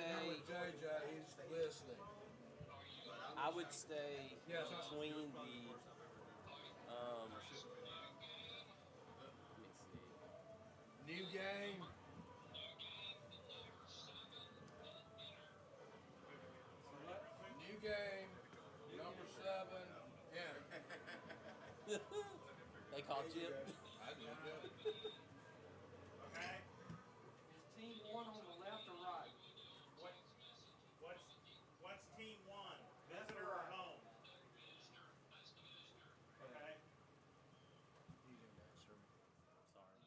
say with JJ. He's listening. I would stay between the let me see. New game. New game. Number 7. Yeah. They called Chip. I did. Yeah. Okay. Is team 1 on the left or right? What? What's team 1? Visitor or home? Okay. You didn't answer. Sorry.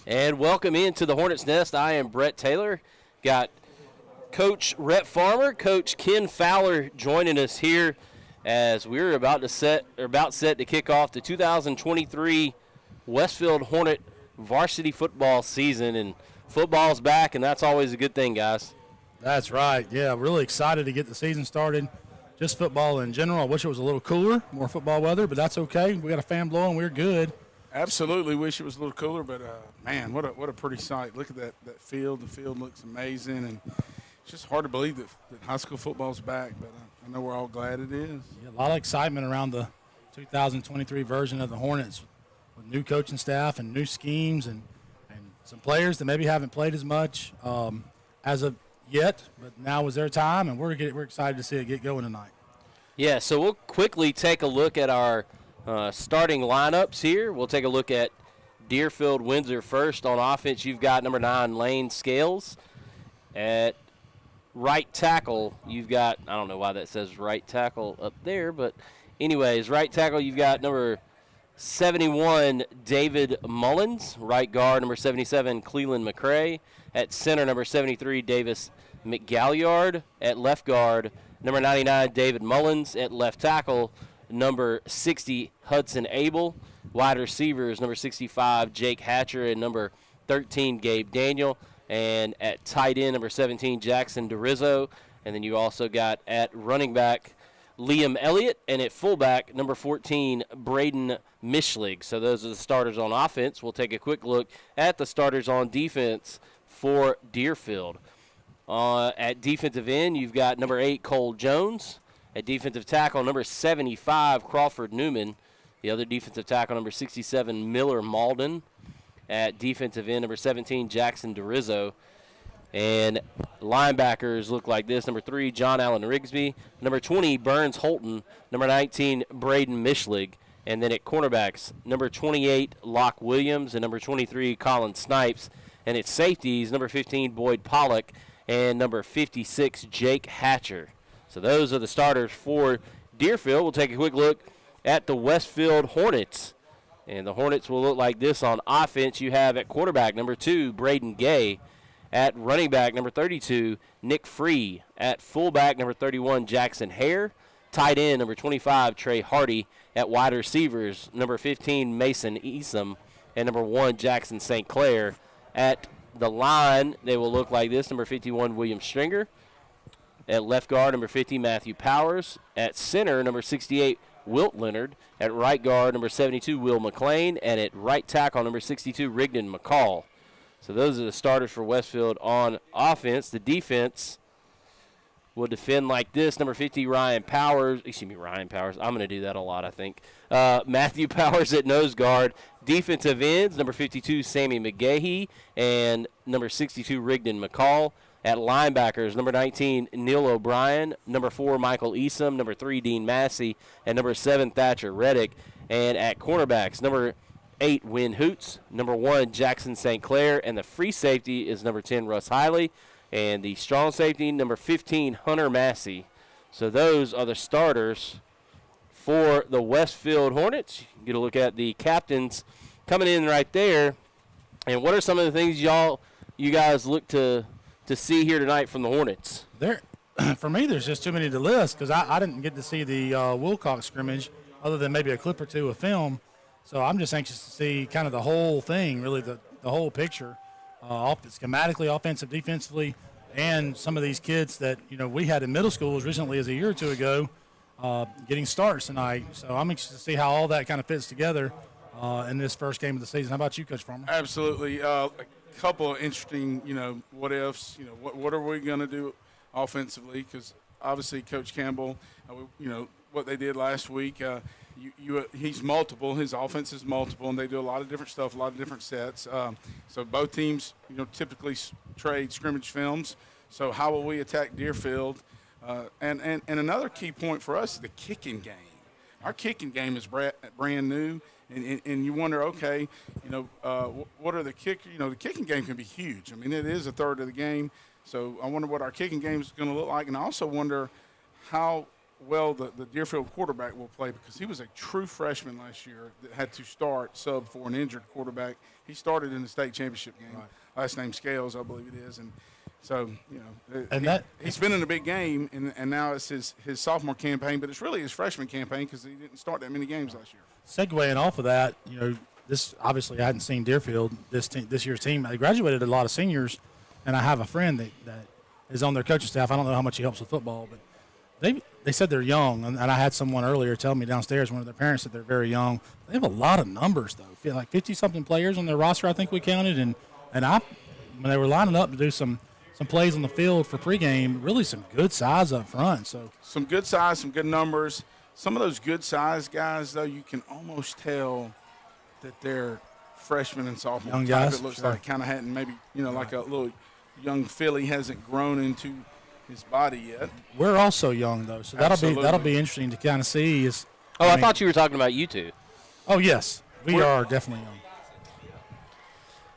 And welcome into the Hornets Nest. I am Brett Taylor. Got Coach Rhett Farmer, Coach Ken Fowler joining us here as we're about set to kick off the 2023 Westfield Hornet Varsity football season. And football's back, and that's always a good thing, guys. That's right. Yeah, really excited to get the season started. Just football in general. I wish it was a little cooler, more football weather, but that's okay. We got a fan blowing. We're good. Absolutely wish it was a little cooler, but, man, what a pretty sight. Look at that field. The field looks amazing, and it's just hard to believe that high school football's back, but I know we're all glad it is. Yeah, a lot of excitement around the 2023 version of the Hornets with new coaching staff and new schemes and some players that maybe haven't played as much as of yet, but now is their time, and we're excited to see it get going tonight. Yeah, so we'll quickly take a look at our starting lineups here. We'll take a look at Deerfield-Windsor first. On offense, you've got number 9, Lane Scales. At right tackle, you've got, I don't know why that says right tackle up there, but anyways, right tackle, you've got number 71, David Mullins. Right guard, number 77, Cleland McCray. At center, number 73, Davis McGalliard. At left guard, number 99, David Mullins. At left tackle, number 60, Hudson Abel. Wide receivers, number 65, Jake Hatcher, and number 13, Gabe Daniel. And at tight end, number 17, Jackson DeRizzo. And then you also got at running back, Liam Elliott. And at fullback, number 14, Braden Mishlig. So those are the starters on offense. We'll take a quick look at the starters on defense for Deerfield. At defensive end, you've got number 8, Cole Jones. At defensive tackle, number 75, Crawford Newman. The other defensive tackle, number 67, Miller Malden. At defensive end, number 17, Jackson DeRizzo. And linebackers look like this. Number 3, John Allen Rigsby. Number 20, Burns Holton. Number 19, Braden Mishlig. And then at cornerbacks, number 28, Locke Williams. And number 23, Colin Snipes. And at safeties, number 15, Boyd Pollock. And number 56, Jake Hatcher. So those are the starters for Deerfield. We'll take a quick look at the Westfield Hornets. And the Hornets will look like this on offense. You have at quarterback, number 2, Braden Gay. At running back, number 32, Nick Free. At fullback, number 31, Jackson Hare. Tight end, number 25, Trey Hardy. At wide receivers, number 15, Mason Easom. And number 1, Jackson St. Clair. At the line, they will look like this. Number 51, William Stringer. At left guard, number 50, Matthew Powers. At center, number 68, Wilt Leonard. At right guard, number 72, Will McLean. And at right tackle, number 62, Rigdon McCall. So those are the starters for Westfield on offense. The defense will defend like this. Number 50, Ryan Powers. I'm going to do that a lot, I think. Matthew Powers at nose guard. Defensive ends, number 52, Sammy McGahee. And number 62, Rigdon McCall. At linebackers, number 19, Neil O'Brien. Number 4, Michael Easom. Number 3, Dean Massey. And number 7, Thatcher Reddick. And at cornerbacks, number 8, Win Hoots. Number 1, Jackson St. Clair. And the free safety is number 10, Russ Hiley. And the strong safety, number 15, Hunter Massey. So those are the starters for the Westfield Hornets. You can get a look at the captains coming in right there. And what are some of the things you guys look to see here tonight from the Hornets? For me, there's just too many to list because I didn't get to see the Wilcox scrimmage other than maybe a clip or two of film. So I'm just anxious to see kind of the whole thing, really the whole picture, schematically, offensive, defensively, and some of these kids that we had in middle school as recently as a year or two ago getting starts tonight. So I'm anxious to see how all that kind of fits together in this first game of the season. How about you, Coach Farmer? Absolutely. Couple of interesting, what ifs. What are we going to do offensively? Because obviously, Coach Campbell, what they did last week. He's multiple. His offense is multiple, and they do a lot of different stuff, a lot of different sets. So both teams, typically trade scrimmage films. So how will we attack Deerfield? And another key point for us is the kicking game. our kicking game is brand new, and you wonder, okay, what are the kick? The kicking game can be huge. I mean, it is a third of the game, so I wonder what our kicking game is going to look like, and I also wonder how well the Deerfield quarterback will play, because he was a true freshman last year that had to start sub for an injured quarterback. He started in the state championship game. Right. Last name Scales, I believe it is, and so And he's been in a big game, and now it's his sophomore campaign, but it's really his freshman campaign because he didn't start that many games last year. Segueing off of that, this obviously I hadn't seen Deerfield this year's team. They graduated a lot of seniors, and I have a friend that is on their coaching staff. I don't know how much he helps with football, but they said they're young, and I had someone earlier tell me downstairs, one of their parents, that they're very young. They have a lot of numbers though, feel like 50-something players on their roster. I think we counted, and when they were lining up to do some plays on the field for pregame, really some good size up front. So some good size, some good numbers. Some of those good size guys, though, you can almost tell that they're freshmen and sophomore. Young guys, it looks sure. like kind of hadn't maybe, like a little young filly hasn't grown into his body yet. we're also young though, so that'll be interesting to kind of see. I thought you were talking about you two. Oh yes, we are definitely young.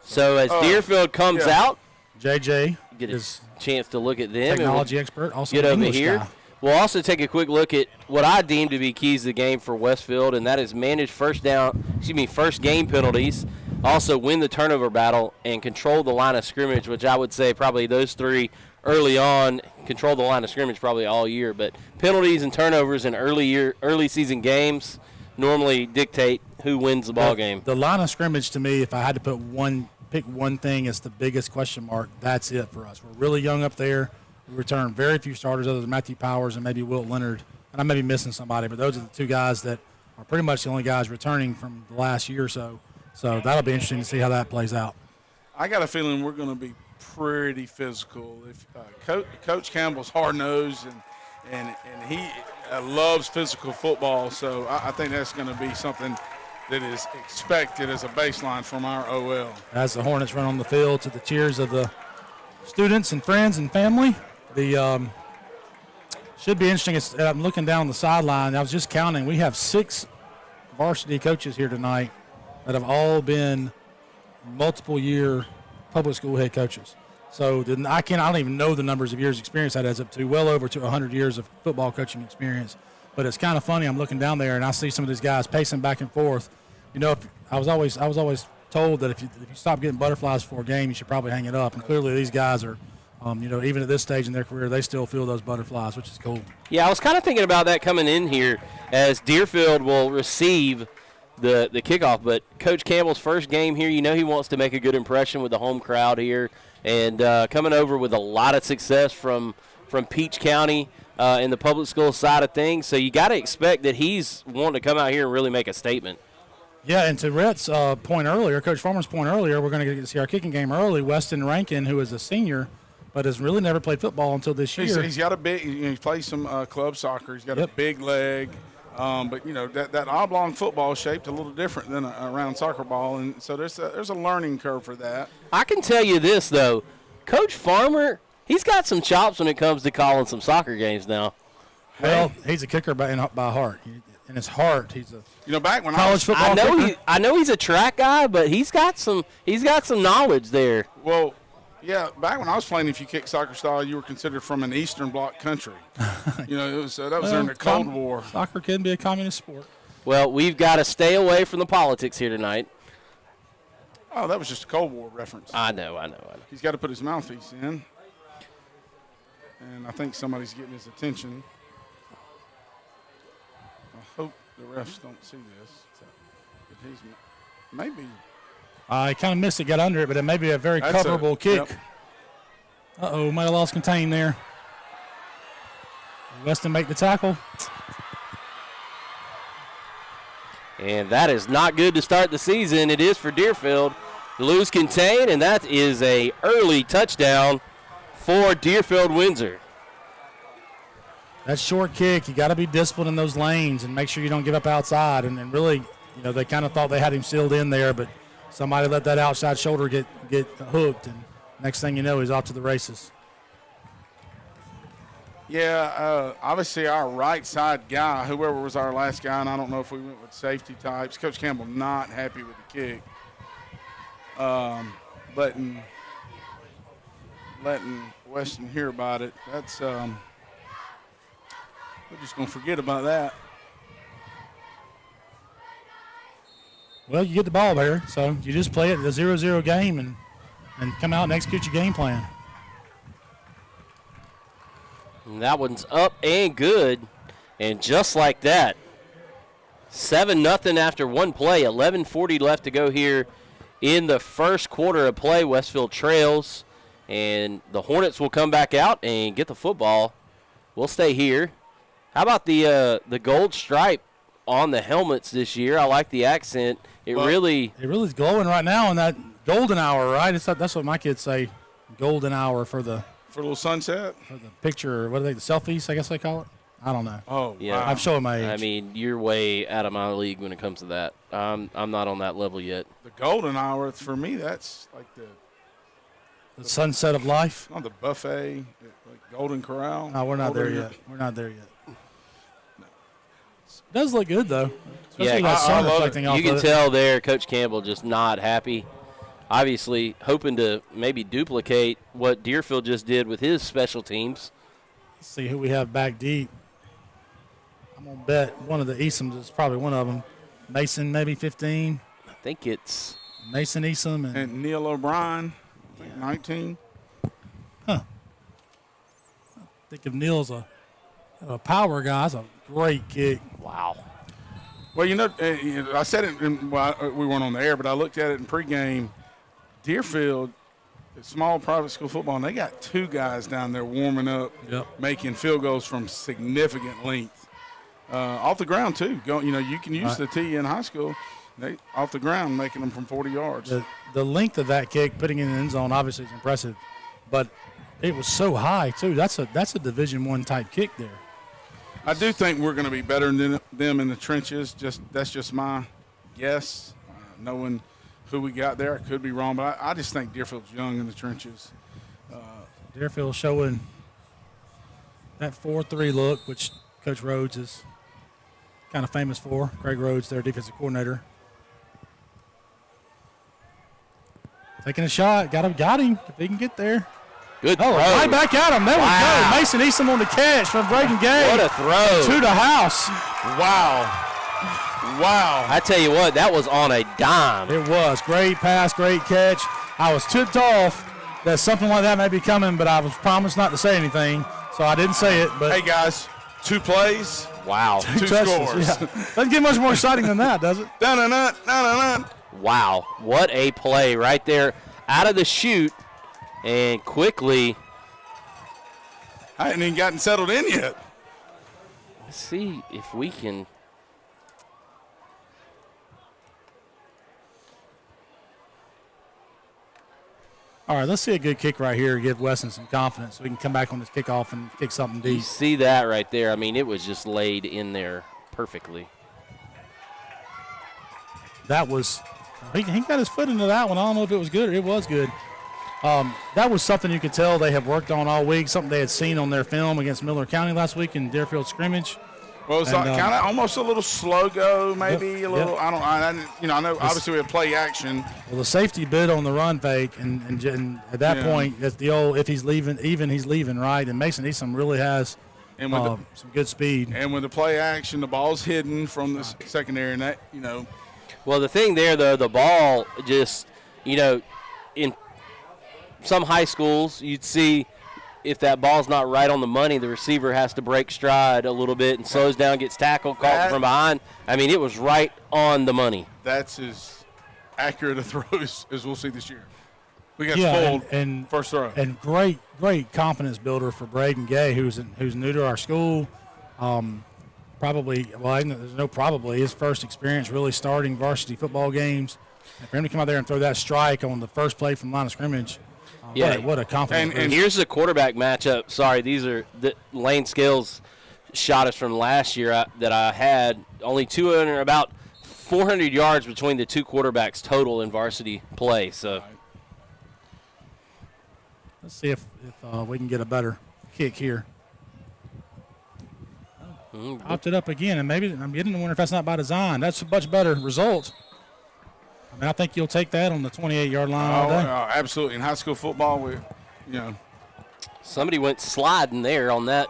So as Deerfield comes out, JJ get a is chance to look at them. and technology expert, also get an over English here. guy. We'll also take a quick look at what I deem to be keys to the game for Westfield, and that is manage first game penalties, also win the turnover battle, and control the line of scrimmage, which I would say probably those three early on, control the line of scrimmage probably all year. But penalties and turnovers in early season games normally dictate who wins the ball game. The line of scrimmage, to me, if I had to pick one thing as the biggest question mark, that's it for us. We're really young up there. We return very few starters other than Matthew Powers and maybe Wilt Leonard. And I may be missing somebody, but those are the two guys that are pretty much the only guys returning from the last year or so. So that'll be interesting to see how that plays out. I got a feeling we're going to be pretty physical. If Coach Campbell's hard-nosed and he loves physical football, so I think that's going to be something that is expected as a baseline from our OL. As the Hornets run on the field to the cheers of the students and friends and family, the should be interesting. I'm looking down the sideline. I was just counting. We have 6 varsity coaches here tonight that have all been multiple-year public school head coaches. So I don't even know the numbers of years experience that adds up to. Well over to 100 years of football coaching experience. But it's kind of funny. I'm looking down there and I see some of these guys pacing back and forth. I was always told that if you stop getting butterflies before a game, you should probably hang it up. And clearly these guys are, even at this stage in their career, they still feel those butterflies, which is cool. Yeah, I was kind of thinking about that coming in here as Deerfield will receive the kickoff. But Coach Campbell's first game here, he wants to make a good impression with the home crowd here. And coming over with a lot of success from Peach County in the public school side of things. So you got to expect that he's wanting to come out here and really make a statement. Yeah, and to Rhett's point earlier, Coach Farmer's point earlier, we're going to get to see our kicking game early. Weston Rankin, who is a senior, but has really never played football until this year. He's got a big. He plays some club soccer. He's got a big leg, but that oblong football shaped a little different than a round soccer ball, and so there's a learning curve for that. I can tell you this though, Coach Farmer, he's got some chops when it comes to calling some soccer games now. Well, he's a kicker by heart. In his heart, he's a back when college football kicker. I know he's a track guy, but he's got some knowledge there. Well, yeah, back when I was playing, if you kick soccer style, you were considered from an Eastern Bloc country. That was during the Cold War. Soccer can be a communist sport. Well, we've got to stay away from the politics here tonight. Oh, that was just a Cold War reference. I know. He's got to put his mouthpiece in, and I think somebody's getting his attention. I hope the refs don't see this. But he's maybe. I kind of missed it, got under it, but it may be a very coverable kick. Yep. Uh-oh, might have lost contain there. Weston make the tackle. And that is not good to start the season. It is for Deerfield. Lose contain, and that is a early touchdown for Deerfield-Windsor. That short kick, you got to be disciplined in those lanes and make sure you don't give up outside. And really, they kind of thought they had him sealed in there, but somebody let that outside shoulder get hooked, and next thing you know, he's off to the races. Yeah, obviously our right side guy, whoever was our last guy, and I don't know if we went with safety types. Coach Campbell not happy with the kick. Letting Weston hear about it. That's we're just gonna forget about that. Well, you get the ball there, so you just play it the 0-0 game and come out and execute your game plan. And that one's up and good. And just like that, 7-0 after one play, 11:40 left to go here in the first quarter of play. Westfield trails, and the Hornets will come back out and get the football. We'll stay here. How about the gold stripe on the helmets this year? I like the accent. It really is glowing right now in that golden hour, right? That's what my kids say, golden hour for a little sunset? For the picture, what are they, the selfies, I guess they call it? I don't know. Oh, yeah. Wow. I'm showing my age. I mean, you're way out of my league when it comes to that. I'm not on that level yet. The golden hour, for me, that's like the sunset of life. Not the buffet, like Golden Corral. No, we're not there yet. We're not there yet. It does look good, though. Especially that sun reflecting off You can of it. tell there Coach Campbell just not happy. Obviously hoping to maybe duplicate what Deerfield just did with his special teams. Let's see who we have back deep. I'm going to bet one of the Easoms is probably one of them. Mason, maybe 15. I think it's Mason Easom. And Neil O'Brien, I think 19. Huh. I think of Neil's a power guy. That's a great kick. Wow. Well, I said it, we weren't on the air, but I looked at it in pregame. Deerfield, small private school football, and they got two guys down there warming up, making field goals from significant length. Off the ground, too. You can use the tee in high school. They off the ground, making them from 40 yards. The length of that kick, putting it in the end zone, obviously is impressive. But it was so high, too. That's a Division I type kick there. I do think we're going to be better than them in the trenches. That's just my guess, knowing who we got there. I could be wrong, but I just think Deerfield's young in the trenches. Deerfield showing that 4-3 look, which Coach Rhodes is kind of famous for. Craig Rhodes, their defensive coordinator. Taking a shot. Got him if he can get there. Good throw. Right back at him. There we go. Mason Easom on the catch from Braden Gay. What a throw. To the house. Wow. I tell you what, that was on a dime. It was. Great pass, great catch. I was tipped off that something like that may be coming, but I was promised not to say anything, so I didn't say it. But hey, guys, 2 plays. Wow. 2 scores. Yeah. Doesn't get much more exciting than that, does it? Wow. What a play right there out of the chute. And quickly. I hadn't even gotten settled in yet. Let's see if we can. All right, let's see a good kick right here to give Weston some confidence so we can come back on this kickoff and kick something You deep. see that right there. I mean, it was just laid in there perfectly. That was – he got his foot into that one. I don't know if it was good or it was good. That was something you could tell they have worked on all week, something they had seen on their film against Miller County last week in Deerfield scrimmage. Well, it's kind of almost a little slow go, maybe a little. I know. Obviously we have play action. Well, the safety bid on the run fake, and at that point, that's the old if he's leaving, even he's leaving, right? And Mason Easom really has some good speed. And with the play action, the ball's hidden from the secondary, and that Well, the thing there, though, the ball just, in some high schools, you'd see if that ball's not right on the money, the receiver has to break stride a little bit and slows down, gets tackled, caught from behind. I mean, it was right on the money. That's as accurate a throw as we'll see this year. We got spoiled and first throw. And great confidence builder for Braden Gay, who's new to our school. Probably his first experience really starting varsity football games. And for him to come out there and throw that strike on the first play from line of scrimmage, what a confidence. And here's the quarterback matchup. Sorry, these are the Lane Scales shot us from last year that I had. Only about 400 yards between the two quarterbacks total in varsity play. So let's see if we can get a better kick here. Popped it up again, and maybe I'm getting to wonder if that's not by design. That's a much better result. I mean, I think you'll take that on the 28-yard line all day. Absolutely. In high school football, Somebody went sliding there on that.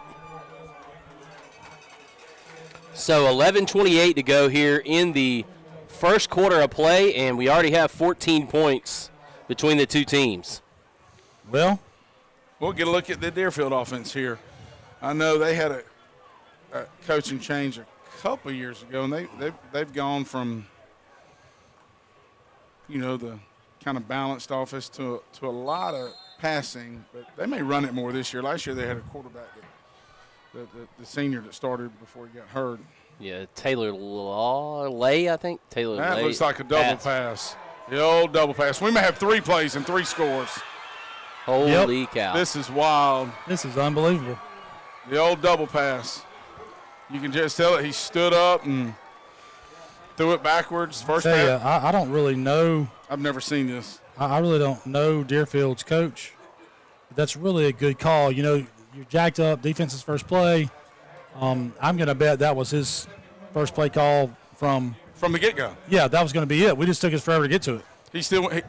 So 11:28 to go here in the first quarter of play, and we already have 14 points between the two teams. Well, we'll get a look at the Deerfield offense here. I know they had a coaching change a couple years ago, and they've gone from the kind of balanced offense to a lot of passing, but they may run it more this year. Last year they had a quarterback the senior that started before he got hurt. Yeah, Taylor Lay, I think. Taylor That Lay looks like a double pass. The old double pass. We may have 3 plays and 3 scores. Holy cow. This is wild. This is unbelievable. The old double pass. You can just tell it. He stood up and threw it backwards. First pass. I don't really know. I've never seen this. I really don't know Deerfield's coach. But that's really a good call. You're jacked up, defense's first play. I'm going to bet that was his first play call from the get-go. Yeah, that was going to be it. We just took us forever to get to it.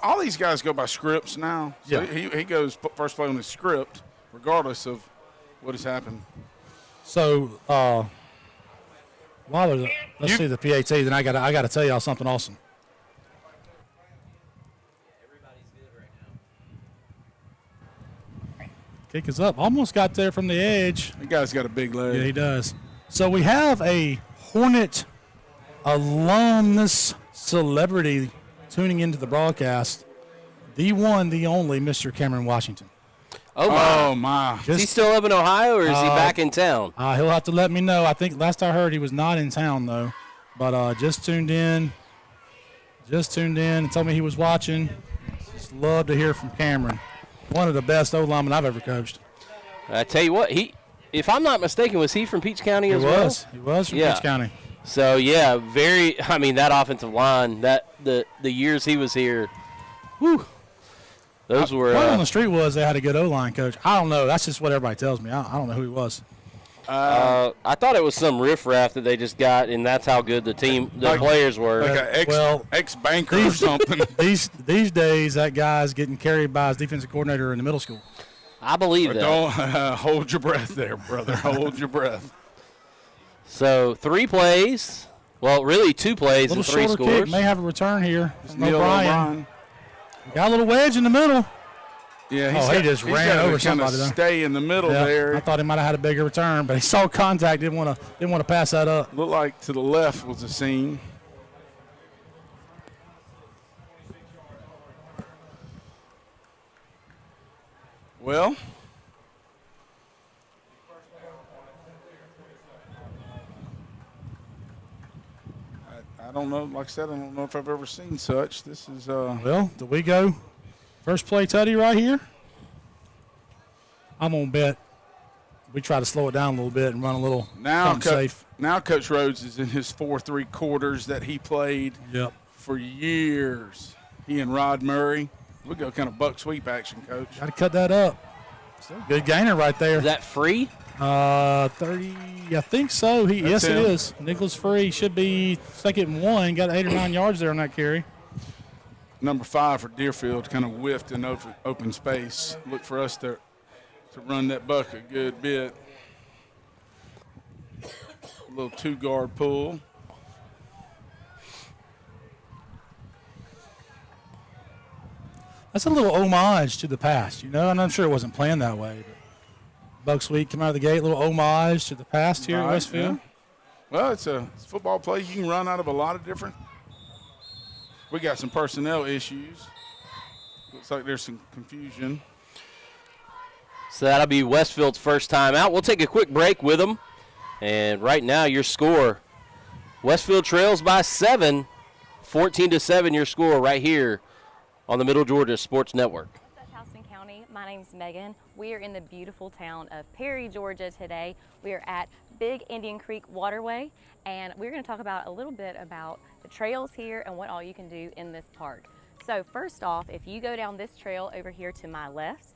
All these guys go by scripts now. So Yeah. he goes first play on the script, regardless of what has happened. So let's see the PAT. Then I got to tell y'all something awesome. Kick is up. Almost got there from the edge. That guy's got a big leg. Yeah, he does. So we have a Hornet alumnus celebrity tuning into the broadcast. The one, the only, Mr. Cameron Washington. Oh, my. Is he still up in Ohio, or is he back in town? He'll have to let me know. I think last I heard he was not in town, though. But just tuned in. Told me he was watching. Just love to hear from Cameron. One of the best O-linemen I've ever coached. I tell you what, if I'm not mistaken, was he from Peach County as well? He was from Peach County. So, that offensive line, the years he was here, whew, those were. Word on the street was they had a good O-line coach. I don't know. That's just what everybody tells me. I don't know who he was. I thought it was some riffraff that they just got, and that's how good the players were. Like an ex-banker or something. These days, that guy's getting carried by his defensive coordinator in the middle school. I believe that. Don't hold your breath there, brother. Hold your breath. So 3 plays. Well, really 2 plays and 3 shorter scores. Kick may have a return here. Neil O'Brien. Got a little wedge in the middle. Yeah, he just ran over somebody. Stay in the middle there. I thought he might have had a bigger return, but he saw contact. Didn't want to pass that up. Looked like to the left was the seam. Well, I don't know. Like I said, I don't know if I've ever seen such. This is Well, do we go first play tutty right here? I'm gonna bet we try to slow it down a little bit and run a little safe. Now Coach Rhodes is in his 4 3/4 that he played for years. He and Rod Murray. We'll go kind of buck sweep action, Coach. Got to cut that up. Good gainer right there. Is that free? 30, I think so. Yes, it is. Nicholas free. Should be 2nd and 1. Got 8 or 9 yards there on that carry. Number 5 for Deerfield kind of whiffed in open space. Look for us to run that buck a good bit. A little 2-guard pull. That's a little homage to the past, and I'm sure it wasn't planned that way. But Buck Sweet come out of the gate, a little homage to the past here at Westfield. Yeah. Well, it's a football play. You can run out of a lot of different. We got some personnel issues. Looks like there's some confusion. So that'll be Westfield's first time out. We'll take a quick break with them. And right now, your score, Westfield trails by 7, 14-7 your score right here on the Middle Georgia Sports Network. Houston County, my name's Megan. We are in the beautiful town of Perry, Georgia today. We are at Big Indian Creek Waterway, and we're going to talk about a little bit about the trails here and what all you can do in this park. So first off, if you go down this trail over here to my left,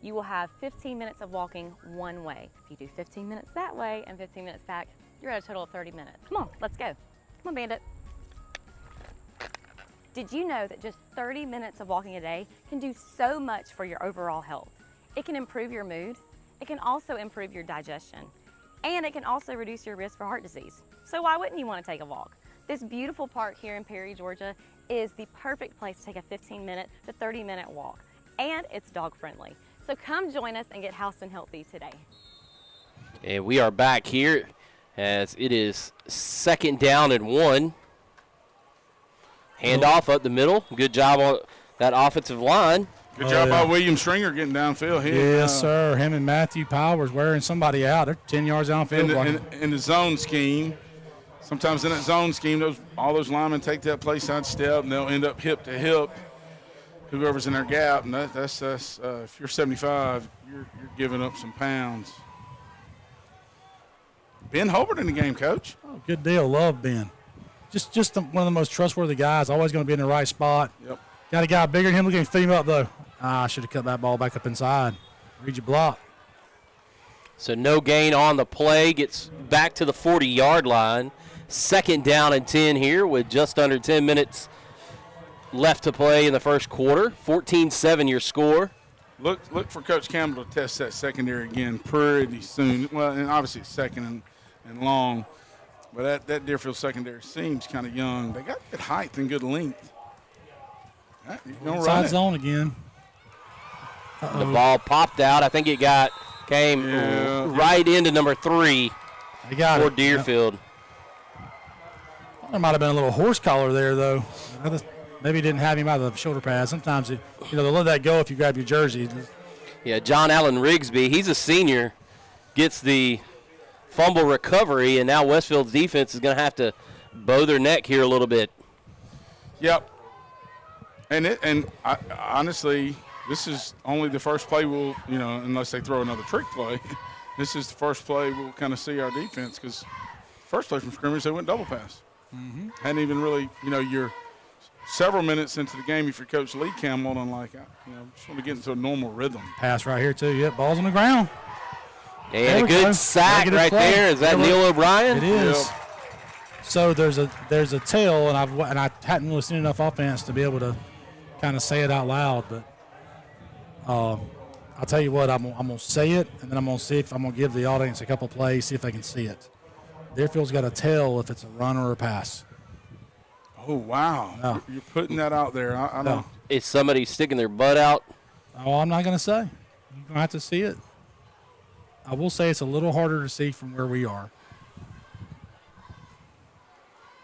you will have 15 minutes of walking one way. If you do 15 minutes that way and 15 minutes back, you're at a total of 30 minutes. Come on, let's go. Come on, Bandit. Did you know that just 30 minutes of walking a day can do so much for your overall health? It can improve your mood, it can also improve your digestion, and it can also reduce your risk for heart disease. So why wouldn't you want to take a walk? This beautiful park here in Perry, Georgia is the perfect place to take a 15-minute to 30-minute walk, and it's dog friendly. So come join us and get house and healthy today. And we are back here as it is 2nd down and 1. Handoff up the middle. Good job on that offensive line. Good job by William Stringer getting downfield here. Yes, sir. Him and Matthew Powers wearing somebody out. They're 10 yards downfield. In the zone scheme, sometimes in that zone scheme, all those linemen take that play side step, and they'll end up hip to hip, whoever's in their gap. And that's if you're 75, you're giving up some pounds. Ben Hobart in the game, Coach. Oh, good deal. Love Ben. Just one of the most trustworthy guys. Always going to be in the right spot. Yep. Got a guy bigger than him. Look at him feed him up, though. I should have cut that ball back up inside. Read your block. So no gain on the play. Gets back to the 40-yard line. 2nd down and 10 here with just under 10 minutes left to play in the first quarter. 14-7 your score. Look for Coach Campbell to test that secondary again pretty soon. Well, and obviously it's second and long. But that Deerfield secondary seems kind of young. They got good height and good length. Inside zone again. The ball popped out. I think it came right into number 3 for Deerfield. There might have been a little horse collar there, though. Maybe didn't have him out of the shoulder pad. Sometimes they'll let that go if you grab your jersey. Yeah, John Allen Rigsby, he's a senior, gets the fumble recovery, and now Westfield's defense is going to have to bow their neck here a little bit. Yep. And honestly, this is only the first play we'll, unless they throw another trick play, this is the first play we'll kind of see our defense, because first play from scrimmage, they went double pass. Mm-hmm. Hadn't even really, you're several minutes into the game if you're Coach Lee Campbell, and just want to get into a normal rhythm. Pass right here, too. Yep, ball's on the ground. And a good sack right there. Is that Neil O'Brien? It is. Yep. So there's a tail, and I hadn't really seen enough offense to be able to kind of say it out loud. But I'll tell you what, I'm gonna say it, and then I'm gonna see if I'm gonna give the audience a couple plays, see if they can see it. Deerfield's got a tail if it's a run or a pass. Oh wow! No. You're putting that out there. I don't. Is somebody sticking their butt out? Oh, I'm not gonna say. You're gonna have to see it. I will say it's a little harder to see from where we are.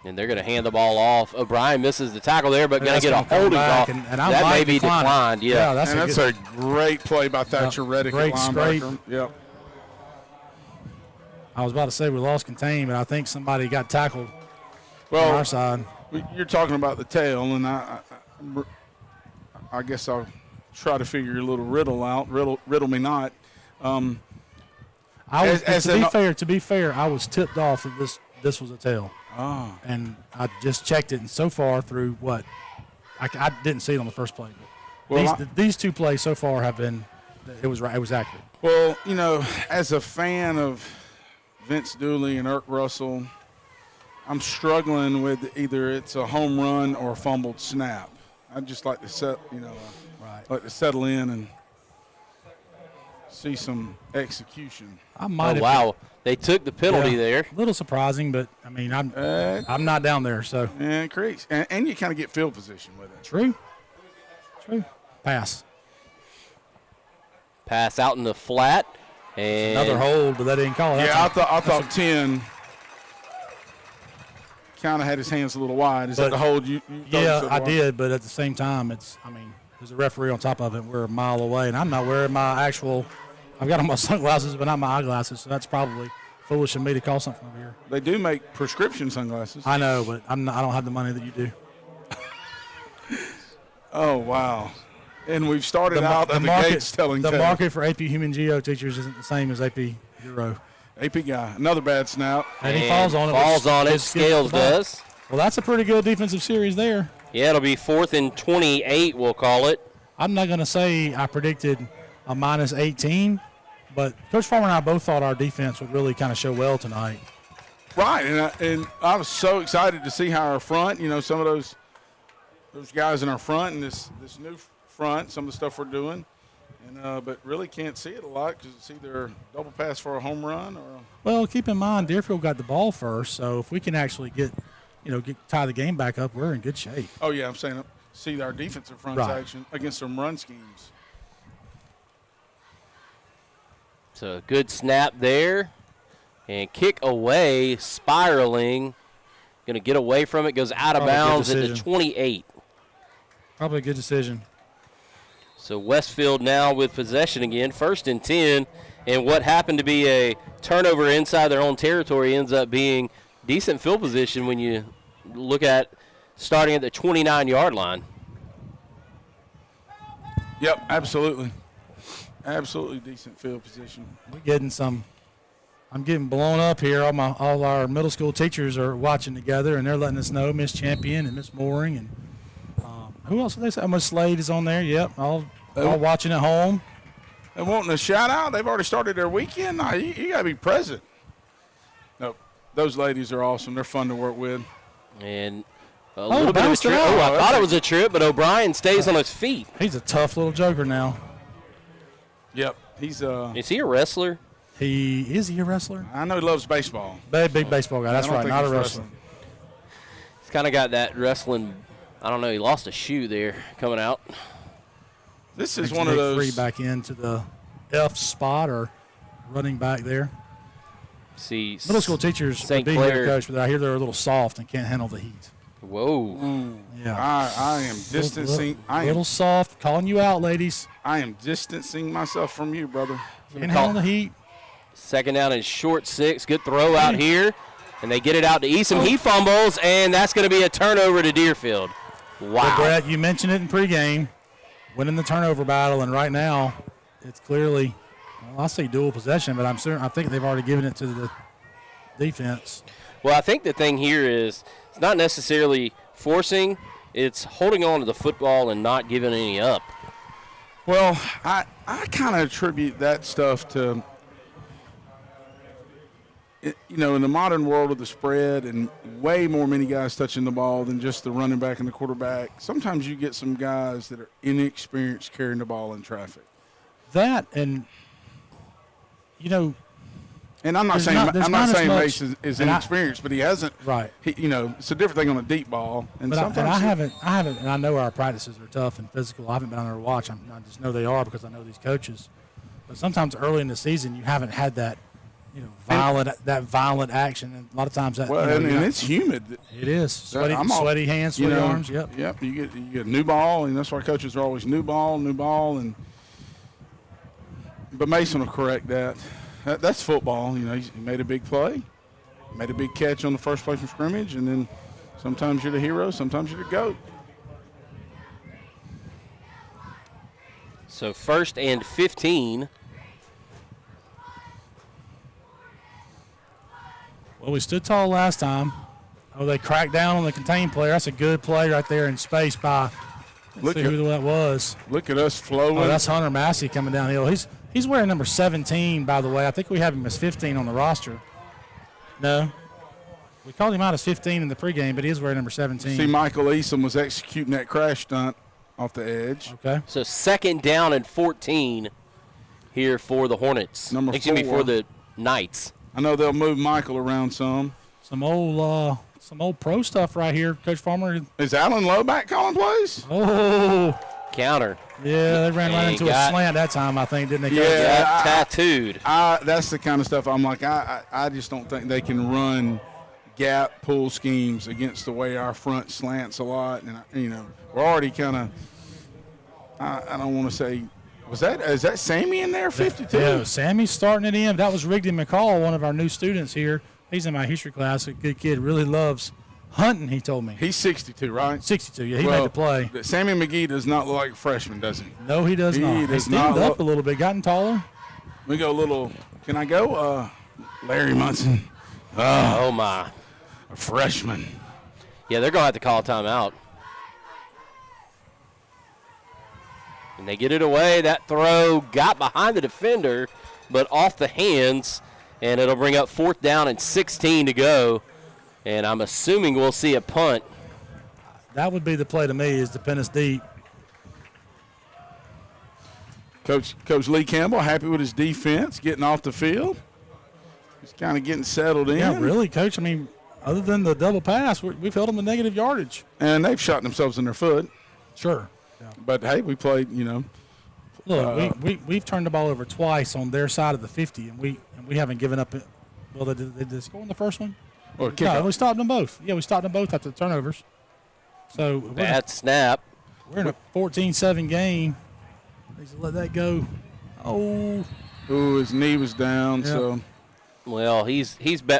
And they're going to hand the ball off. O'Brien misses the tackle there, but going to get a holding call. And that may be declined. Yeah, that's a great play by Thatcher Reddick. Great linebacker. scrape. Yep. I was about to say we lost contain, but I think somebody got tackled on our side. You're talking about the tail, and I guess I'll try to figure your little riddle out. Riddle me not. To be fair, I was tipped off that this was a tail. Oh. And I just checked it, and so far through what I didn't see it on the first play. But these two plays so far have been it was right. It was accurate. Well, as a fan of Vince Dooley and Irk Russell, I'm struggling with either it's a home run or a fumbled snap. I'd just like to settle in and see some execution. Wow. They took the penalty there. A little surprising, but, I'm not down there. So. And crease. And you kind of get field position with it. True. Pass. Pass out in the flat. And another hold, but they didn't call it. Yeah, I thought 10 kind of had his hands a little wide. Is that the hold you yeah, I did, but at the same time, there's a referee on top of it. We're a mile away, and I'm not wearing my I've got on my sunglasses, but not my eyeglasses, so that's probably foolish of me to call something over here. They do make prescription sunglasses. I know, but I don't have the money that you do. Oh, wow. And we've started out at the gates telling the market for AP Human Geo teachers isn't the same as AP Euro. AP guy, another bad snap. And he falls on it. Scales does. Well, that's a pretty good defensive series there. Yeah, it'll be 4th and 28, we'll call it. I'm not going to say I predicted a minus 18. But Coach Farmer and I both thought our defense would really kind of show well tonight. Right, and I was so excited to see how our front, some of those guys in our front and this new front, some of the stuff we're doing, and but really can't see it a lot because it's either double pass for a home run or. Well, keep in mind Deerfield got the ball first, so if we can actually tie the game back up, we're in good shape. Oh yeah, I'm saying see our defensive front's Right. action against some run schemes. So good snap there. And kick away, spiraling. Going to get away from it, goes out of Probably a good bounds at the decision. 28. Probably a good decision. So Westfield now with possession again, 1st and 10. And what happened to be a turnover inside their own territory ends up being decent field position when you look at starting at the 29-yard line. Yep, absolutely. Absolutely decent field position. We're getting I'm getting blown up here. All our middle school teachers are watching together, and they're letting us know. Miss Champion and Miss Mooring, and who else did they say? Miss Slade is on there. Yep, all watching at home. They wanting a shout out. They've already started their weekend. Nah, you got to be present. No, those ladies are awesome. They're fun to work with. And a little bit of a bounced it trip. out. Oh, I thought it was a trip, but O'Brien stays on his feet. He's a tough little joker now. Yep, he's Is he a wrestler? Is he a wrestler? I know he loves baseball. Big baseball guy. That's I don't right, think not a he's wrestler. wrestling. He's kind of got that wrestling. I don't know. He lost a shoe there coming out. This is Makes one of Nick those. Free back into the F spot or running back there. See, Middle school teachers St. would be here, Clair. Coach, but I hear they're a little soft and can't handle the heat. Whoa. Yeah. I am distancing. Little soft. Calling you out, ladies. I am distancing myself from you, brother. Can't handle the heat. 2nd down and short 6. Good throw out here. And they get it out to Eastham. He fumbles, and that's going to be a turnover to Deerfield. But Wow. Brett, you mentioned it in pregame, winning the turnover battle, and right now it's clearly, I say dual possession, but I think they've already given it to the defense. Well, I think the thing here is it's not necessarily forcing. It's holding on to the football and not giving any up. Well, I kind of attribute that stuff to, in the modern world of the spread and way more many guys touching the ball than just the running back and the quarterback. Sometimes you get some guys that are inexperienced carrying the ball in traffic. That and, And I'm not There's saying not- there's I'm not not as saying much- Mace is and I- inexperienced, but he hasn't. Right. It's a different thing on a deep ball, and But sometimes I haven't, and I know our practices are tough and physical. I haven't been on there to watch. I just know they are because I know these coaches. But sometimes early in the season, you haven't had that, violent action. And a lot of times that, Well, and it's humid. it is sweaty, I'm all- sweaty hands, sweaty arms. Yep. Yep. You get new ball, and that's why coaches are always new ball, and. But Mason will correct that. That's football. He made a big play, made a big catch on the first play from scrimmage, and then sometimes you're the hero, sometimes you're the GOAT. So 1st and 15. Well, we stood tall last time. Oh, they cracked down on the contained player. That's a good play right there in space by. Let's see who that was. Look at us flowing. Oh, that's Hunter Massey coming downhill. He's wearing number 17, by the way. I think we have him as 15 on the roster. No. We called him out as 15 in the pregame, but he is wearing number 17. See, Michael Eason was executing that crash stunt off the edge. Okay. So 2nd down and 14 here for the Hornets. Number Excuse me, 4. for the Knights. I know they'll move Michael around some. Some old pro stuff right here, Coach Farmer. Is Alan Loback calling plays? Oh, Counter. yeah, they ran right And into he a got- slant that time, I think, didn't they? Yeah. Coach? Got tattooed. That's the kind of stuff I'm like, I just don't think they can run gap pull schemes against the way our front slants a lot. And, we're already kind of, I don't want to say, is that Sammy in there, 52? Yeah, Sammy's starting it in. That was Rigby McCall, one of our new students here. He's in my history class. A good kid, really loves hunting, he told me. He's 62, right? 62, yeah, he made the play. Sammy McGee does not look like a freshman, does he? No, he does He not. does He's not thinned up look- a little bit, gotten taller. We go a little, can I go? Larry Munson, Oh, my. a freshman. Yeah, they're going to have to call a timeout. And they get it away. That throw got behind the defender, but off the hands, and it'll bring up 4th down and 16 to go. And I'm assuming we'll see a punt. That would be the play to me, is to pin us deep. Coach Lee Campbell happy with his defense, getting off the field. He's kind of getting settled in. Yeah, really, Coach. I mean, other than the double pass, we've held them to negative yardage. And they've shot themselves in their foot. Sure. Yeah. But, hey, we played, Look, we've turned the ball over twice on their side of the 50, and we haven't given up. Well, did they score in the first one? Or No, we stopped them both. Yeah, we stopped them both after the turnovers. So Bad snap. we're in a 14-7 game. Needs to let that go. Oh. Ooh, his knee was down, Yeah. so. Well, he's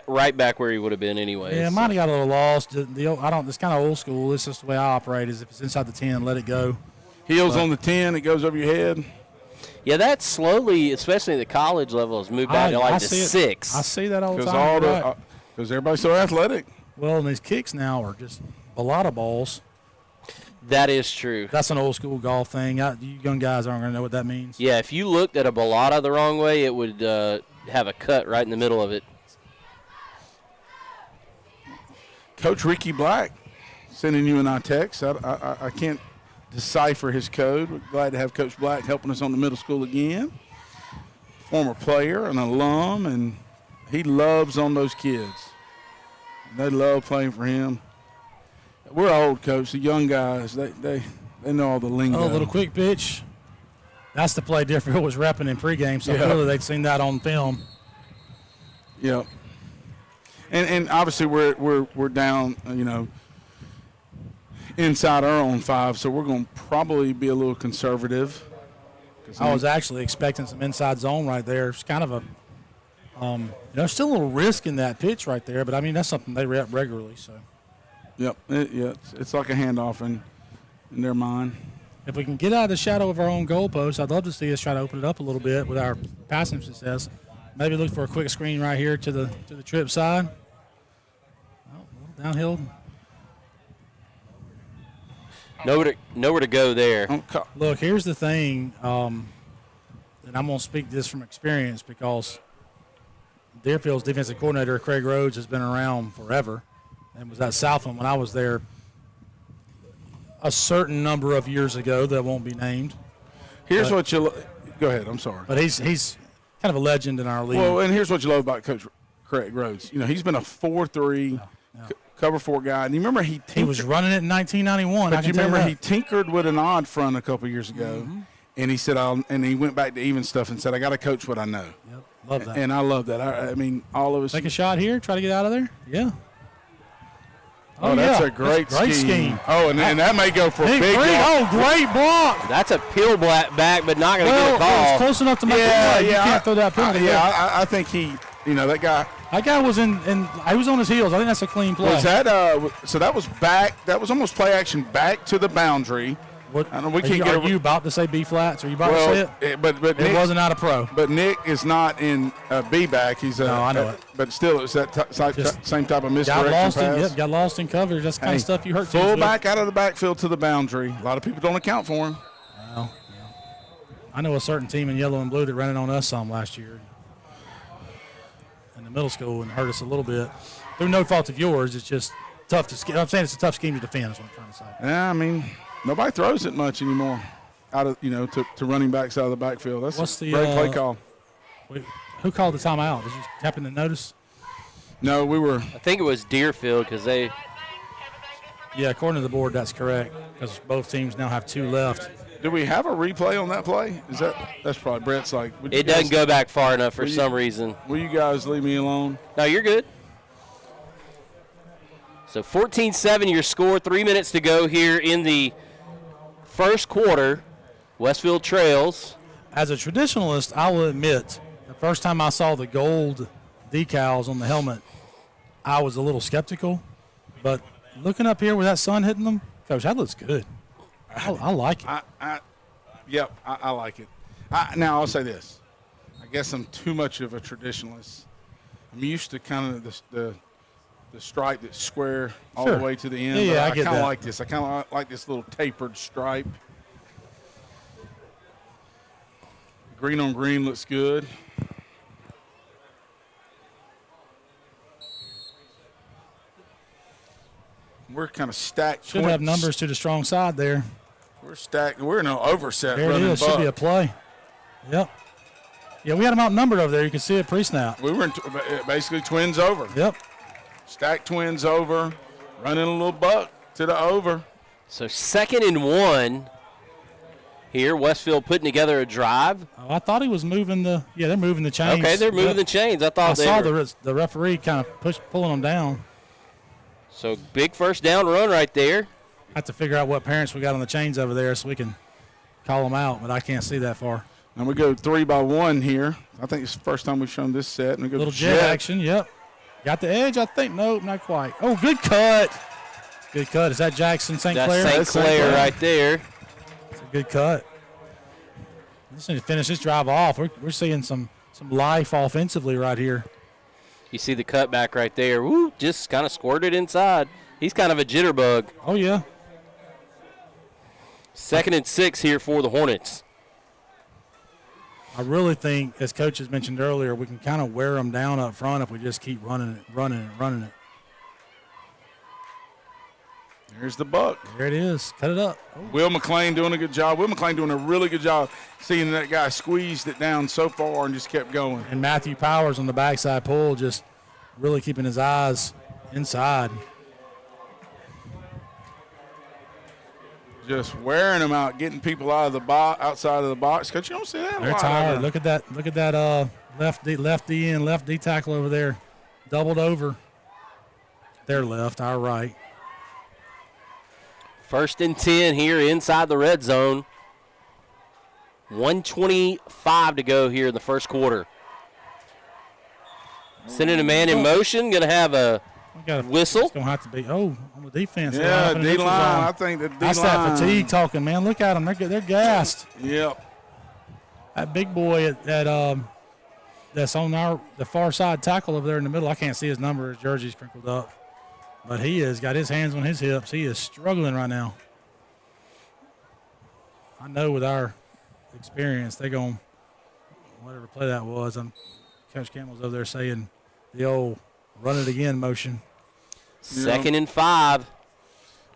right back where he would have been anyway. Yeah, might have got a little lost. It's kind of old school. It's just the way I operate. Is if it's inside the 10, let it go. Heels on the 10, it goes over your head. Yeah, that slowly, especially at the college level, has moved back to like the see it. 6. I see that all the Because time. Right. because everybody's so athletic. Well, and these kicks now are just a lot of balls. That is true. That's an old school golf thing. You young guys aren't going to know what that means. Yeah, if you looked at a balata the wrong way, it would have a cut right in the middle of it. Coach Ricky Black sending you and I text. I can't decipher his code. We're glad to have Coach Black helping us on the middle school again. Former player, an alum, and he loves on those kids. They love playing for him. We're old, Coach. The young guys, they know all the lingo. Oh, a little quick pitch. That's the play Deerfield was repping in pregame, so Yeah. clearly they'd seen that on film. Yep. And obviously we're down, inside our own 5, so we're going to probably be a little conservative. I was actually expecting some inside zone right there. It's kind of a, still a little risk in that pitch right there, but I mean that's something they rep regularly. So Yep. It's like a handoff in their mind. if we can get out of the shadow of our own goalpost, I'd love to see us try to open it up a little bit with our passing success. Maybe look for a quick screen right here to the trip side. Oh, a little downhill. Nowhere to go there. Look, here's the thing, and I'm going to speak this from experience because Deerfield's defensive coordinator, Craig Rhodes, has been around forever and was at Southland when I was there a certain number of years ago that won't be named. Here's what you go ahead. I'm sorry. But he's kind of a legend in our league. Well, and here's what you love about Coach Craig Rhodes. He's been a 4-3 cover 4 guy. And you remember he was running it in 1991. But you remember he tinkered with an odd front a couple years ago, and he said, and he went back to even stuff and said, I got to coach what I know. Yep, love that. And I love that. I mean, all of us. Take a shot here, try to get out of there. Yeah. Oh, that's a great scheme. Oh, and that may go for a big block. Oh, great block. That's a peel back, but not going to get a call. It was close enough to make it. Yeah, you can't throw that penalty. I think that guy. That guy was he was on his heels. I think that's a clean play. Was that so that was back. That was almost play action back to the boundary. What, I don't know, are you about to say B flats? Are you about to say it? But it Nick, wasn't out of pro. But Nick is not in B back. He's no, I know it. But still, it's that same type of misdirection pass. Got lost in coverage. That's the kind of stuff you hurt. Full back out of the backfield to the boundary. A lot of people don't account for him. Well, I know a certain team in yellow and blue that ran it on us some last year in the middle school and hurt us a little bit. Through no fault of yours, it's just tough to scheme. I'm saying it's a tough scheme to defend is what I'm trying to say. Yeah, I mean, nobody throws it much anymore out of to running backs out of the backfield. That's a great play call. Who called the timeout? Did you happen to notice? No, we were. I think it was Deerfield because they. Yeah, according to the board, that's correct because both teams now have 2 left. Do we have a replay on that play? That's probably Brett's like. It doesn't go back far enough for some reason. Will you guys leave me alone? No, you're good. So 14-7 your score, 3 minutes to go here in the first quarter. Westfield trails. As a traditionalist, I will admit, the first time I saw the gold decals on the helmet, I was a little skeptical. But looking up here with that sun hitting them, Coach, that looks good. I like it. I like it. Now, I'll say this. I guess I'm too much of a traditionalist. I'm used to kind of the stripe that's square all the way to the end. Yeah, I get kind that. of like this. I kind of like this little tapered stripe. Green on green looks good. We're kind of stacked. Should have numbers to the strong side there. We're stacked. We're in an overset. There it running is. Should be a buck. play. Yep. Yeah, we had them outnumbered over there. You can see it pre-snap. We were in basically twins over. Yep. Stacked twins over. Running a little buck to the over. So 2nd and 1 here. Westfield putting together a drive. Oh, I thought he was moving the. Yeah, they're moving the chains. Okay, they're moving Yep. the chains. I thought I they saw were. the referee kind of pulling them down. So big first down run right there. I have to figure out what parents we got on the chains over there so we can call them out, but I can't see that far. And we go 3-by-1 here. I think it's the first time we've shown this set. And we go Little jet action, yep. Got the edge, I think. Nope, not quite. Oh, good cut. Good cut. Is that Jackson St. That's Clair? St. That's St. Clair Clair. right there. It's a good cut. Just need to finish this drive off. We're seeing some life offensively right here. You see the cutback right there. Woo, just kind of squirted inside. He's kind of a jitterbug. Oh, yeah. 2nd and 6 here for the Hornets. I really think, as Coach has mentioned earlier, we can kind of wear them down up front if we just keep running it. Here's the buck. There it is. Cut it up. Oh. Will McLean doing a good job. Will McLean doing a really good job seeing that guy squeezed it down so far and just kept going. And Matthew Powers on the backside pull, just really keeping his eyes inside. Just wearing them out, getting people out of the box, outside of the box. Coach, you don't see that a They're lot. tired. Look at that left D end, left D tackle over there. Doubled over. Their left, our right. 1st and 10 here inside the red zone. 1:25 to go here in the first quarter. Sending a man in motion. Going to have a whistle. It's going to have to be. Oh, on the defense. Yeah, Up in the D-line. neutral zone. I think the D-line. That's that fatigue talking, man. Look at them. They're gassed. Yep. That big boy that's on the far side tackle over there in the middle. I can't see his number. His jersey's crinkled up. But he has got his hands on his hips. He is struggling right now. I know with our experience, they're going, whatever play that was, Coach Campbell's over there saying the old run it again motion. 2nd and 5.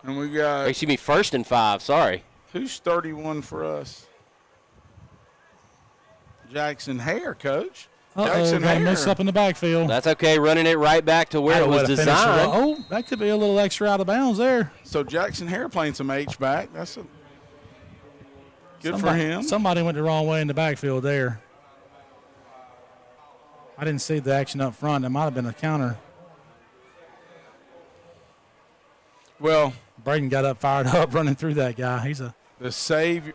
And we got, Excuse me, 1st and 5. Sorry. who's 31 for us? Jackson Hare, Coach. Jackson Got Hare. mixed up in the backfield. That's okay. Running it right back to where it was designed. Oh, that could be a little extra out of bounds there. So Jackson Hare playing some H-back. That's a good for him. Somebody went the wrong way in the backfield there. I didn't see the action up front. It might have been a counter. Well, Braden got up, fired up, running through that guy. He's a the saving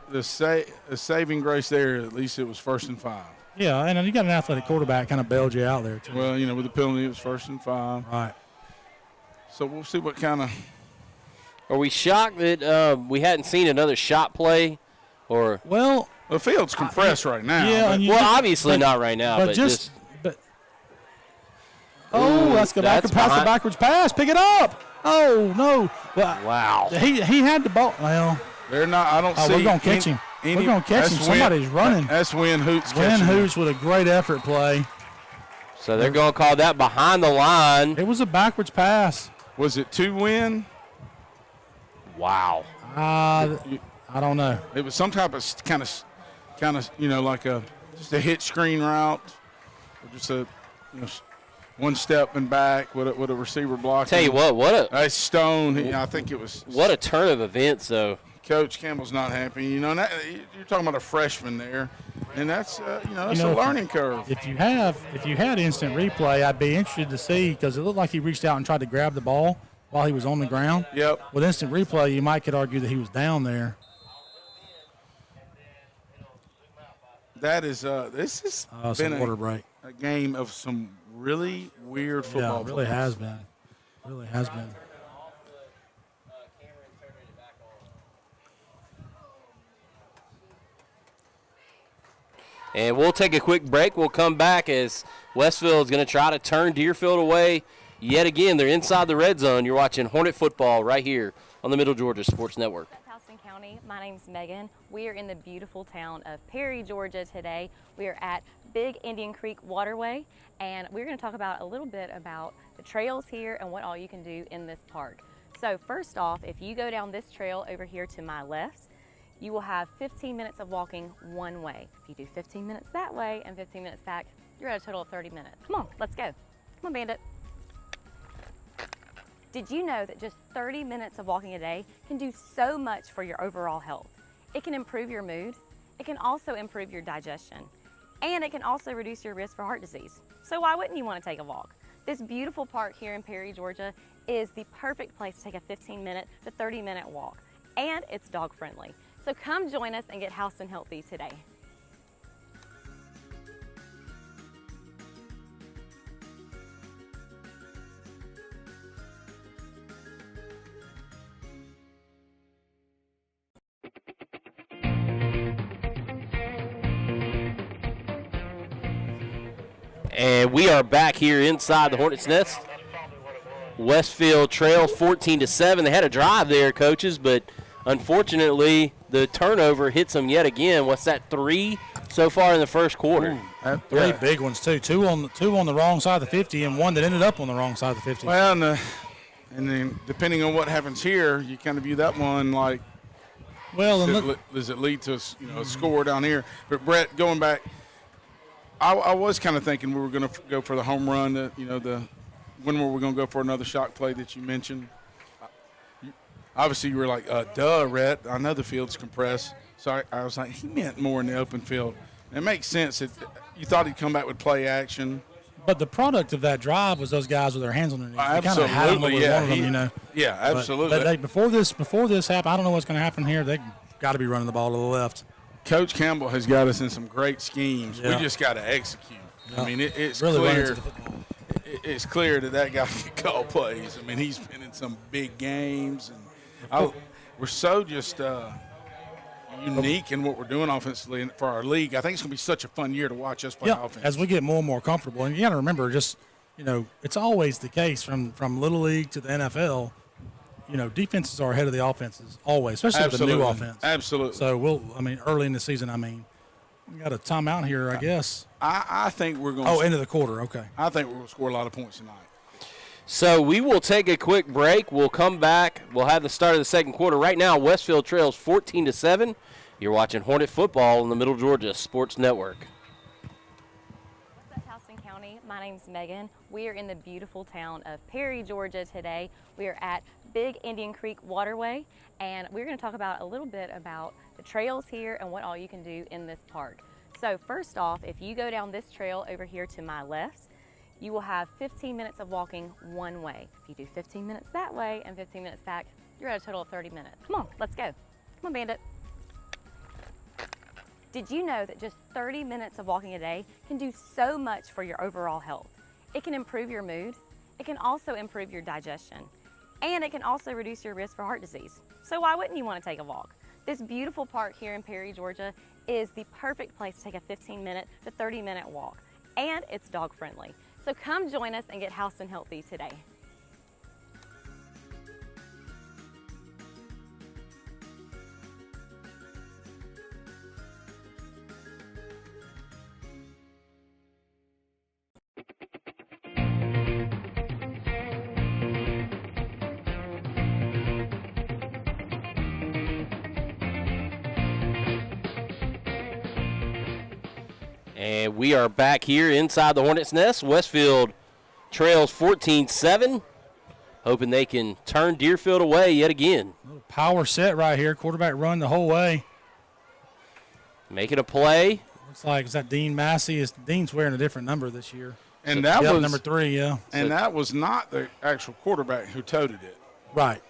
grace there, at least it was 1st and 5. yeah, and you got an athletic quarterback kind of bailed you out there too. Well, with the penalty, it was 1st and 5. Right. So we'll see what kind of. Are we shocked that we hadn't seen another shot play? Or Well, The field's compressed right now. yeah, but and you well, just- obviously not right now, but just oh, Ooh, that's the that's backwards pass. Pick it up. Oh no! Well, wow. he had the ball. Well, they're not. I don't see. we're gonna catch him. We're gonna catch him. Somebody's running. That's Win Hoots. Win catching him. Hoots with a great effort play. So they're going to call that behind the line. It was a backwards pass. Was it 2 Win? Wow. I don't know. It was some type of kind of like just a hit screen route, or just a one step and back with a receiver blocking. Tell you what a Stone. I think it was. what a turn of events though. Coach Campbell's not happy. And you're talking about a freshman there, and that's that's a if- learning curve. If you had instant replay, I'd be interested to see because it looked like he reached out and tried to grab the ball while he was on the ground. Yep. With instant replay, you could argue that he was down there. That is this has Some been water break. a game of some really weird football. Yeah, it really plays. has been. Really has been. And we'll take a quick break. We'll come back as Westfield is going to try to turn Deerfield away yet again. They're inside the red zone. You're watching Hornet football right here on the Middle Georgia Sports Network. House County. My name's Megan. We are in the beautiful town of Perry, Georgia today. We are at Big Indian Creek Waterway, and we're going to talk about a little bit about the trails here and what all you can do in this park. So first off, if you go down this trail over here to my left, you will have 15 minutes of walking one way. If you do 15 minutes that way and 15 minutes back, you're at a total of 30 minutes. Come on, let's go. Come on, Bandit. Did you know that just 30 minutes of walking a day can do so much for your overall health? It can improve your mood, it can also improve your digestion, and it can also reduce your risk for heart disease. So why wouldn't you want to take a walk? This beautiful park here in Perry, Georgia is the perfect place to take a 15-minute to 30-minute walk, and it's dog friendly. So come join us and get house and healthy today. And we are back here inside the Hornets' Nest. Westfield trails 14-7. They had a drive there, coaches, but unfortunately the turnover hits them yet again. What's that, 3 so far in the first quarter? Three big ones too. Two on the wrong side of the 50, and one that ended up on the wrong side of the 50. Well, and then depending on what happens here, you kind of view that one like, does it lead to a score down here? But Brett, going back, I was kind of thinking we were going to go for the home run. When were we going to go for another shot play that you mentioned? Obviously, you were like, duh, Rhett. I know the field's compressed. So I was like, he meant more in the open field. It makes sense that you thought he'd come back with play action. But the product of that drive was those guys with their hands on their knees. Absolutely, Yeah, Yeah, absolutely. But before this happened, I don't know what's going to happen here. They got to be running the ball to the left. Coach Campbell has got us in some great schemes. Yeah. We just got to execute. Yeah. I mean, it's really clear. It's clear that guy can call plays. I mean, he's been in some big games, and we're so just unique in what we're doing offensively for our league. I think it's going to be such a fun year to watch us play offense. As we get more and more comfortable, and you got to remember, it's always the case from Little League to the NFL. Defenses are ahead of the offenses always, especially with the new offense. Absolutely. So early in the season, we got a timeout here, I guess. I think we're going. End of the quarter. Okay. I think we're going to score a lot of points tonight. So we will take a quick break. We'll come back. We'll have the start of the second quarter. Right now, Westfield trails 14-7. You're watching Hornet football on the Middle Georgia Sports Network. What's up, Houston County? My name's Megan. We are in the beautiful town of Perry, Georgia today. We are at Big Indian Creek Waterway, and we're going to talk about a little bit about the trails here and what all you can do in this park. So first off, if you go down this trail over here to my left, you will have 15 minutes of walking one way. If you do 15 minutes that way and 15 minutes back, you're at a total of 30 minutes. Come on, let's go. Come on, Bandit. Did you know that just 30 minutes of walking a day can do so much for your overall health? It can improve your mood, it can also improve your digestion, and it can also reduce your risk for heart disease. So why wouldn't you want to take a walk? This beautiful park here in Perry, Georgia is the perfect place to take a 15-minute to 30-minute walk, and it's dog friendly. So come join us and get house and healthy today. And we are back here inside the Hornets' Nest. Westfield trails 14-7, hoping they can turn Deerfield away yet again. Little power set right here. Quarterback run the whole way. Making a play. Looks like, is that Dean Massey? Dean's wearing a different number this year. And that was number 3, yeah. And that was not the actual quarterback who toted it. Right.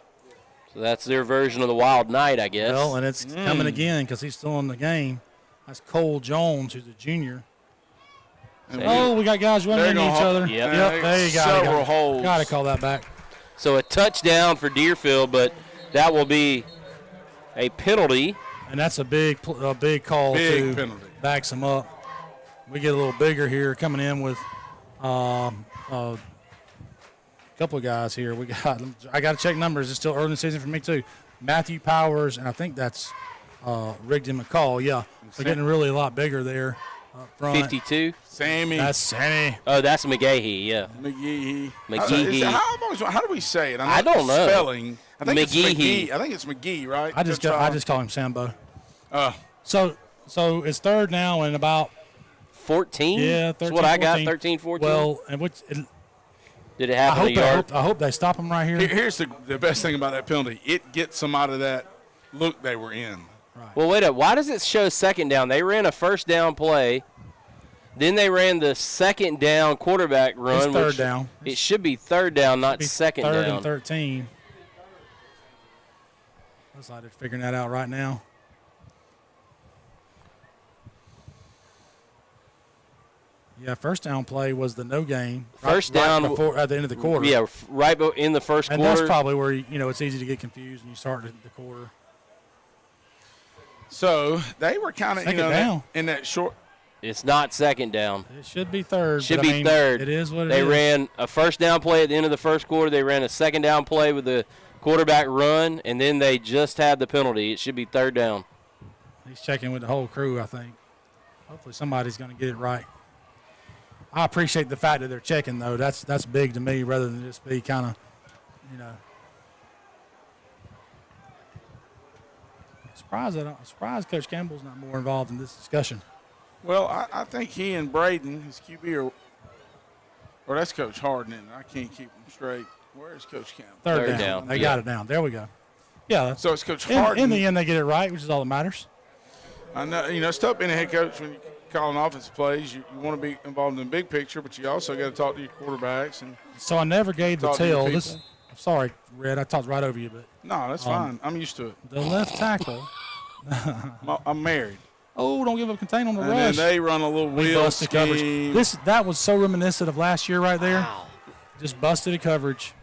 So that's their version of the Wild Knight, I guess. Well, and it's coming again because he's still in the game. That's Cole Jones, who's a junior. And we got guys running into each other. Yep, there you go. Several holes. Got to call that back. So a touchdown for Deerfield, but that will be a penalty. And that's a big call, Big penalty. Backs him up. We get a little bigger here coming in with couple of guys here. I got to check numbers. It's still early in the season for me too. Matthew Powers, and I think that's Rigdon McCall. Yeah, they're getting really a lot bigger there up front. 52. Sammy. That's Sammy. Oh, that's McGahee. Yeah. McGee. McGee. How do we say it? I don't know. Spelling. I think it's McGee. McGee. I think it's McGee, right? I just call him Sambo. So So it's third now and about 14. Yeah, 13, That's what I got. 14. 13, 14. well, and Did it happen a yard? I hope they stop him right here. here's the best thing about that penalty. It gets them out of that look they were in. Well, wait up. Why does it show second down? They ran a first down play. Then they ran the second down quarterback run. It's third which down. It should be third down, not second third down. and 13. Looks like they're figuring that out right now. Yeah, first down play was the no gain. First down before at the end of the quarter. Yeah, right in the first and quarter. that's probably where it's easy to get confused when you start the quarter. So they were kind of down. in that short. It's not second down. It should be third. Should but, be third. It is what it is. They ran a first down play at the end of the first quarter. They ran a second down play with the quarterback run, and then they just had the penalty. It should be third down. He's checking with the whole crew, I think. Hopefully somebody's going to get it right. I appreciate the fact that they're checking, though. That's big to me rather than just be kind of, Surprised Coach Campbell's not more involved in this discussion. Well, I think he and Braden, his QB, or that's Coach Harden. I can't keep them straight. Where is Coach Campbell? Third down. They got it down. There we go. Yeah. So it's Coach Harden. In the end, they get it right, which is all that matters. I know, it's tough being a head coach when you call an offensive plays. You want to be involved in the big picture, but you also got to talk to your quarterbacks. And so I never gave the talk to your tell. people. I'm sorry, Red. I talked right over you, but No, that's fine. I'm used to it. the left tackle. I'm married. Oh, don't give up contain on the And rush. then they run a little We wheel busted coverage. scheme. That was so reminiscent of last year right there. Wow. Just busted a coverage.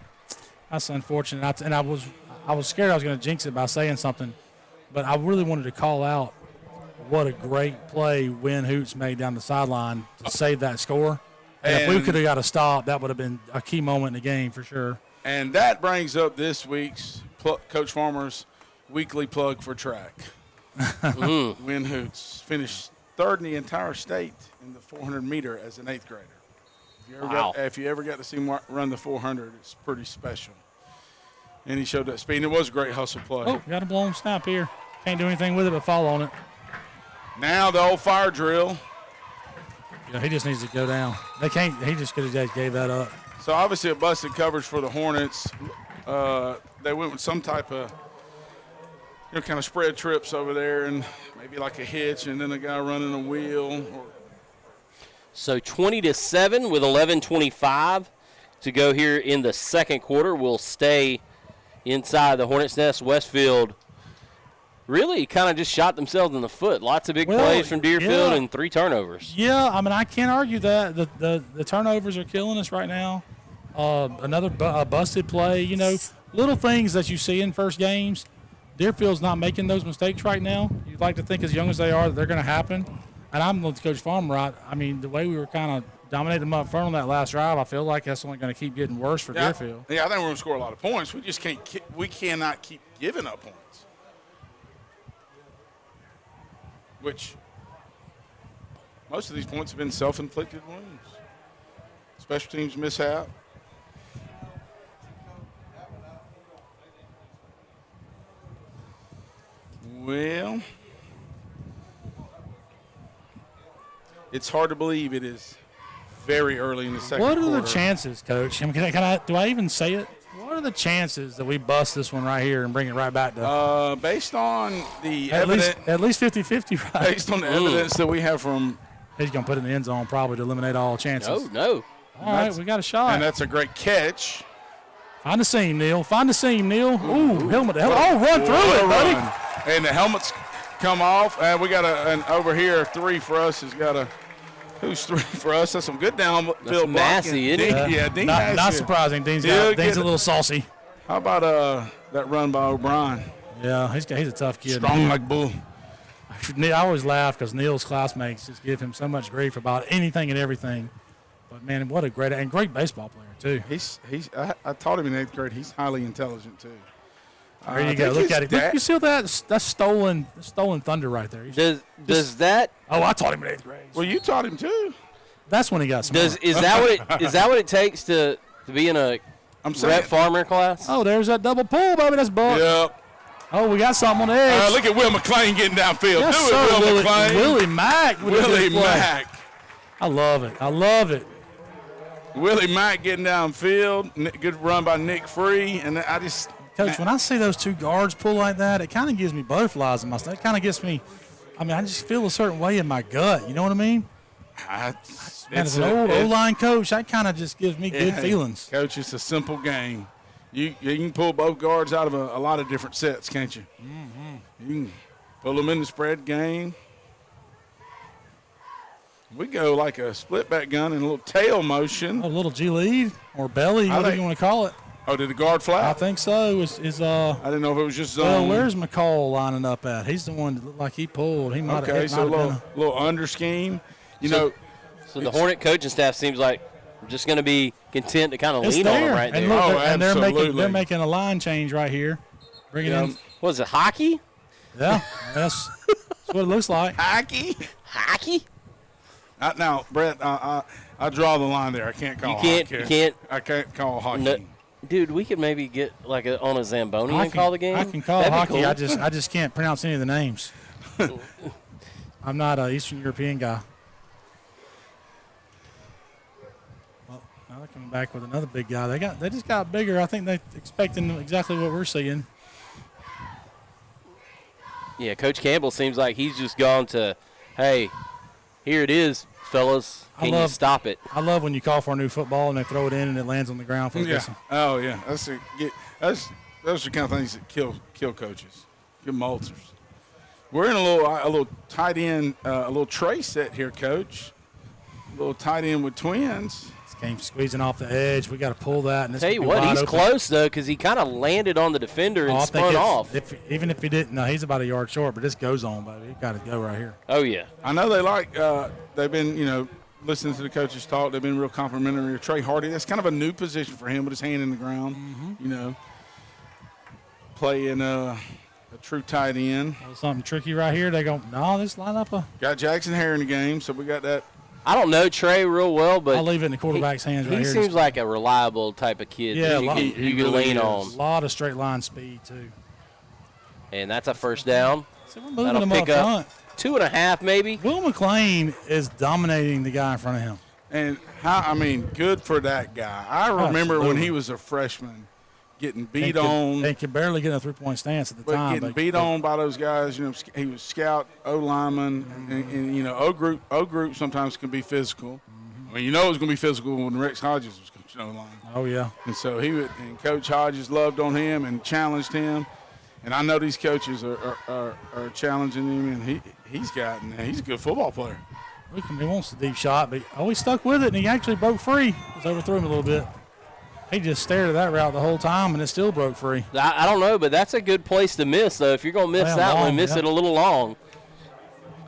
That's unfortunate. And I was scared I was going to jinx it by saying something, but I really wanted to call out what a great play Win Hoots made down the sideline to save that score. And if we could have got a stop, that would have been a key moment in the game for sure. And that brings up this week's Coach Farmer's weekly plug for track. Win Hoots finished third in the entire state in the 400-meter as an 8th grader. If you ever got to see him run the 400, it's pretty special. And he showed that speed. And it was a great hustle play. Oh, got a blown snap here. Can't do anything with it but fall on it. Now the old fire drill. He just needs to go down. They can't. He just could have just gave that up. So obviously a busted coverage for the Hornets. They went with some type of kind of spread trips over there, and maybe like a hitch, and then a guy running a wheel. So 20-7 with 11:25 to go here in the second quarter. We'll stay inside the Hornets' nest. Westfield really kind of just shot themselves in the foot. Lots of big plays from Deerfield and 3 turnovers. Yeah, I mean, I can't argue that. The turnovers are killing us right now. Another busted play. Little things that you see in first games. Deerfield's not making those mistakes right now. You'd like to think, as young as they are, that they're going to happen. And I'm with Coach Farmer. I mean, the way we were kind of dominating them up front on that last drive, I feel like that's only going to keep getting worse for Deerfield. Yeah, I think we're going to score a lot of points. We just can't. We cannot keep giving up points. Which most of these points have been self-inflicted wounds. Special teams mishap. Well, it's hard to believe it is very early in the second quarter. What are the chances, Coach? I mean, do I even say it? What are the chances that we bust this one right here and bring it right back to? Based on the at evidence, least 50-50, right? based on the evidence that we have from, He's going to put it in the end zone probably to eliminate all chances. No. All right, we got a shot. and that's a great catch. Find the seam, Neil. Ooh, helmet. Oh, run through it, buddy. Run. And the helmets come off. And we got an over here, 3 for us. Who's 3 for us? That's some good downfield blocking. Massey, isn't it? Yeah, Dean Not Massey. surprising. Dean's He'll a get little saucy. How about that run by O'Brien? Yeah, he's a tough kid. Strong like bull. I always laugh because Neil's classmates just give him so much grief about anything and everything. But, man, what a great baseball player, too. I taught him in 8th grade. He's highly intelligent, too. There you go. Look at it. Look, you see that? That's stolen thunder right there. Does that? Oh, I taught him in 8th grade. Well, you taught him, too. That's when he got smart. Is that what it takes to be in a Rhett Farmer class? Oh, there's that double pull, baby. That's Buck. Yep. Oh, we got something on the edge. Look at Will McClain getting downfield. Yes, Do it, sir. Will McClain. Willie Mack. with a Willie good play. Mack. I love it. I love it. Willie Mack getting downfield. Good run by Nick Free. And I just – Coach, when I see those two guards pull like that, it kind of gives me butterflies in my stomach. It kind of gets me – I just feel a certain way in my gut. You know what I mean? And as an old O-line coach, that kind of just gives me good feelings. Coach, it's a simple game. You can pull both guards out of a lot of different sets, can't you? Mm-hmm. You can pull them in the spread game. We go like a split back gun and a little tail motion. A little G lead or belly, whatever you want to call it. Oh, did the guard flap? I think so. I didn't know if it was just zone. Well, where's McCall lining up at? He's the one that looked like he pulled. He might have. So a little under scheme. So the Hornet coaching staff seems like just going to be content to kind of lean there. on them right and there. Look, and they're making a line change right here. Bringing in. What is it, hockey? Yeah, that's what it looks like. Hockey? Now, Brett, I draw the line there. I can't call hockey. You can't. I can't call hockey. No, dude, we could maybe get like on a Zamboni and call the game. I can call That'd hockey. Cool. I just can't pronounce any of the names. I'm not an Eastern European guy. Well, now they're coming back with another big guy. They just got bigger. I think they're expecting exactly what we're seeing. Yeah, Coach Campbell seems like he's just gone to, hey, here it is, fellas. Can you stop it? I love when you call for a new football and they throw it in and it lands on the ground for a distance. Oh, yeah. Those are the kind of things that kill coaches, give them ulcers. We're in a little tight end, a little tray set here, Coach. A little tight end with twins. This game's squeezing off the edge. We got to pull that. And tell you what, he's close though, because he kind of landed on the defender and spun off. Even if he didn't, no, he's about a yard short. But this goes on, baby. You got to go right here. Oh yeah. I know they've been listening to the coaches talk. They've been real complimentary of Trey Hardy. That's kind of a new position for him with his hand in the ground. Mm-hmm. Playing a true tight end. Something tricky right here. They go, no, this line up got Jackson Hare in the game, so we got that. I don't know Trey real well, but I'll leave it in the quarterback's hands right here. He seems like a reliable type of kid. Yeah, you can lean on. A lot of straight line speed too. And that's a first down. So we're moving him up front. 2.5 maybe. Will McClain is dominating the guy in front of him. And good for that guy. I remember when he was a freshman getting beat on. They could barely get a 3-point stance at the time. Getting beat on by those guys. He was scout, O-lineman, and O group sometimes can be physical. I mean, it was going to be physical when Rex Hodges was coaching O-line. Oh, yeah. And so and Coach Hodges loved on him and challenged him. And I know these coaches are challenging him, and he's a good football player. He wants the deep shot, but he stuck with it, and he actually broke free. Just overthrew him a little bit. He just stared at that route the whole time, and it still broke free. I don't know, but that's a good place to miss, though. If you're going to miss that one, miss it a little long.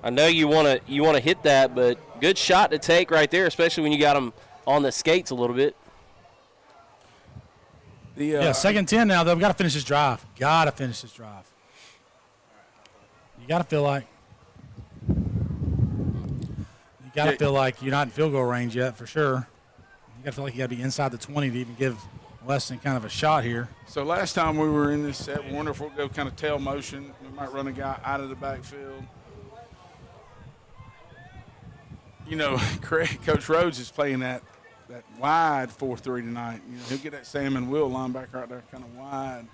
I know you want to hit that, but good shot to take right there, especially when you got him on the skates a little bit. Second 10 now, though. We've got to finish this drive. You got to feel like you're not in field goal range yet, for sure. You got to feel like you got to be inside the 20 to even give Weston kind of a shot here. So last time we were in this set, wonderful, go kind of tail motion. We might run a guy out of the backfield. Coach Rhodes is playing that wide 4-3 tonight. He'll get that Sam and Will linebacker out there kind of wide.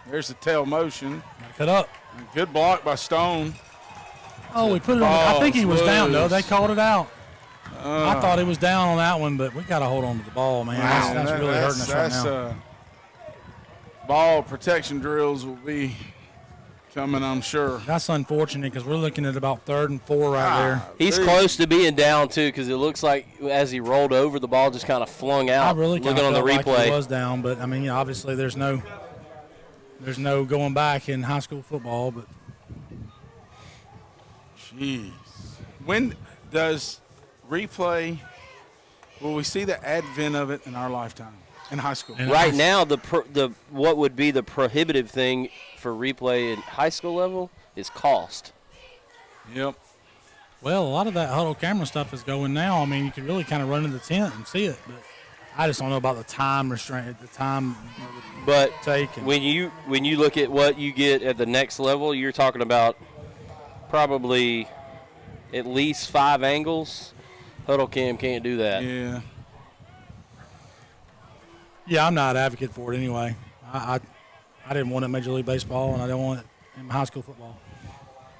There's the tail motion. Cut up. Good block by Stone. Oh, we put it on. I think he was down, though. They called it out. I thought he was down on that one, but we got to hold on to the ball, man. Wow, that's really hurting us right now. Ball protection drills will be coming, I'm sure. That's unfortunate because we're looking at about 3rd and 4 right there. He's close to being down, too, because it looks like as he rolled over, the ball just kind of flung out. I really looking on the replay. Like he was down, but, obviously there's no going back in high school football. But jeez. When does replay, will we see the advent of it in our lifetime in high school? Right now, the what would be the prohibitive thing for replay at high school level is cost. Yep. Well, a lot of that huddle camera stuff is going now. I mean, you can really kind of run in the tent and see it, but I just don't know about the time restraint, the time But take. And when you look at what you get at the next level, you're talking about probably at least 5 angles. Huddle cam can't do that. Yeah. yeah, I'm not an advocate for it anyway. I didn't want it in Major League Baseball, and I don't want it in high school football.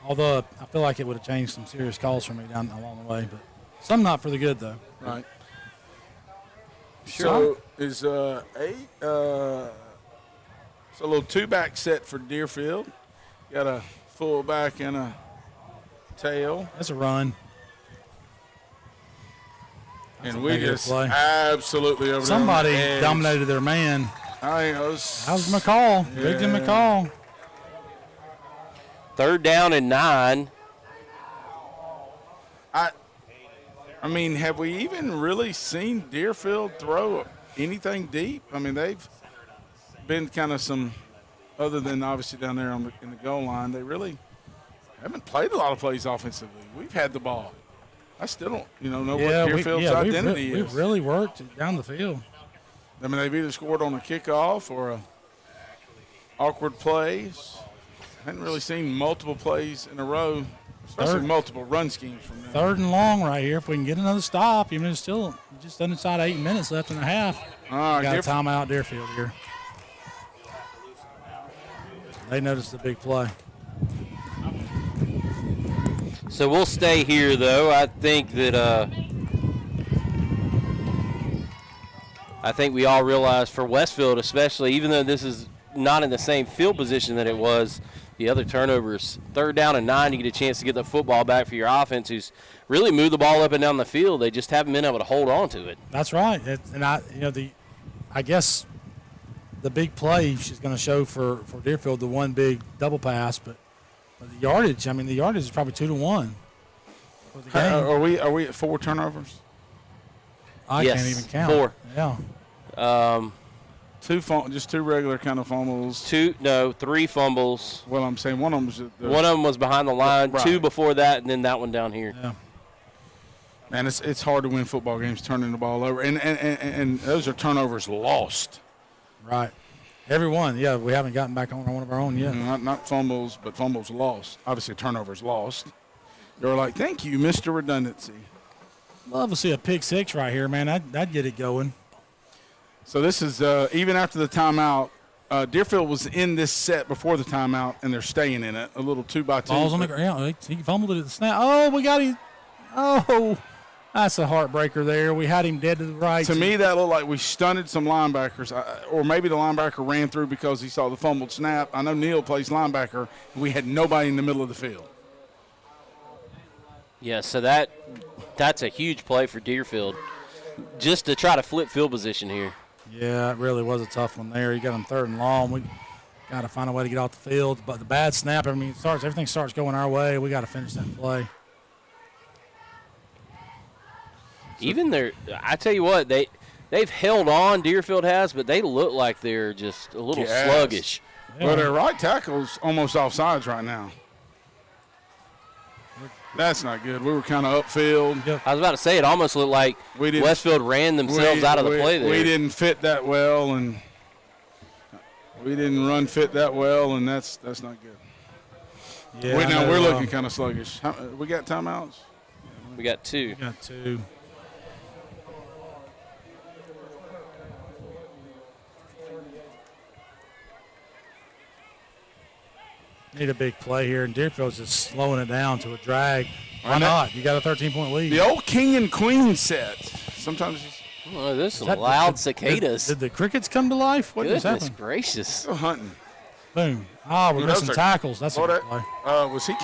Although I feel like it would have changed some serious calls for me down along the way, but some not for the good though. Right. Sure. So is 8? It's a little 2-back set for Deerfield. Got a fullback and a tail, That's a run. That's and a we negative just play. absolutely over there on the Somebody edge. dominated their man. That was McCall, Bigton Yeah. McCall. 3rd down and 9. I mean, have we even really seen Deerfield throw anything deep? I mean, they've been kind of some, other than obviously down there in the goal line, they really haven't played a lot of plays offensively. We've had the ball. I still don't, know what Deerfield's identity is. We've really worked down the field. I mean, they've either scored on a kickoff or a awkward plays. I hadn't really seen multiple plays in a row, especially multiple run schemes from them. 3rd and long right here. If we can get another stop, even it's still just inside 8 minutes left and a half. All right, Got a timeout Deerfield here. They noticed the big play. So we'll stay here, though. I think that I think we all realize for Westfield especially, even though this is not in the same field position that it was, the other turnovers, 3rd down and 9, you get a chance to get the football back for your offense, who's really moved the ball up and down the field. They just haven't been able to hold on to it. That's right. I guess the big play she's going to show for Deerfield, the one big double pass, but the yardage, the yardage is probably 2-1 for the game. Are we at 4 turnovers? I Yes, can't even count. 4. Yeah. Just 2 regular kind of fumbles. 3 fumbles. Well, I'm saying one of them was One of them was behind the line, Right. 2 before that, and then that one down here. Yeah. Man, it's hard to win football games turning the ball over, and those are turnovers lost. Right. Every one. Yeah, we haven't gotten back on one of our own yet. Not fumbles, but fumbles lost. Obviously, turnovers lost. They were like, "Thank you, Mr. Redundancy." Love to see a pick 6 right here, man. That'd get it going. So this is even after the timeout. Deerfield was in this set before the timeout, and they're staying in it. A little 2x2. Ball's on the ground. He fumbled it at the snap. Oh, we got him. Oh, that's a heartbreaker there. We had him dead to the right. To me, that looked like we stunted some linebackers, or maybe the linebacker ran through because he saw the fumbled snap. I know Neal plays linebacker. We had nobody in the middle of the field. Yeah, so that's a huge play for Deerfield, just to try to flip field position here. Yeah, it really was a tough one there. You got him 3rd and long. We got to find a way to get off the field. But the bad snap, everything starts going our way. We got to finish that play. Even I tell you what, they've held on, Deerfield has, but they look like they're just a little sluggish. Yeah. Well, their right tackle's almost offsides right now. That's not good. We were kind of upfield. Yep. I was about to say, it almost looked like Westfield ran themselves out of the play there. We didn't fit that well, and we didn't run fit that well, and that's not good. Yeah, we're looking kind of sluggish. We got timeouts? We got 2. We got 2. Need a big play here, and Deerfield's just slowing it down to a drag. Why not? You got a 13-point lead. The old king and queen set. Sometimes Oh, there's some loud cicadas. Did the crickets come to life? What just Goodness happened? gracious. still hunting. Boom. Ah, we're missing tackles. That's a good play. Was he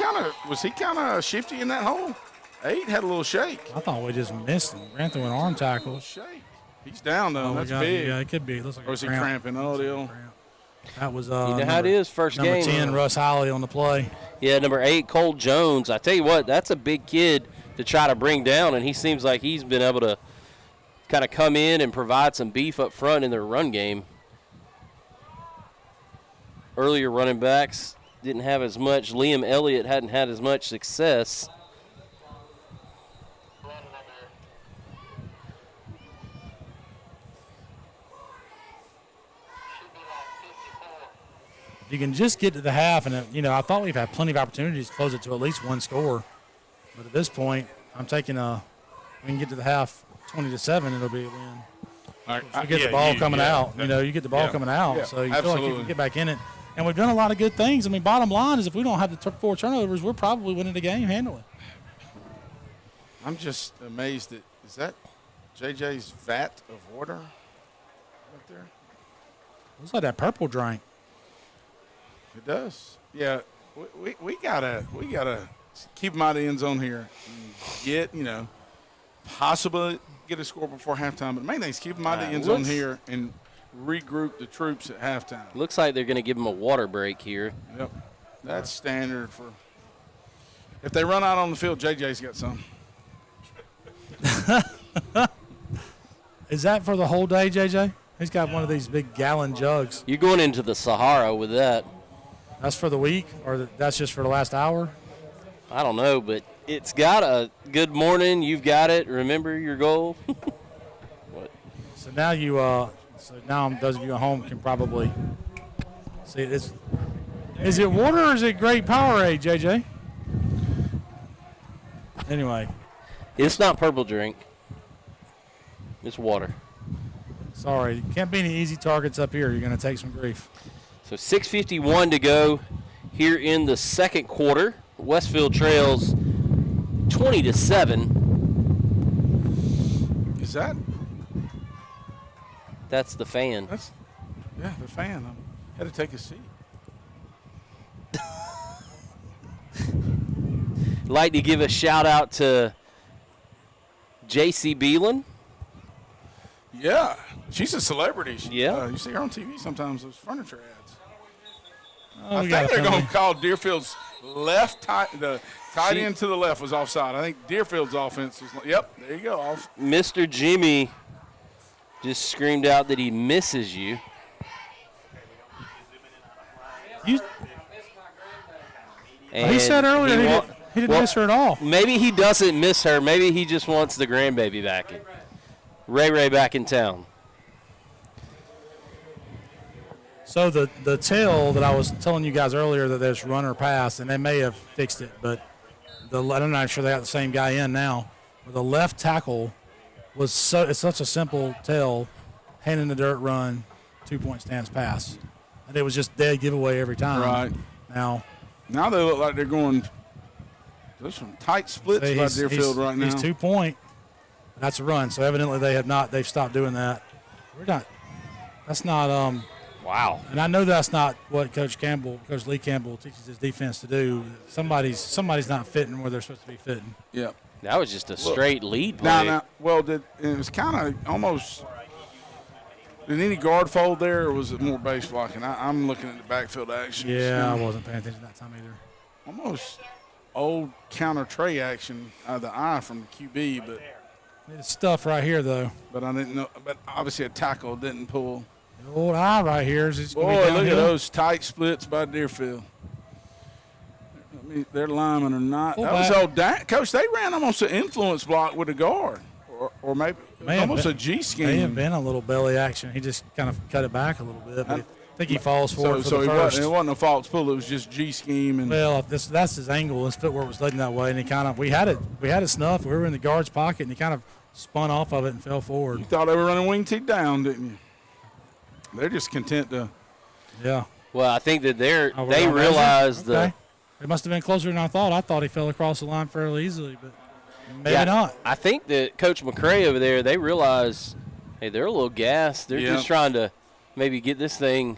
kind of shifty in that hole? 8 had a little shake. I thought we just missed him. Ran through an arm tackle. Shake. He's down though. That's big. Yeah, it could be. It looks like Or a is he cramp. cramping? Oh, deal. That was You know how it is, first number game. 10, Russ Holly on the play. Yeah, number 8, Cole Jones. I tell you what, that's a big kid to try to bring down, and he seems like he's been able to kind of come in and provide some beef up front in their run game. Earlier running backs didn't have as much. Liam Elliott hadn't had as much success. You can just get to the half, and I thought we've had plenty of opportunities to close it to at least one score. But at this point, I'm taking we can get to the half 20-7, it'll be a win. You get the ball coming out. You get the ball coming out, so you feel like you can get back in it. And we've done a lot of good things. I mean, bottom line is if we don't have the 4 turnovers, we're probably winning the game handily. I'm just amazed is that JJ's vat of water right there? Looks like that purple drink. It does. Yeah, we gotta keep them out of the end zone here. And get possibly get a score before halftime, but the main thing is keep them out of the end zone here and regroup the troops at halftime. Looks like they're going to give them a water break here. Yep, that's standard for. If they run out on the field, JJ's got some. Is that for the whole day, JJ? He's got one of these big gallon jugs. You're going into the Sahara with that. That's for the week, or that's just for the last hour? I don't know, but it's got a good morning. You've got it. Remember your goal. What? So now those of you at home can probably see it. Is it water or is it great Powerade, JJ? Anyway. It's not purple drink. It's water. Sorry. Can't be any easy targets up here. You're going to take some grief. So 6:51 to go here in the second quarter. Westfield trails 20-7. Is that? That's the fan. The fan. I had to take a seat. Like to give a shout out to J.C. Beelan. Yeah, she's a celebrity. Yeah. You see her on TV sometimes, those furniture ads. Oh, I think they're going to call Deerfield's the tight end to the left was offside. I think Deerfield's offense was. Yep, there you go. Mr. Jimmy just screamed out that he misses you. He said earlier he didn't miss her at all. Maybe he doesn't miss her. Maybe he just wants the grandbaby back. Ray back in town. So the tail that I was telling you guys earlier that there's run or pass, and they may have fixed it, but I'm not sure they got the same guy in now. But the left tackle it's such a simple tail, hand in the dirt run, 2-point stance pass. And it was just dead giveaway every time. Right. Now they look like they're going. There's some tight splits by Deerfield right now. He's 2-point. That's a run. So evidently they've stopped doing that. That's not Wow. And I know that's not what Coach Lee Campbell teaches his defense to do. Somebody's not fitting where they're supposed to be fitting. Yep. That was just a straight lead play. It was kind of almost. Did any guard fold there, or was it more base blocking? I'm looking at the backfield action. Yeah, I wasn't paying attention that time either. Almost old counter tray action out of the eye from the QB, but it's stuff right here though. But I didn't know. But obviously a tackle didn't pull. The old eye right here is just Boy, look at those tight splits by Deerfield. I mean, their linemen are not. Fullback. That was old Coach, they ran almost an influence block with a guard, or maybe almost a G scheme. May have been a little belly action. He just kind of cut it back a little bit. But I think he falls forward for the first. It wasn't a false pull. It was just G scheme. And well, that's his angle. His footwork was leading that way, and he kind of we had it snuffed. We were in the guard's pocket, and he kind of spun off of it and fell forward. You thought they were running wing tee down, didn't you? They're just content to. Yeah. Well, I think that they realized it must have been closer than I thought. I thought he fell across the line fairly easily, but maybe not. I think that Coach McCray over there, they realize, hey, they're a little gassed. They're just trying to maybe get this thing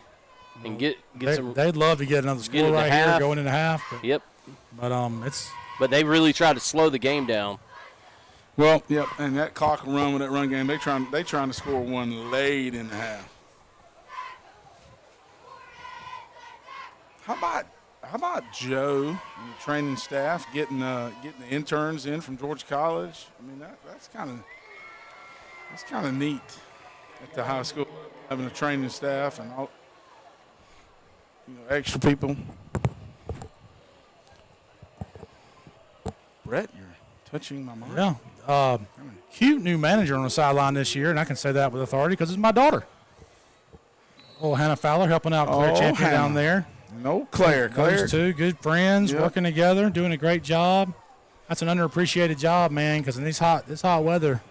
and get some. They'd love to get another score right here going into half. But, yep. But they really tried to slow the game down. Well, yep, and that clock will run with that run game. They trying to score one late in the half. How about how about Joe and the training staff getting the interns in from George College? I mean, that's kind of neat at the high school, having a training staff and all, extra people. Brett, you're touching my mind. Yeah. Cute new manager on the sideline this year, and I can say that with authority because it's my daughter. Oh, Hannah Fowler helping out Claire Champion Hannah. down there. No, Claire. Those two good friends Yep. working together, doing a great job. That's an underappreciated job, man, because in this hot weather,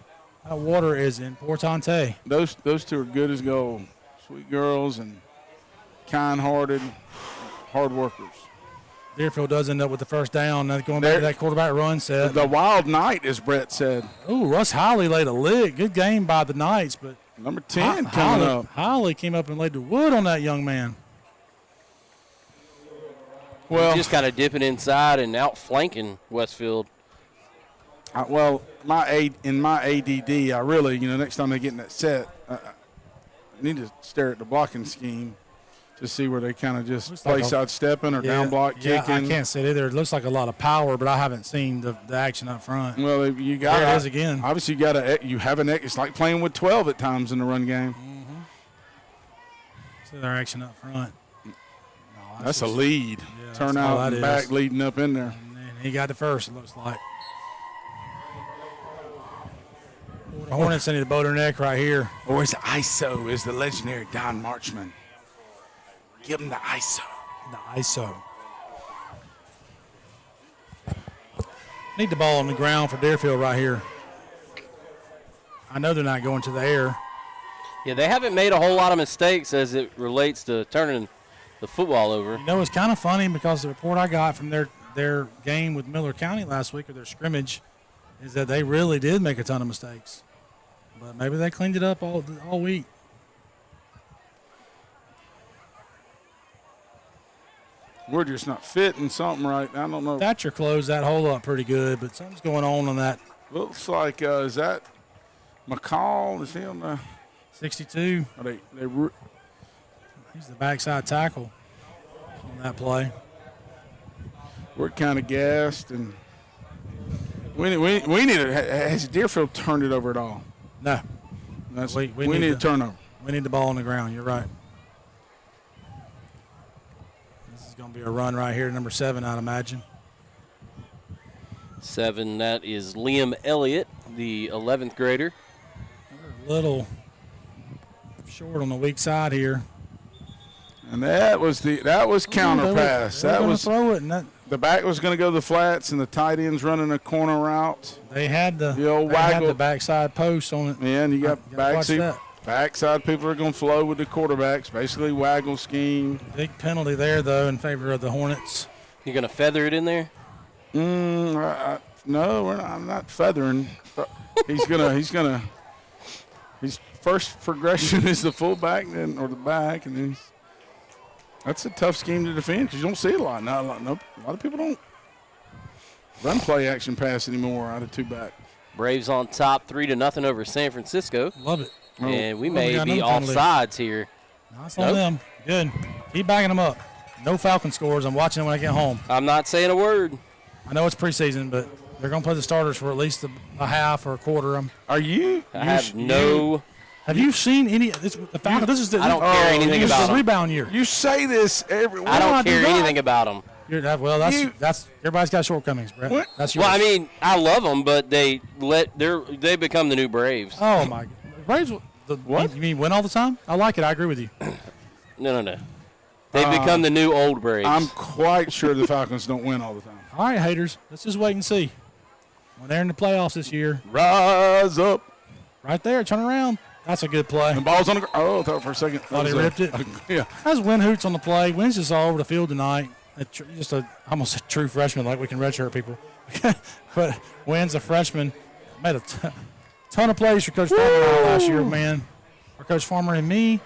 that water is importante. Those two are good as gold. Sweet girls and kind-hearted, hard workers. Deerfield does end up with the first down. Now going back to that quarterback run set. The wild night, as Brett said. Oh, Russ Holly laid a lick. Good game by the Knights, but Number 10 coming up. Holly came up and laid the wood on that young man. Well, Just kind of dipping inside and outflanking Westfield. in my ADD, I really, next time they get in that set, I need to stare at the blocking scheme to see where they kind of just Looks play like sidestepping or down block yeah, kicking. I can't say it either. It looks like a lot of power, but I haven't seen the action up front. Well, you got There it is again. Obviously, you have it's like playing with 12 at times in the run game. See their action up front. No, That's a just- lead. Yeah, Turn that's all out that and is. back leading up in there. And he got the first, it looks like. The Hornets into the bottleneck right here. Or is ISO, is the legendary Don Marchman. Give him the ISO. The ISO. Need the ball on the ground for Deerfield right here. I know they're not going to the air. Yeah, they haven't made a whole lot of mistakes as it relates to turning the football over. You know, it's kind of funny because the report I got from their game with Miller County last week, or their scrimmage, is that they really did make a ton of mistakes. But maybe they cleaned it up all week. We're just not fitting something right. I don't know. Thatcher closed that hole up pretty good, but something's going on that Looks like, is that McCall? Is he on the? 62. Are they He's the backside tackle on that play. we're kind of gassed, and we need to. Has Deerfield turned it over at all? No, That's, We we need need to- a turnover. we need the ball on the ground. You're right. This is going to be a run right here to number 7, I'd imagine. 7, that is Liam Elliott, the 11th grader. We're a little short on the weak side here. And that was counter pass. They were That gonna was throw it, and that the back was going to go to the flats, and the tight end's running a corner route. they had the old they had waggle. the backside post on it. And you got gotta watch that. backside people are going to flow with the quarterbacks, basically waggle scheme. Big penalty there though in favor of the Hornets. You're going to feather it in there? No, I'm not feathering. His first progression is the fullback or the back, and then that's a tough scheme to defend because you don't see it a lot. A lot of people don't run play action pass anymore out of 2-back. Braves on top 3-0 over San Francisco. Love it. And we Oh, may we got be another penalty. offsides here. Nice on Nope. them. Good. Keep backing them up. No Falcon scores. I'm watching them when I get home. I'm not saying a word. I know it's preseason, but they're going to play the starters for at least a half or a quarter. Are you? I have no. Have you seen any? The Falcons. This is the. I don't care anything this is about the 'em. rebound year. You say this every. I do I don't do care that? anything about them. That's everybody's got shortcomings, Brett. What? That's yours. Well, I mean, I love them, but they become the new Braves. Oh my. Braves. What? You mean win all the time? I like it. I agree with you. No. They've become the new old Braves. I'm quite sure the Falcons don't win all the time. All right, haters. Let's just wait and see. When they're in the playoffs this year, Rise up. right there, turn around. That's a good play. The ball's on the ground. Oh, I thought for a second. Thought he ripped it. Yeah. That's Win Hoots on the play. Wynn's just all over the field tonight. Just almost a true freshman, like we can redshirt people. But Wynn's a freshman. Made a ton of plays for Coach Farmer last year, man. For Coach Farmer and me.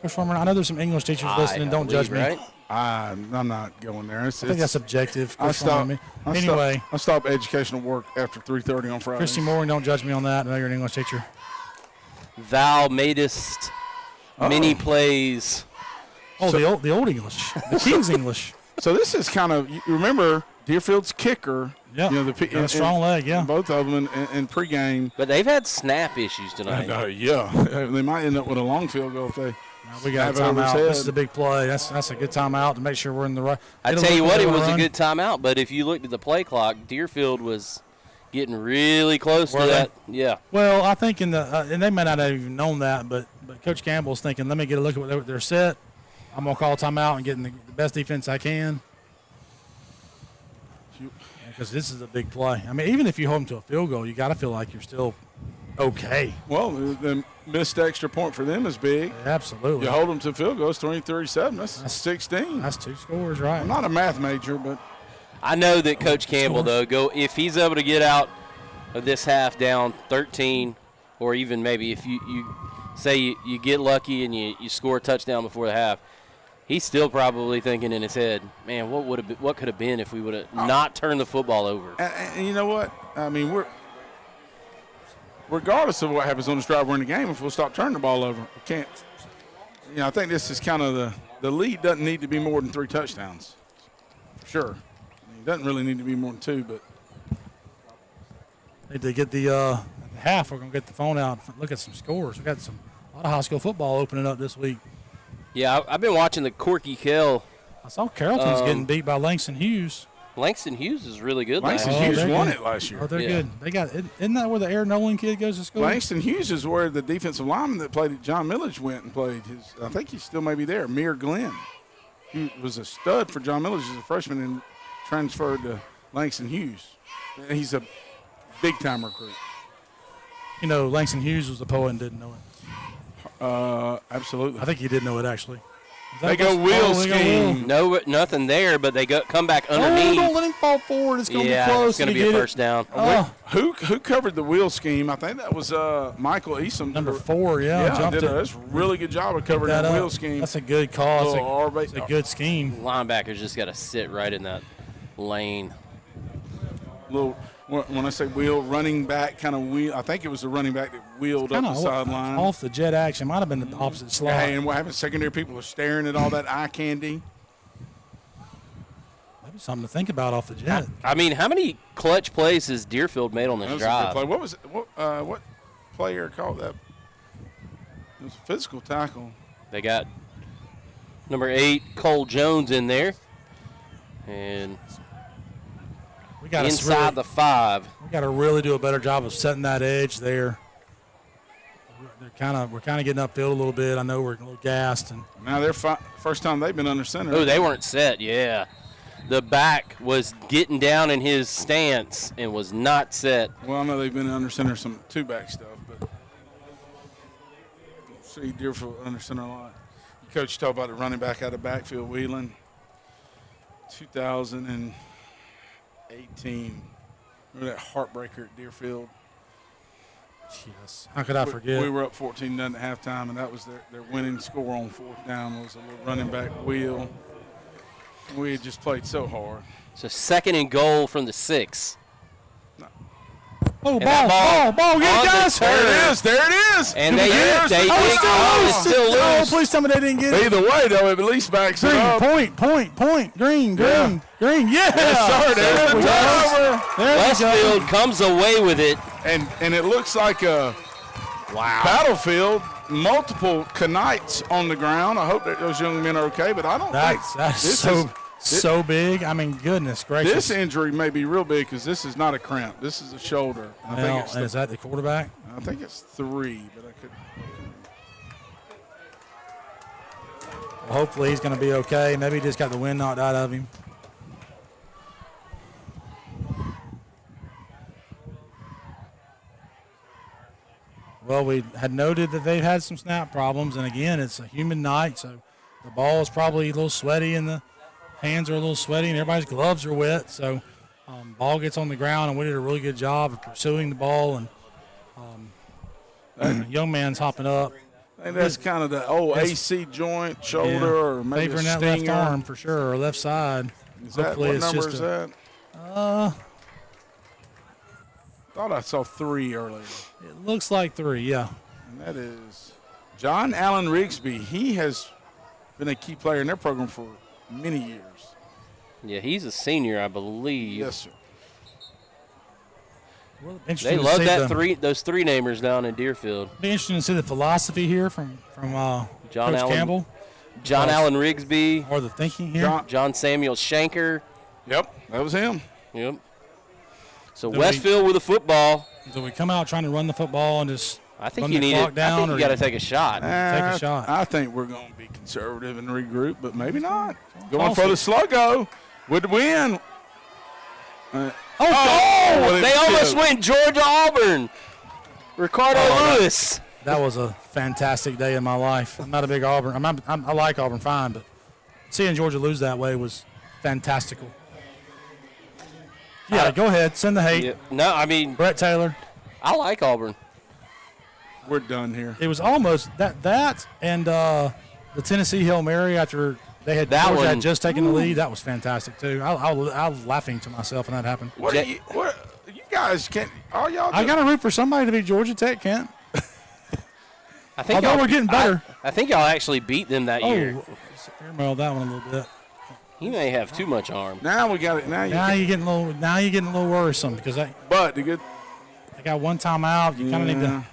Coach Farmer, I know there's some English teachers listening. Don't judge me. Right? I'm not going there. I think that's subjective. I Coach Farmer stop. and me. Anyway, I stop educational work after 3:30 on Friday. Christy Moore, don't judge me on that. I know you're an English teacher. Val Madist mini plays. Oh, the old English. The King's English. So this is kind of, you remember Deerfield's kicker. Yeah, You know, got a strong leg, yeah. Both of them in pregame. But they've had snap issues tonight. Yeah. They might end up with a long field goal if they. We got a snap it over his timeout. head. This is a big play. That's a good timeout to make sure we're in the right. I tell you what, it was a good timeout, but if you looked at the play clock, Deerfield was getting really close to that. Yeah. Well, I think and they may not have even known that, but Coach Campbell's thinking, let me get a look at what they're set. I'm going to call timeout and get in the best defense I can. Because this is a big play. I mean, even if you hold them to a field goal, you got to feel like you're still okay. Well, the missed extra point for them is big. Absolutely. You hold them to field goals, 20-37. That's 16. That's 2 scores, right? I'm not a math major, but I know that Coach Campbell, though, if he's able to get out of this half down 13, or even maybe if you say you get lucky and you score a touchdown before the half, he's still probably thinking in his head, man, what could have been if we would have not turned the football over. and you know what? I mean, regardless of what happens on this drive, we're in the game. If we'll stop turning the ball over, we can't. You know, I think this is kind of the lead doesn't need to be more than 3 touchdowns, for sure. I mean, it doesn't really need to be more than 2, but Need to get the half. We're going to get the phone out and look at some scores. We got a lot of high school football opening up this week. Yeah, I've been watching the Corky Kell. I saw Carrollton's getting beat by Langston Hughes. Langston Hughes is really good. Langston last Hughes year. won it last year. Oh, they're good. They got. Isn't that where the Air Nolan kid goes to school? Langston Hughes is where the defensive lineman that played at John Millage went and played. I think he still may be there. Mir Glenn. He was a stud for John Millage as a freshman and transferred to Langston Hughes. He's a big-time recruit. You know, Langston Hughes was a poet and didn't know it. Absolutely. I think he did know it, actually. They go wheel scheme. No, nothing there, but they come back underneath. Oh, don't let him fall forward. It's going to be close. It's going to be a first down. Oh. Who covered the wheel scheme? I think that was Michael Easom. Number 4, Yeah, jumped that's a really good job of covering that the up. wheel scheme. That's a good call. It's a good scheme. Linebackers just got to sit right in that lane. When I say wheel, running back kind of wheel. I think it was the running back that wheeled up the sideline. Off the jet action. Might have been the opposite slot. Hey, and what happens? Secondary people are staring at all that eye candy. Maybe something to think about off the jet. I mean, how many clutch plays has Deerfield made on this That was a drive? good play. What was it? What player called that? It was a physical tackle. They got number 8, Cole Jones, in there. And We got inside the 5. We got to really do a better job of setting that edge there. We're kind of getting upfield a little bit. I know we're a little gassed. And Now they're first time they've been under center. Oh, they weren't set, yeah. The back was getting down in his stance and was not set. Well, I know they've been under center some 2-back stuff, but see Deerfield under center a lot. Coach, you talk about the running back out of backfield wheeling. 2018. Remember that heartbreaker at Deerfield? yes, how could I forget? We were up 14-0 at halftime, and that was their winning score on 4th down was a little running back wheel. We had just played so hard. So 2nd and goal from the 6. Oh, And that ball, get on it, the guys. There it is. And they There's the did. Oh, Still loose. Oh, please tell me they didn't get it. Either way, though, it at least backs it Green, up. point. Green. Yeah. Yeah. Yes, sir. There's the turnover. There we go. Westfield comes away with it. And it looks like a battlefield. Multiple knights on the ground. I hope that those young men are okay, but I don't think That's this so big. I mean, goodness gracious. this injury may be real big because this is not a cramp. This is a shoulder. I think it's is that the quarterback? I think it's 3, but I could. Well, hopefully he's going to be okay. Maybe he just got the wind knocked out of him. Well, we had noted that they've had some snap problems, and again, it's a humid night, so the ball is probably a little sweaty, and the hands are a little sweaty, and everybody's gloves are wet. So, ball gets on the ground, and we did a really good job of pursuing the ball, and young man's hopping up. I think that's kind of the old AC joint, shoulder, or maybe favoring a that left stinger. arm for sure, or left side. Is that, Hopefully what it's number just is that? Thought I saw 3 earlier. It looks like 3, yeah. And that is John Allen Rigsby. He has been a key player in their program for many years. Yeah, he's a senior, I believe. Yes, sir. They love those three namers down in Deerfield. Be interesting to see the philosophy here from John Coach Allen Campbell. John Allen Rigsby. Or the thinking here. John Samuel Shanker. Yep, that was him. Yep. So Westfield with a football. Do we come out trying to run the football and just I think run you the need clock down? I think you got to take a shot. Take a shot. I think we're going to be conservative and regroup, but maybe not. Going for the sluggo with the win. They almost went Georgia-Auburn. Ricardo Lewis. That was a fantastic day in my life. I'm not a big Auburn. I like Auburn fine, but seeing Georgia lose that way was fantastical. Yeah, go ahead. Send the hate. Yeah. No, I mean, Brett Taylor. I like Auburn. We're done here. It was almost that and the Tennessee Hail Mary after they had That Georgia one. had just taken the lead. That was fantastic too. I was laughing to myself when that happened. What you guys can't? All y'all. I got to root for somebody to beat Georgia Tech, Kent. I think Although we're getting better. I think y'all actually beat them that year. Airmailed that one a little bit. He may have too much arm. Now we got it. Now you're getting a little worrisome because they got one timeout. You kind of need to.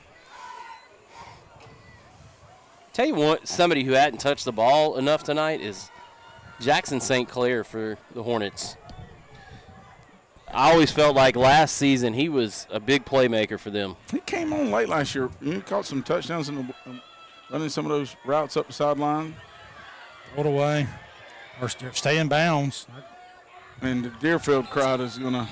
Tell you what, somebody who hadn't touched the ball enough tonight is Jackson St. Clair for the Hornets. I always felt like last season he was a big playmaker for them. He came on late last year. He caught some touchdowns and running some of those routes up the sideline. Throw it away or stay in bounds. And the Deerfield crowd is going to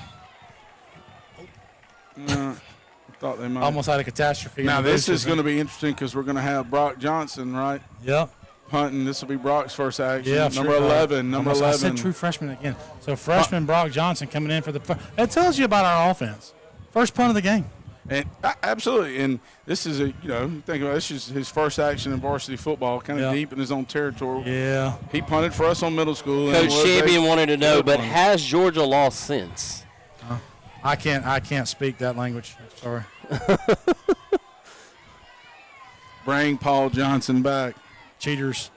I thought they might. Almost had a catastrophe. Now, this is going to be interesting because we're going to have Brock Johnson, right? Yep. Punting. This will be Brock's first action. Yeah, number 11. Number 11. I said true freshman again. So freshman Brock Johnson coming in for the. That tells you about our offense. First punt of the game. And absolutely. And this is think about this is his first action in varsity football, kind of deep in his own territory. Yeah. He punted for us on middle school. Coach Champion wanted to know, but has Georgia lost since? I can't speak that language. Sorry. Bring Paul Johnson back. Cheaters.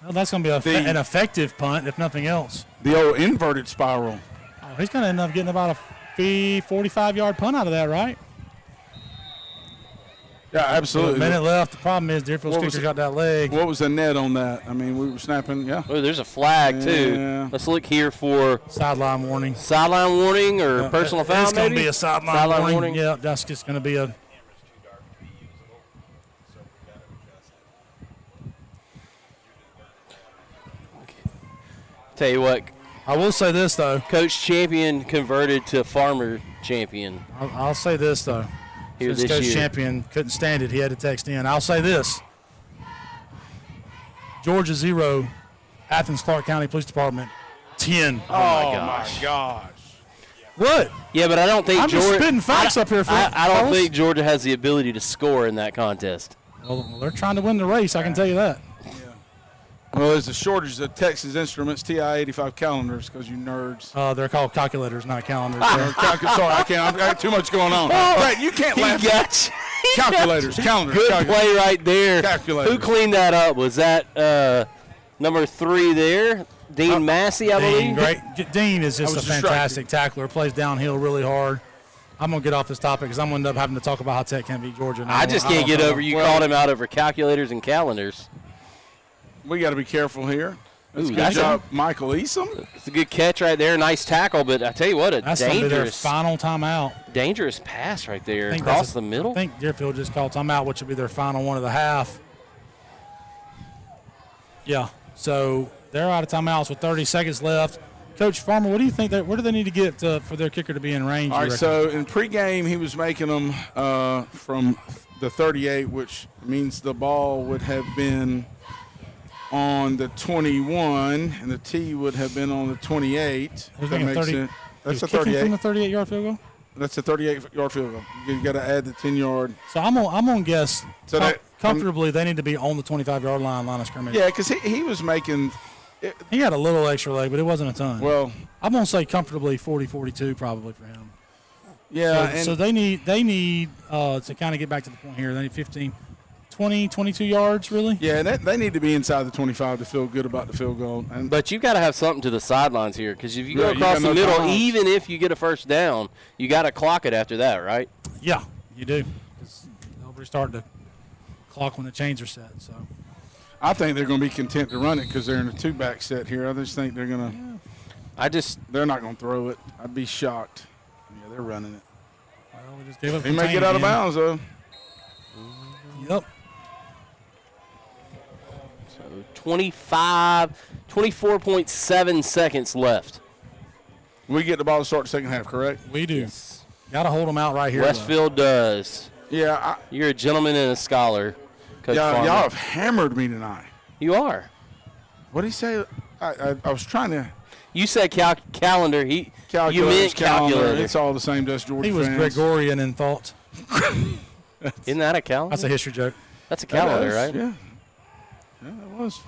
Well, that's going to be an effective punt, if nothing else. The old inverted spiral. Oh, he's going to end up getting about a 45-yard punt out of that, right? Yeah, absolutely. A minute left. The problem is Deerfield's kicker got that leg. What was the net on that? I mean, we were snapping, yeah. Oh, there's a flag, too. Let's look here for sideline warning. Sideline warning or personal foul, It's going to be a sideline warning. Yeah, that's just going to be a. Tell you what. I will say this, though. Coach Champion converted to Farmer Champion. I'll say this, though. Here Since this Coach year. Champion couldn't stand it, he had to text in. I'll say this. Georgia 0, Athens Clark County Police Department 10. Oh, my gosh. What? Yeah, but I don't think I'm Georgia. just spitting facts up here. I don't think Georgia has the ability to score in that contest. Well, they're trying to win the race, I can tell you that. Well, there's a shortage of Texas Instruments TI-85 calendars because you nerds. They're called calculators, not calendars. Sorry, I can't. I've got too much going on. Right, you can't laugh. Calculators, calendars. Good play right there. Calculators. Who cleaned that up? Was that number 3 there? Dean Massey, I believe? Great. Dean is just a distracted. fantastic tackler. Plays downhill really hard. I'm going to get off this topic because I'm going to end up having to talk about how Tech can't beat Georgia. Now. I just can't get over you called him out over calculators and calendars. We got to be careful here. That's Ooh, a good job, Michael Easom. It's a good catch right there. Nice tackle, but I tell you what, That's going to be their final timeout. Dangerous pass right there across the middle. I think Deerfield just called timeout, which will be their final one of the half. Yeah, so they're out of timeouts with 30 seconds left. Coach Farmer, what do you think? Where do they need to get for their kicker to be in range? All right, so in pregame he was making them from the 38, which means the ball would have been on the 21, and the tee would have been on the 28. That makes sense. That's a 38. From the 38-yard field goal? That's a 38-yard field goal. You got to add the 10-yard. So I'm gonna guess So comfortably they need to be on the 25-yard line of scrimmage. Yeah, because he was making. He had a little extra leg, but it wasn't a ton. Well, I'm gonna say comfortably 40-42 probably for him. Yeah, So they need to kind of get back to the point here. They need 15. 20, 22 yards, really. Yeah, they need to be inside the 25 to feel good about the field goal. And But you've got to have something to the sidelines here, because if you go Right, you across got the no middle, timeouts. even if you get a first down, you got to clock it after that, right? Yeah, you do. 'Cause they'll be starting to clock when the chains are set. So I think they're going to be content to run it because they're in a two-back set here. I just think they're they're not going to throw it. I'd be shocked. Yeah, they're running it. well, we just gave up. They may get out of bounds though. Yep. So 24.7 seconds left. We get the ball to start the second half, correct? We do. Got to hold them out right here. Westfield does. Yeah, You're a gentleman and a scholar, Coach Farmer. y'all have hammered me tonight. You are. What did he say? I was trying to You said calendar. You calculate. meant calculator. It's all the same to us Georgia He was fans. Gregorian in thought. Isn't that a calendar? That's a history joke. That's a That calendar, is, right? Yeah. Yeah, it was.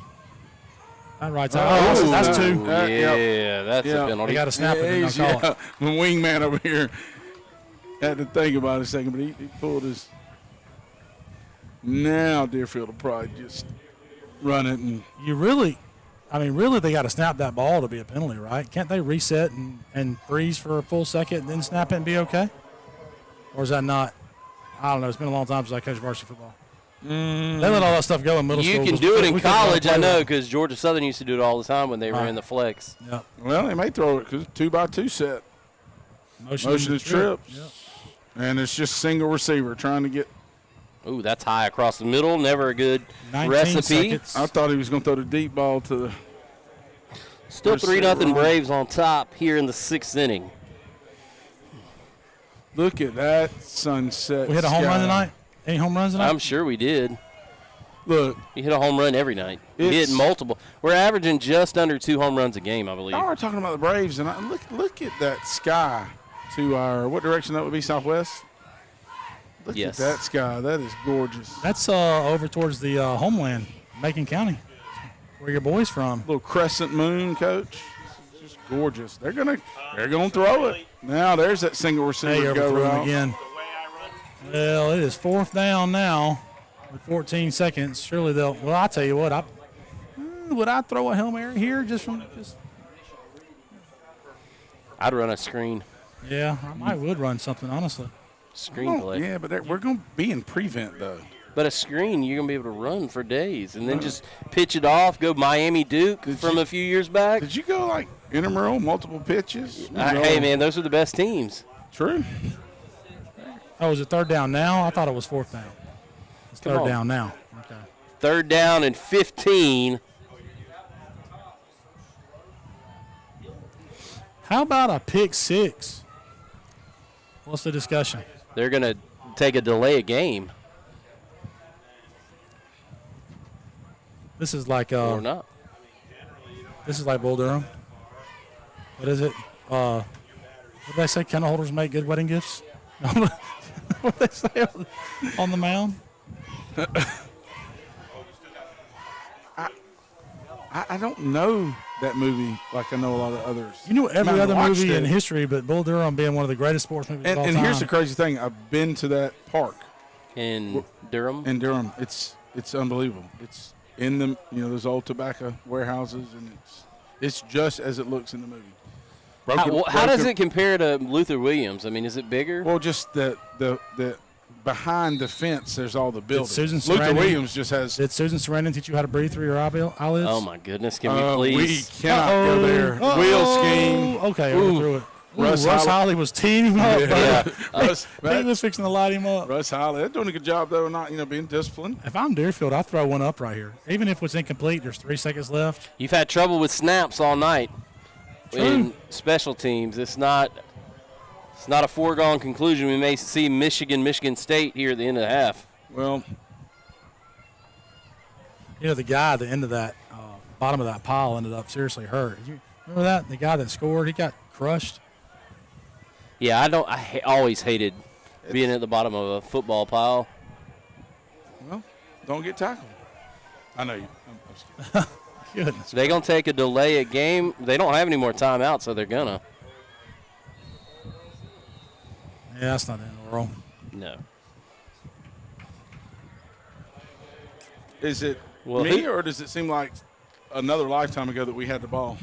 That right. Oh, That's no. two. Yeah, Yep. that's Yeah. a penalty. They got to snap it and He's- not call it. The wingman over here had to think about it a second, but he pulled his. Now Deerfield will probably just run it and Really, they got to snap that ball to be a penalty, right? Can't they reset and freeze for a full second, then snap it and be okay? Or is that not? I don't know. It's been a long time since I coached varsity football. They let all that stuff go in middle You school. can 'cause do it we in couldn't really college, play I know, with because Georgia Southern used to do it all the time when they Right. ran the flex. it. Yep. well, they may throw it because 2x2 set. Motion to to trips. Yep. And it's just single receiver trying to get. Ooh, that's high across the middle. Never a good 19 recipe. seconds. I thought he was going to throw the deep ball to the. Still Receiver 3-0 on. Braves on top here in the 6th inning. Look at that sunset. We hit a home run sky. tonight. Any home runs tonight? I'm sure we did. Look, You hit a home run every night. We hit It's- multiple. We're averaging just under 2 home runs a game, I believe. y'all are talking about the Braves, and look at that sky to our, what direction that would be, southwest? Look Yes. at that sky. That is gorgeous. That's over towards the homeland, Macon County, where your boy's from. Little crescent moon, coach. It's just gorgeous. They're gonna throw it. Now there's that single receiver Hey, go overthrew him route. again. Well, it is 4th down now with 14 seconds. Surely they'll. Well, I'll tell you what. Would I throw a Hail Mary here just? I'd run a screen Yeah, I might would run something honestly. screenplay. Yeah, but we're gonna be in prevent though. But a screen, you're going to be able to run for days and then just pitch it off, go Miami Duke from a few years back. Did you go like intramural, multiple pitches? Hey, man, those are the best teams. True. Oh, is it 3rd down now? I thought it was 4th down. It's Come 3rd on. down now. Okay. 3rd down and 15. How about a pick 6? What's the discussion? They're going to take a delay a game This is like or not. This is like Bull Durham. What is it? What did they say? Kennel holders make good wedding gifts? What did they say on the mound? I don't know that movie like I know a lot of others. You know every I other watched movie in it. history, but Bull Durham being one of the greatest sports movies of all And time. here's the crazy thing: I've been to that park In Durham. in Durham. It's unbelievable. It's in the those old tobacco warehouses, and it's just as it looks in the movie. How does it compare to Luther Williams? I mean, is it bigger? Well, just the behind the fence, there's all the buildings. Susan Luther Sarandon- Williams just has. Did Susan Sarandon teach you how to breathe through your eyelids? Oh, my goodness. Can we We please? cannot go there. Wheel scheme. Okay, Ooh. overthrew it. Ooh, Russ Russ Holly- Holly was teeing him up. Yeah. Russ, He was fixing to light him up. Russ Holly, they're doing a good job though, not being disciplined. If I'm Deerfield, I throw one up right here. Even if it's incomplete, there's 3 seconds left. You've had trouble with snaps all night True. in special teams. It's not a foregone conclusion. We may see Michigan State here at the end of the half. Well, You know, the guy at the end of that bottom of that pile ended up seriously hurt. You remember that? The guy that scored, he got crushed. Yeah, I always hated being at the bottom of a football pile. well, don't get tackled. I know you. I'm just kidding. Goodness. They're going to take a delay a game. They don't have any more timeouts, so they're going to. Yeah, that's not the end of the world. No. Is it Well, me, or does it seem like another lifetime ago that we had the ball?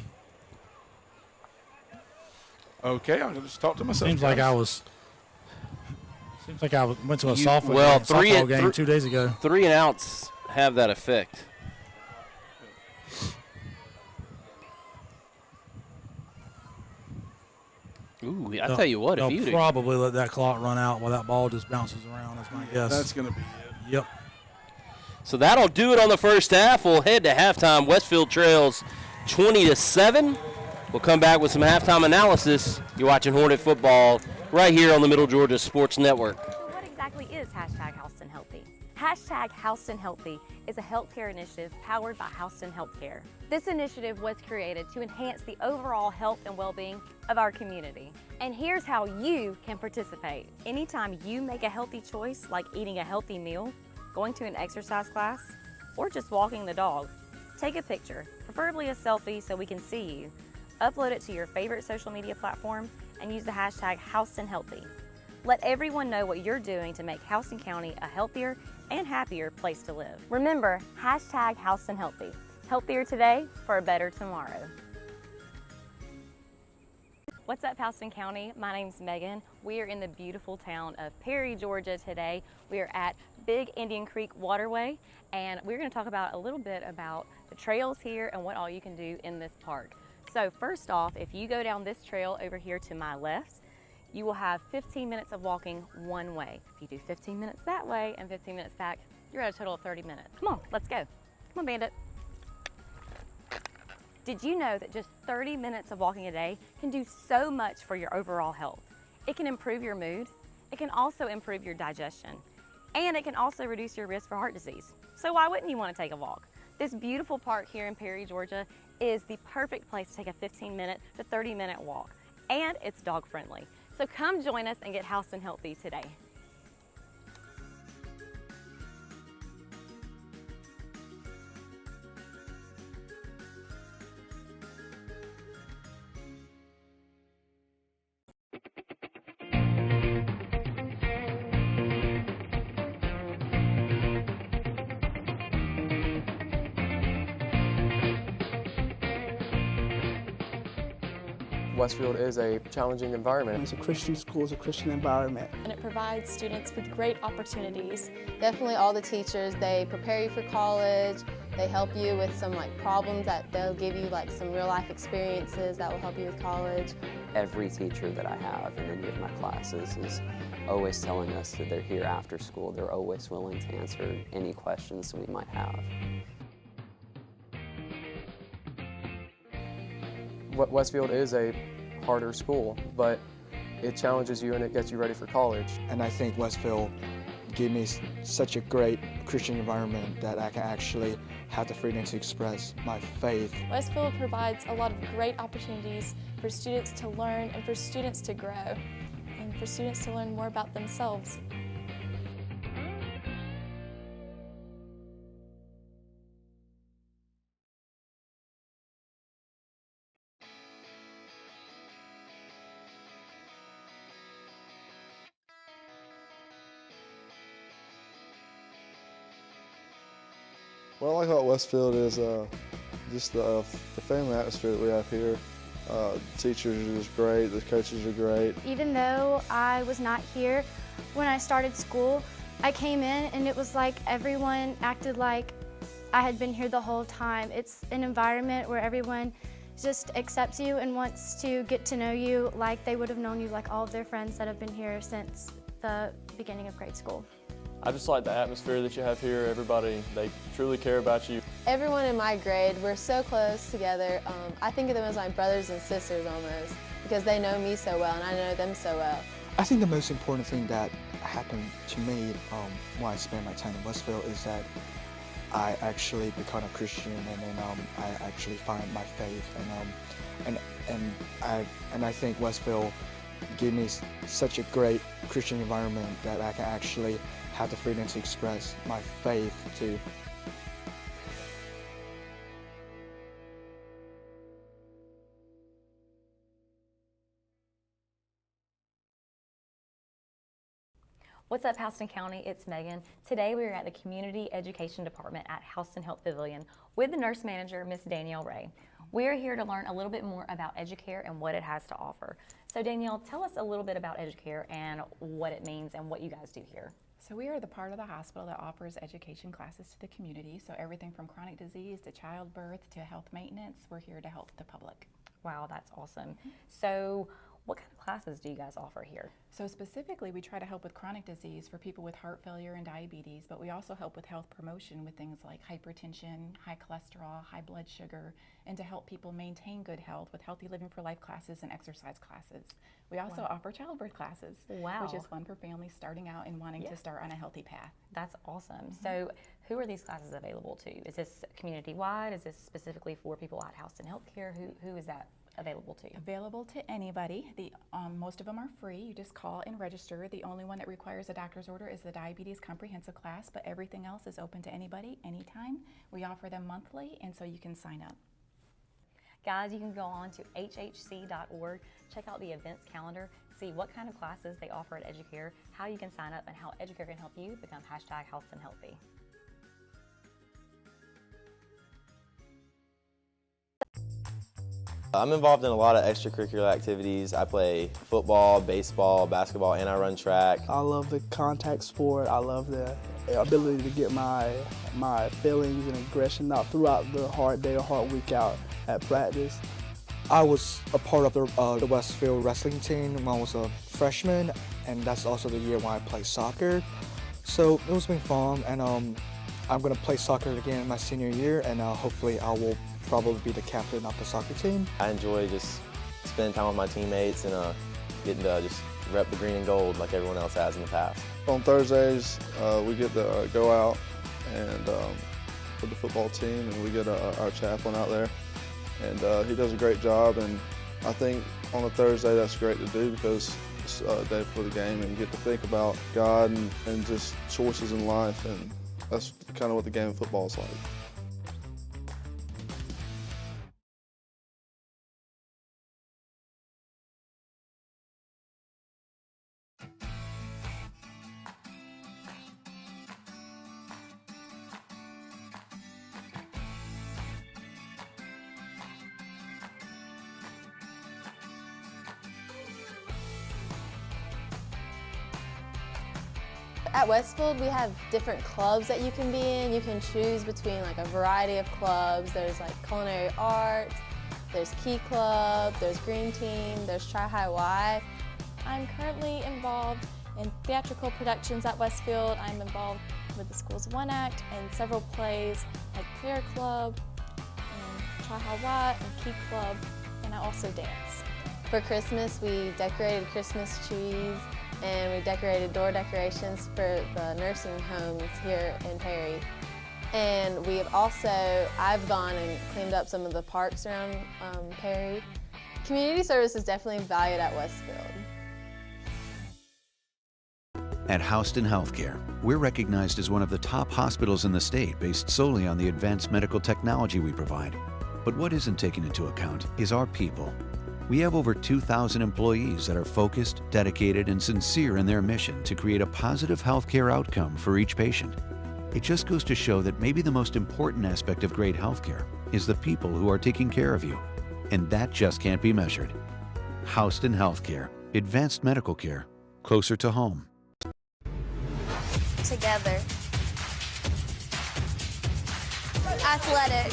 Okay, I'll just talk to myself. Seems like guys. Went to a You- softball, well, softball game 2 days ago. 3 and outs have that effect. Ooh, I tell you what, if they'll you probably let that clock run out while that ball just bounces around. That's my guess. That's going to be it. Yep. So that'll do it on the first half. We'll head to halftime. Westfield trails 20-7. We'll come back with some halftime analysis. You're watching Hornet football right here on the Middle Georgia Sports Network. So what exactly is hashtag Houston Healthy? Hashtag Houston Healthy is a healthcare initiative powered by Houston Healthcare. This initiative was created to enhance the overall health and well-being of our community. And here's how you can participate. Anytime you make a healthy choice, like eating a healthy meal, going to an exercise class, or just walking the dog, take a picture, preferably a selfie so we can see you. Upload it to your favorite social media platform and use the hashtag Houston Healthy. Let everyone know what you're doing to make Houston County a healthier and happier place to live. Remember, hashtag Houston Healthy. Healthier today for a better tomorrow. What's up, Houston County? My name's Megan. We are in the beautiful town of Perry, Georgia today. We are at Big Indian Creek Waterway, and we're going to talk about a little bit about the trails here and what all you can do in this park. So first off, if you go down this trail over here to my left, you will have 15 minutes of walking one way. If you do 15 minutes that way and 15 minutes back, you're at a total of 30 minutes. Come on, let's go. Come on, Bandit. Did you know that just 30 minutes of walking a day can do so much for your overall health? It can improve your mood, it can also improve your digestion, and it can also reduce your risk for heart disease. So why wouldn't you want to take a walk? This beautiful park here in Perry, Georgia is the perfect place to take a 15-minute to 30-minute walk, and it's dog friendly. So come join us and get Houston Healthy today. Westfield is a challenging environment. It's a Christian school, it's a Christian environment. And it provides students with great opportunities. Definitely all the teachers, they prepare you for college, they help you with some problems that they'll give you some real life experiences that will help you with college. Every teacher that I have in any of my classes is always telling us that they're here after school. They're always willing to answer any questions we might have. Westfield is a harder school, but it challenges you and it gets you ready for college. And I think Westfield gave me such a great Christian environment that I can actually have the freedom to express my faith. Westfield provides a lot of great opportunities for students to learn and for students to grow and for students to learn more about themselves. What I like about Westfield is just the family atmosphere that we have here. The teachers are just great, the coaches are great. Even though I was not here when I started school, I came in and it was like everyone acted like I had been here the whole time. It's an environment where everyone just accepts you and wants to get to know you like they would have known you, like all of their friends that have been here since the beginning of grade school. I just like the atmosphere that you have here. Everybody, they truly care about you. Everyone in my grade, we're so close together. I think of them as my brothers and sisters almost, because they know me so well and I know them so well. I think the most important thing that happened to me when I spent my time in Westfield is that I actually become a Christian, and then I actually find my faith, and I think Westfield gave me such a great Christian environment that I can actually have the freedom to express my faith to. What's up, Houston County? It's Megan. Today we are at the Community Education Department at Houston Health Pavilion with the nurse manager, Miss Danielle Ray. We are here to learn a little bit more about Educare and what it has to offer. So Danielle, tell us a little bit about Educare and what it means and what you guys do here. So we are the part of the hospital that offers education classes to the community. So everything from chronic disease to childbirth to health maintenance, we're here to help the public. Wow, that's awesome. So what kind of classes do you guys offer here? So specifically, we try to help with chronic disease for people with heart failure and diabetes, but we also help with health promotion with things like hypertension, high cholesterol, high blood sugar, and to help people maintain good health with Healthy Living for Life classes and exercise classes. We also offer childbirth classes, which is fun for families starting out and wanting to start on a healthy path. That's awesome. So who are these classes available to? Is this community-wide? Is this specifically for people at Houston Healthcare? Who is that available to? Available to anybody. Most of them are free. You just call and register. The only one that requires a doctor's order is the diabetes comprehensive class, but everything else is open to anybody, anytime. We offer them monthly, and so you can sign up. Guys, you can go on to hhc.org, check out the events calendar, see what kind of classes they offer at Educare, how you can sign up, and how Educare can help you become #HoustonHealthy. I'm involved in a lot of extracurricular activities. I play football, baseball, basketball, and I run track. I love the contact sport. I love the ability to get my feelings and aggression out throughout the hard day or hard week out at practice. I was a part of the Westfield wrestling team when I was a freshman, and that's also the year when I played soccer. So it was been fun, and I'm going to play soccer again my senior year, and hopefully I will probably be the captain of the soccer team. I enjoy just spending time with my teammates and getting to just rep the green and gold like everyone else has in the past. On Thursdays, we get to go out and with the football team, and we get our chaplain out there, and he does a great job. And I think on a Thursday that's great to do because it's a day before the game, and you get to think about God and just choices in life, and that's kind of what the game of football is like. At Westfield, we have different clubs that you can be in. You can choose between like a variety of clubs. There's like culinary arts, there's Key Club, there's Green Team, there's Tri High Y. I'm currently involved in theatrical productions at Westfield. I'm involved with the school's One Act and several plays like Prayer Club, and Tri High Y, and Key Club, and I also dance. For Christmas, we decorated Christmas trees, and we decorated door decorations for the nursing homes here in Perry. And we have also, I've gone and cleaned up some of the parks around Perry. Community service is definitely valued at Westfield. At Houston Healthcare, we're recognized as one of the top hospitals in the state based solely on the advanced medical technology we provide. But what isn't taken into account is our people. We have over 2,000 employees that are focused, dedicated, and sincere in their mission to create a positive healthcare outcome for each patient. It just goes to show that maybe the most important aspect of great healthcare is the people who are taking care of you, and that just can't be measured. Houston Healthcare, advanced medical care, closer to home. Together. Athletic.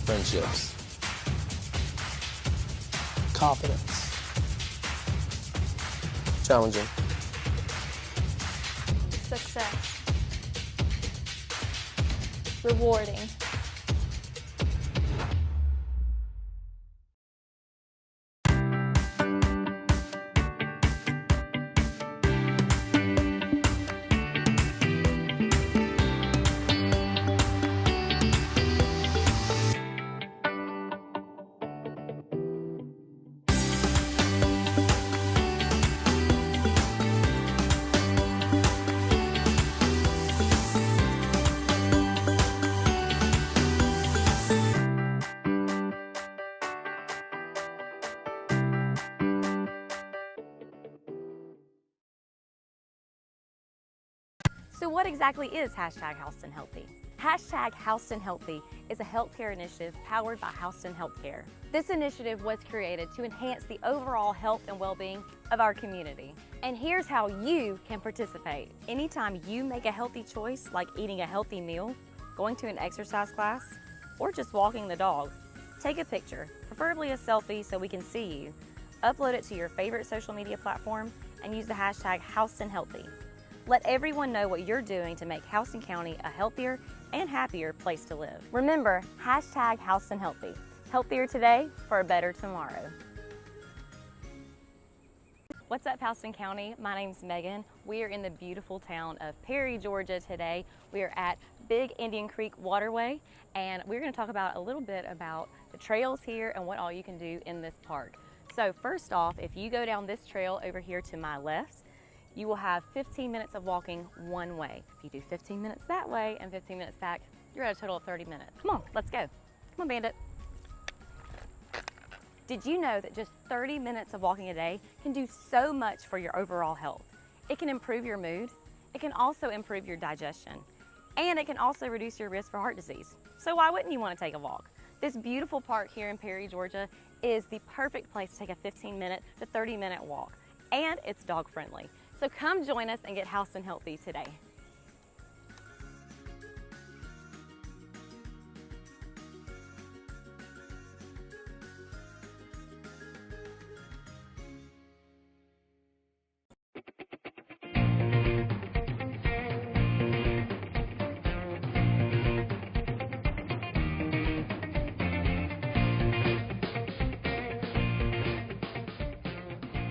Friendships. Confidence. Challenging. Success. Rewarding. So what exactly is hashtag Houston Healthy? Hashtag Houston Healthy is a healthcare initiative powered by Houston Healthcare. This initiative was created to enhance the overall health and well-being of our community. And here's how you can participate. Anytime you make a healthy choice, like eating a healthy meal, going to an exercise class, or just walking the dog, take a picture, preferably a selfie so we can see you. Upload it to your favorite social media platform and use the hashtag Houston Healthy. Let everyone know what you're doing to make Houston County a healthier and happier place to live. Remember, hashtag Houston Healthy. Healthier today for a better tomorrow. What's up, Houston County? My name's Megan. We are in the beautiful town of Perry, Georgia today. We are at Big Indian Creek Waterway, and we're going to talk about a little bit about the trails here and what all you can do in this park. So first off, if you go down this trail over here to my left, you will have 15 minutes of walking one way. If you do 15 minutes that way and 15 minutes back, you're at a total of 30 minutes. Come on, let's go. Come on, Bandit. Did you know that just 30 minutes of walking a day can do so much for your overall health? It can improve your mood, it can also improve your digestion, and it can also reduce your risk for heart disease. So why wouldn't you want to take a walk? This beautiful park here in Perry, Georgia is the perfect place to take a 15-minute to 30-minute walk, and it's dog friendly. So come join us and get Houston Healthy today.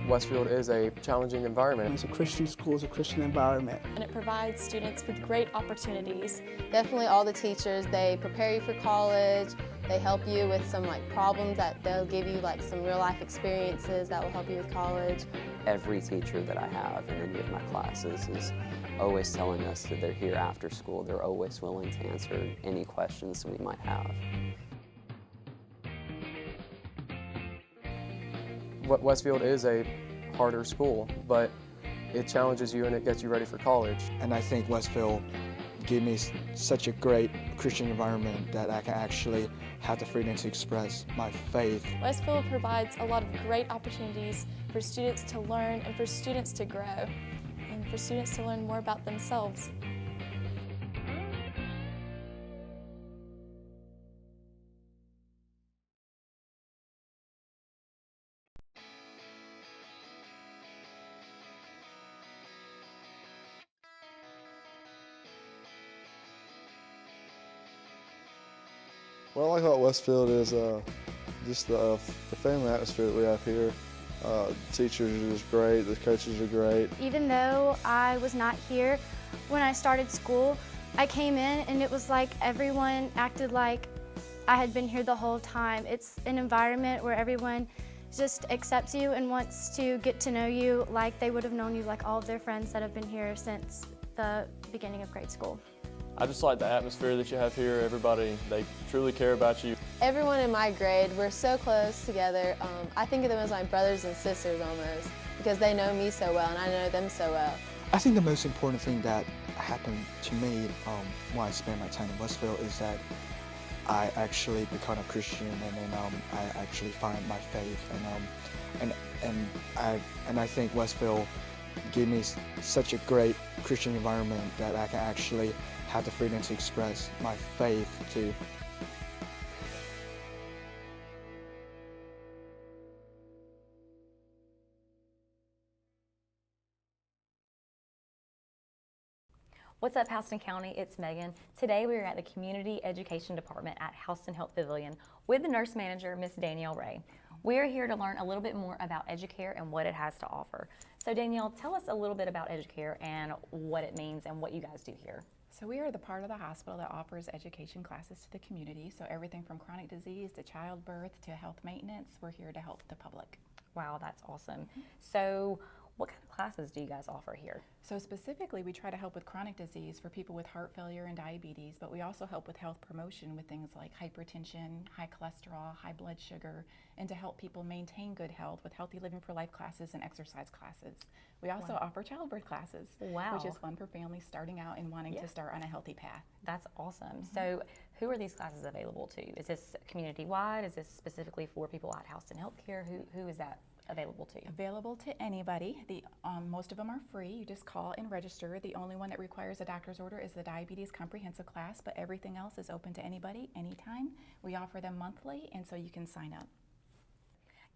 Westfield is a challenging environment. It's a Christian school, it's a Christian environment. And it provides students with great opportunities. Definitely all the teachers, they prepare you for college, they help you with some problems that they'll give you some real life experiences that will help you with college. Every teacher that I have in any of my classes is always telling us that they're here after school. They're always willing to answer any questions we might have. Westfield is a harder school, but it challenges you and it gets you ready for college. And I think Westfield gave me such a great Christian environment that I can actually have the freedom to express my faith. Westfield provides a lot of great opportunities for students to learn and for students to grow and for students to learn more about themselves. What I like about Westfield is just the family atmosphere that we have here. The teachers are just great, the coaches are great. Even though I was not here when I started school, I came in and it was like everyone acted like I had been here the whole time. It's an environment where everyone just accepts you and wants to get to know you like they would have known you, like all of their friends that have been here since the beginning of grade school. I just like the atmosphere that you have here. Everybody, they truly care about you. Everyone in my grade, we're so close together. I think of them as my brothers and sisters almost, because they know me so well and I know them so well. I think the most important thing that happened to me when I spent my time in Westfield is that I actually become a Christian, and then I actually find my faith, and I think Westfield gave me such a great Christian environment that I can actually have the freedom to express my faith to. What's up, Houston County? It's Megan. Today we are at the Community Education Department at Houston Health Pavilion with the nurse manager, Miss Danielle Ray. We are here to learn a little bit more about Educare and what it has to offer. So Danielle, tell us a little bit about Educare and what it means and what you guys do here. So we are the part of the hospital that offers education classes to the community. So everything from chronic disease to childbirth to health maintenance, we're here to help the public. Wow, that's awesome. So What kind of classes do you guys offer here? So specifically, we try to help with chronic disease for people with heart failure and diabetes, but we also help with health promotion with things like hypertension, high cholesterol, high blood sugar, and to help people maintain good health with healthy living for life classes and exercise classes. We also offer childbirth classes, which is fun for families starting out and wanting to start on a healthy path. That's awesome. So who are these classes available to? Is this community-wide? Is this specifically for people at Houston Healthcare? Who is that available to? Available to anybody. Most of them are free. You just call and register. The only one that requires a doctor's order is the diabetes comprehensive class, but everything else is open to anybody, anytime. We offer them monthly, and so you can sign up.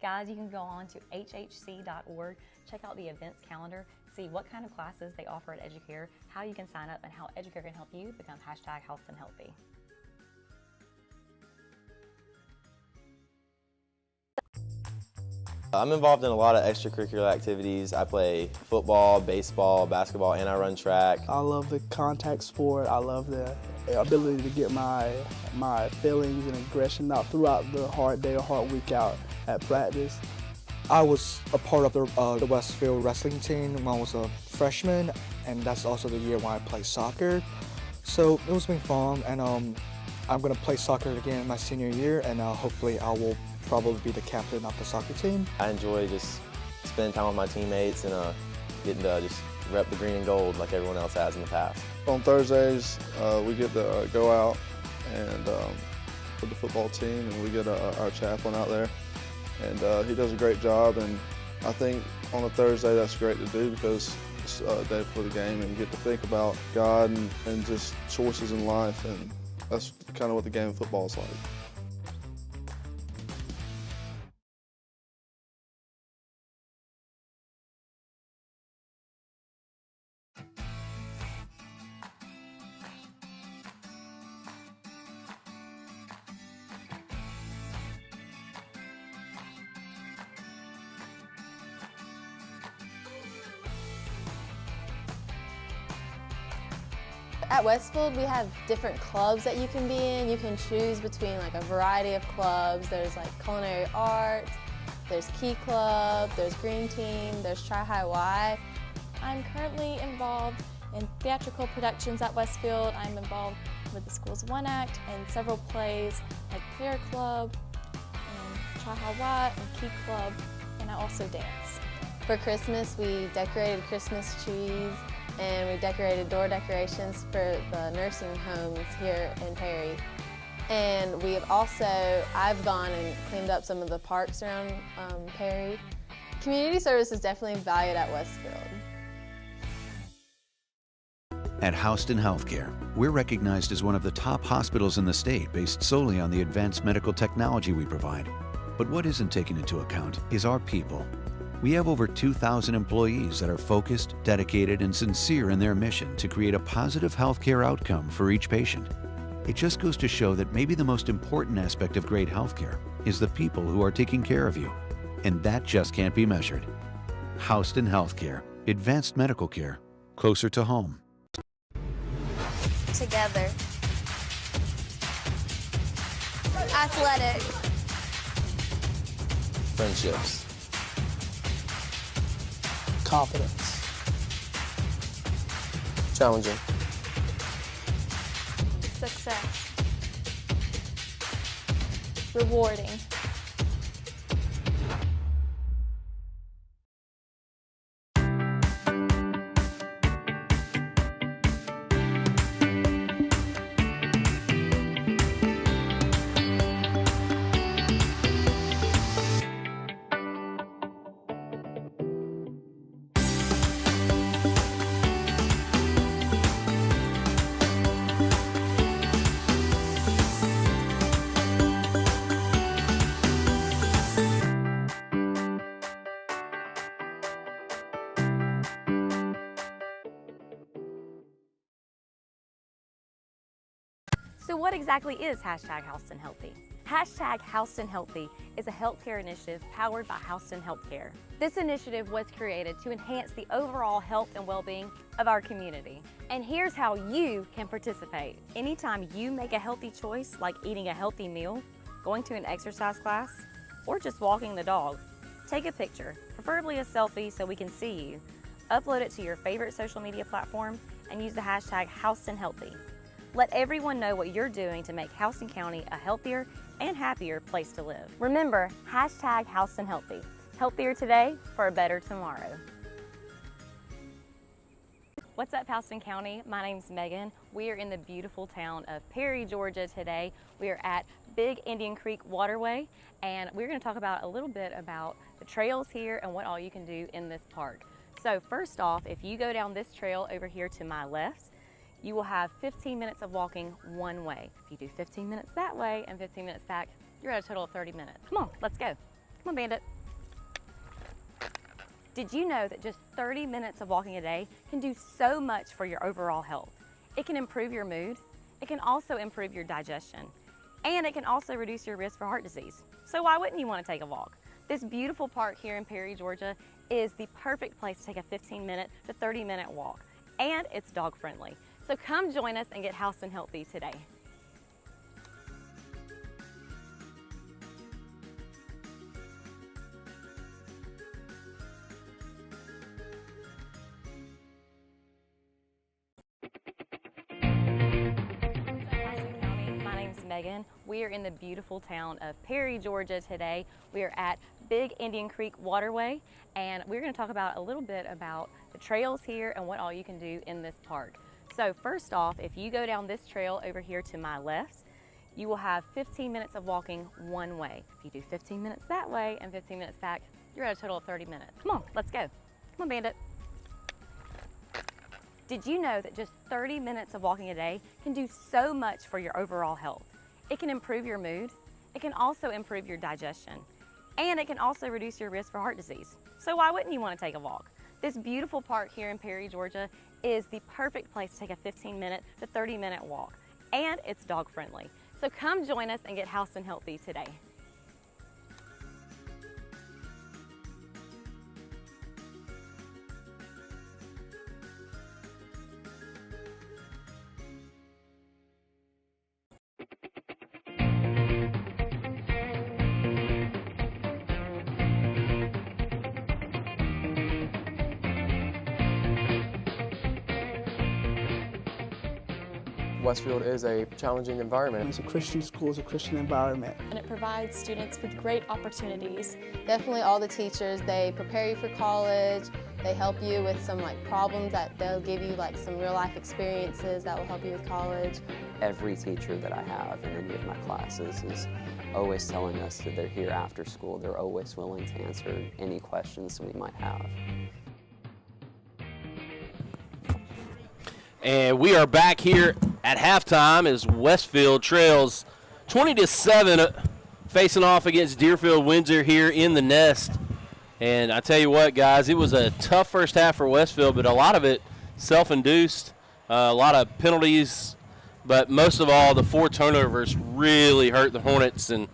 Guys, you can go on to hhc.org, check out the events calendar, see what kind of classes they offer at Educare, how you can sign up, and how Educare can help you become #HealthAndHealthy. I'm involved in a lot of extracurricular activities. I play football, baseball, basketball, and I run track. I love the contact sport. I love the ability to get my feelings and aggression out throughout the hard day or hard week out at practice. I was a part of the Westfield wrestling team when I was a freshman, and that's also the year when I played soccer. So it was been fun, and I'm going to play soccer again my senior year, and hopefully I will probably be the captain of the soccer team. I enjoy just spending time with my teammates and getting to just rep the green and gold like everyone else has in the past. On Thursdays, we get to go out and with the football team, and we get our chaplain out there, and he does a great job. And I think on a Thursday that's great to do because it's a day before the game, and you get to think about God and just choices in life, and that's kind of what the game of football is like. At Westfield, we have different clubs that you can be in. You can choose between like a variety of clubs. There's like culinary arts, there's Key Club, there's Green Team, there's Tri-High Y. I'm currently involved in theatrical productions at Westfield. I'm involved with the school's One Act and several plays like Prayer Club, and Tri-High Y, and Key Club, and I also dance. For Christmas, we decorated Christmas trees, and we decorated door decorations for the nursing homes here in Perry. And we have also, I've gone and cleaned up some of the parks around Perry. Community service is definitely valued at Westfield. At Houston Healthcare, we're recognized as one of the top hospitals in the state based solely on the advanced medical technology we provide. But what isn't taken into account is our people. We have over 2,000 employees that are focused, dedicated, and sincere in their mission to create a positive healthcare outcome for each patient. It just goes to show that maybe the most important aspect of great healthcare is the people who are taking care of you, and that just can't be measured. Houston Healthcare, advanced medical care, closer to home. Together. Athletic. Friendships. Confidence. Challenging. Success. Rewarding. So what exactly is #HoustonHealthy? #HoustonHealthy is a healthcare initiative powered by Houston Healthcare. This initiative was created to enhance the overall health and well-being of our community. And here's how you can participate. Anytime you make a healthy choice, like eating a healthy meal, going to an exercise class, or just walking the dog, Take a picture, preferably a selfie so we can see you. Upload it to your favorite social media platform and use the hashtag HoustonHealthy. Let everyone know what you're doing to make Houston County a healthier and happier place to live. Remember, hashtag HoustonHealthy. Healthier today for a better tomorrow. What's up, Houston County? My name's Megan. We are in the beautiful town of Perry, Georgia today. We are at Big Indian Creek Waterway, and we're going to talk about a little bit about the trails here and what all you can do in this park. So first off, if you go down this trail over here to my left, you will have 15 minutes of walking one way. If you do 15 minutes that way and 15 minutes back, you're at a total of 30 minutes. Come on, let's go. Come on, Bandit. Did you know that just 30 minutes of walking a day can do so much for your overall health? It can improve your mood, it can also improve your digestion, and it can also reduce your risk for heart disease. So why wouldn't you want to take a walk? This beautiful park here in Perry, Georgia is the perfect place to take a 15-minute to 30-minute walk, and it's dog friendly. So come join us and get Houston Healthy today. Megan. We are in the beautiful town of Perry, Georgia today. We are at Big Indian Creek Waterway, and we're going to talk about a little bit about the trails here and what all you can do in this park. So first off, if you go down this trail over here to my left, you will have 15 minutes of walking one way. If you do 15 minutes that way and 15 minutes back, you're at a total of 30 minutes. Come on, let's go. Come on, Bandit. Did you know that just 30 minutes of walking a day can do so much for your overall health? It can improve your mood, it can also improve your digestion, and it can also reduce your risk for heart disease. So why wouldn't you want to take a walk? This beautiful park here in Perry, Georgia is the perfect place to take a 15-minute to 30-minute walk, and it's dog friendly. So come join us and get Houston Healthy today. Westfield is a challenging environment. It's a Christian school, it's a Christian environment. And it provides students with great opportunities. Definitely all the teachers, they prepare you for college, they help you with some problems that they'll give you some real life experiences that will help you with college. Every teacher that I have in any of my classes is always telling us that they're here after school. They're always willing to answer any questions we might have. And we are back here at halftime as Westfield trails 20-7 facing off against Deerfield-Windsor here in the Nest. And I tell you what, guys, it was a tough first half for Westfield, but a lot of it self-induced, a lot of penalties, but most of all, the 4 turnovers really hurt the Hornets, and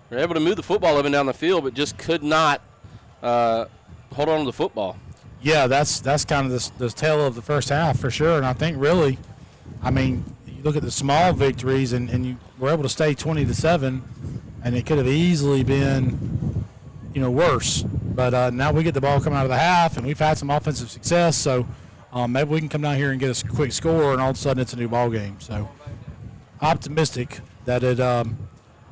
were able to move the football up and down the field, but just could not hold on to the football. Yeah, that's kind of the tale of the first half for sure. And I think really, I mean, you look at the small victories and you were able to stay 20-7, and it could have easily been, worse. But now we get the ball coming out of the half, and we've had some offensive success. So maybe we can come down here and get a quick score, and all of a sudden it's a new ball game. So optimistic that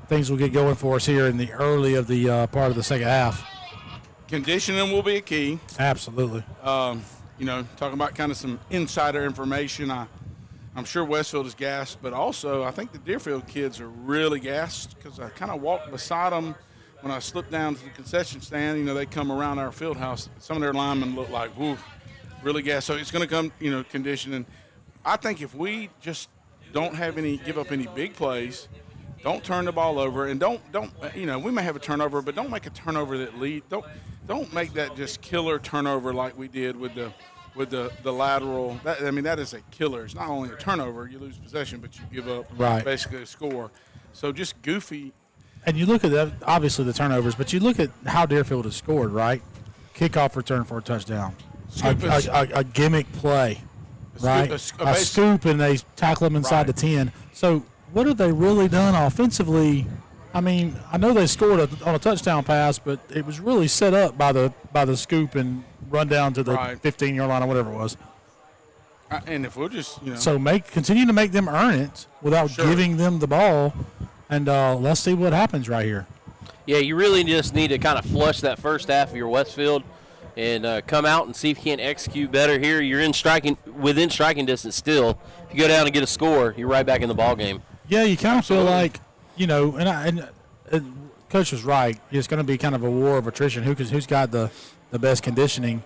things will get going for us here in the early of the part of the second half. Conditioning will be a key. Absolutely. Talking about kind of some insider information, I'm sure Westfield is gassed, but also I think the Deerfield kids are really gassed because I kind of walked beside them when I slipped down to the concession stand. They come around our field house. Some of their linemen look like, whoo, really gassed. So it's going to come, conditioning. I think if we just don't give up any big plays, don't turn the ball over, and don't we may have a turnover, but don't make a turnover that lead. Don't make that just killer turnover like we did with the lateral. That is a killer. It's not only a turnover, you lose possession, but you give up basically a score. So just goofy. And you look at that, obviously the turnovers, but you look at how Deerfield has scored, right? Kickoff return for a touchdown. A gimmick play, right? A scoop, and they tackle them inside the 10. So what have they really done offensively? I mean, I know they scored on a touchdown pass, but it was really set up by the scoop and run down to the 15-yard line or whatever it was. And if we'll just, So continue to make them earn it without giving them the ball, and let's see what happens right here. Yeah, you really just need to kind of flush that first half of your Westfield and come out and see if you can't execute better here. You're within striking distance still. If you go down and get a score, you're right back in the ball game. Yeah, you kind of feel like, and Coach was right. It's going to be kind of a war of attrition. Who's got the best conditioning?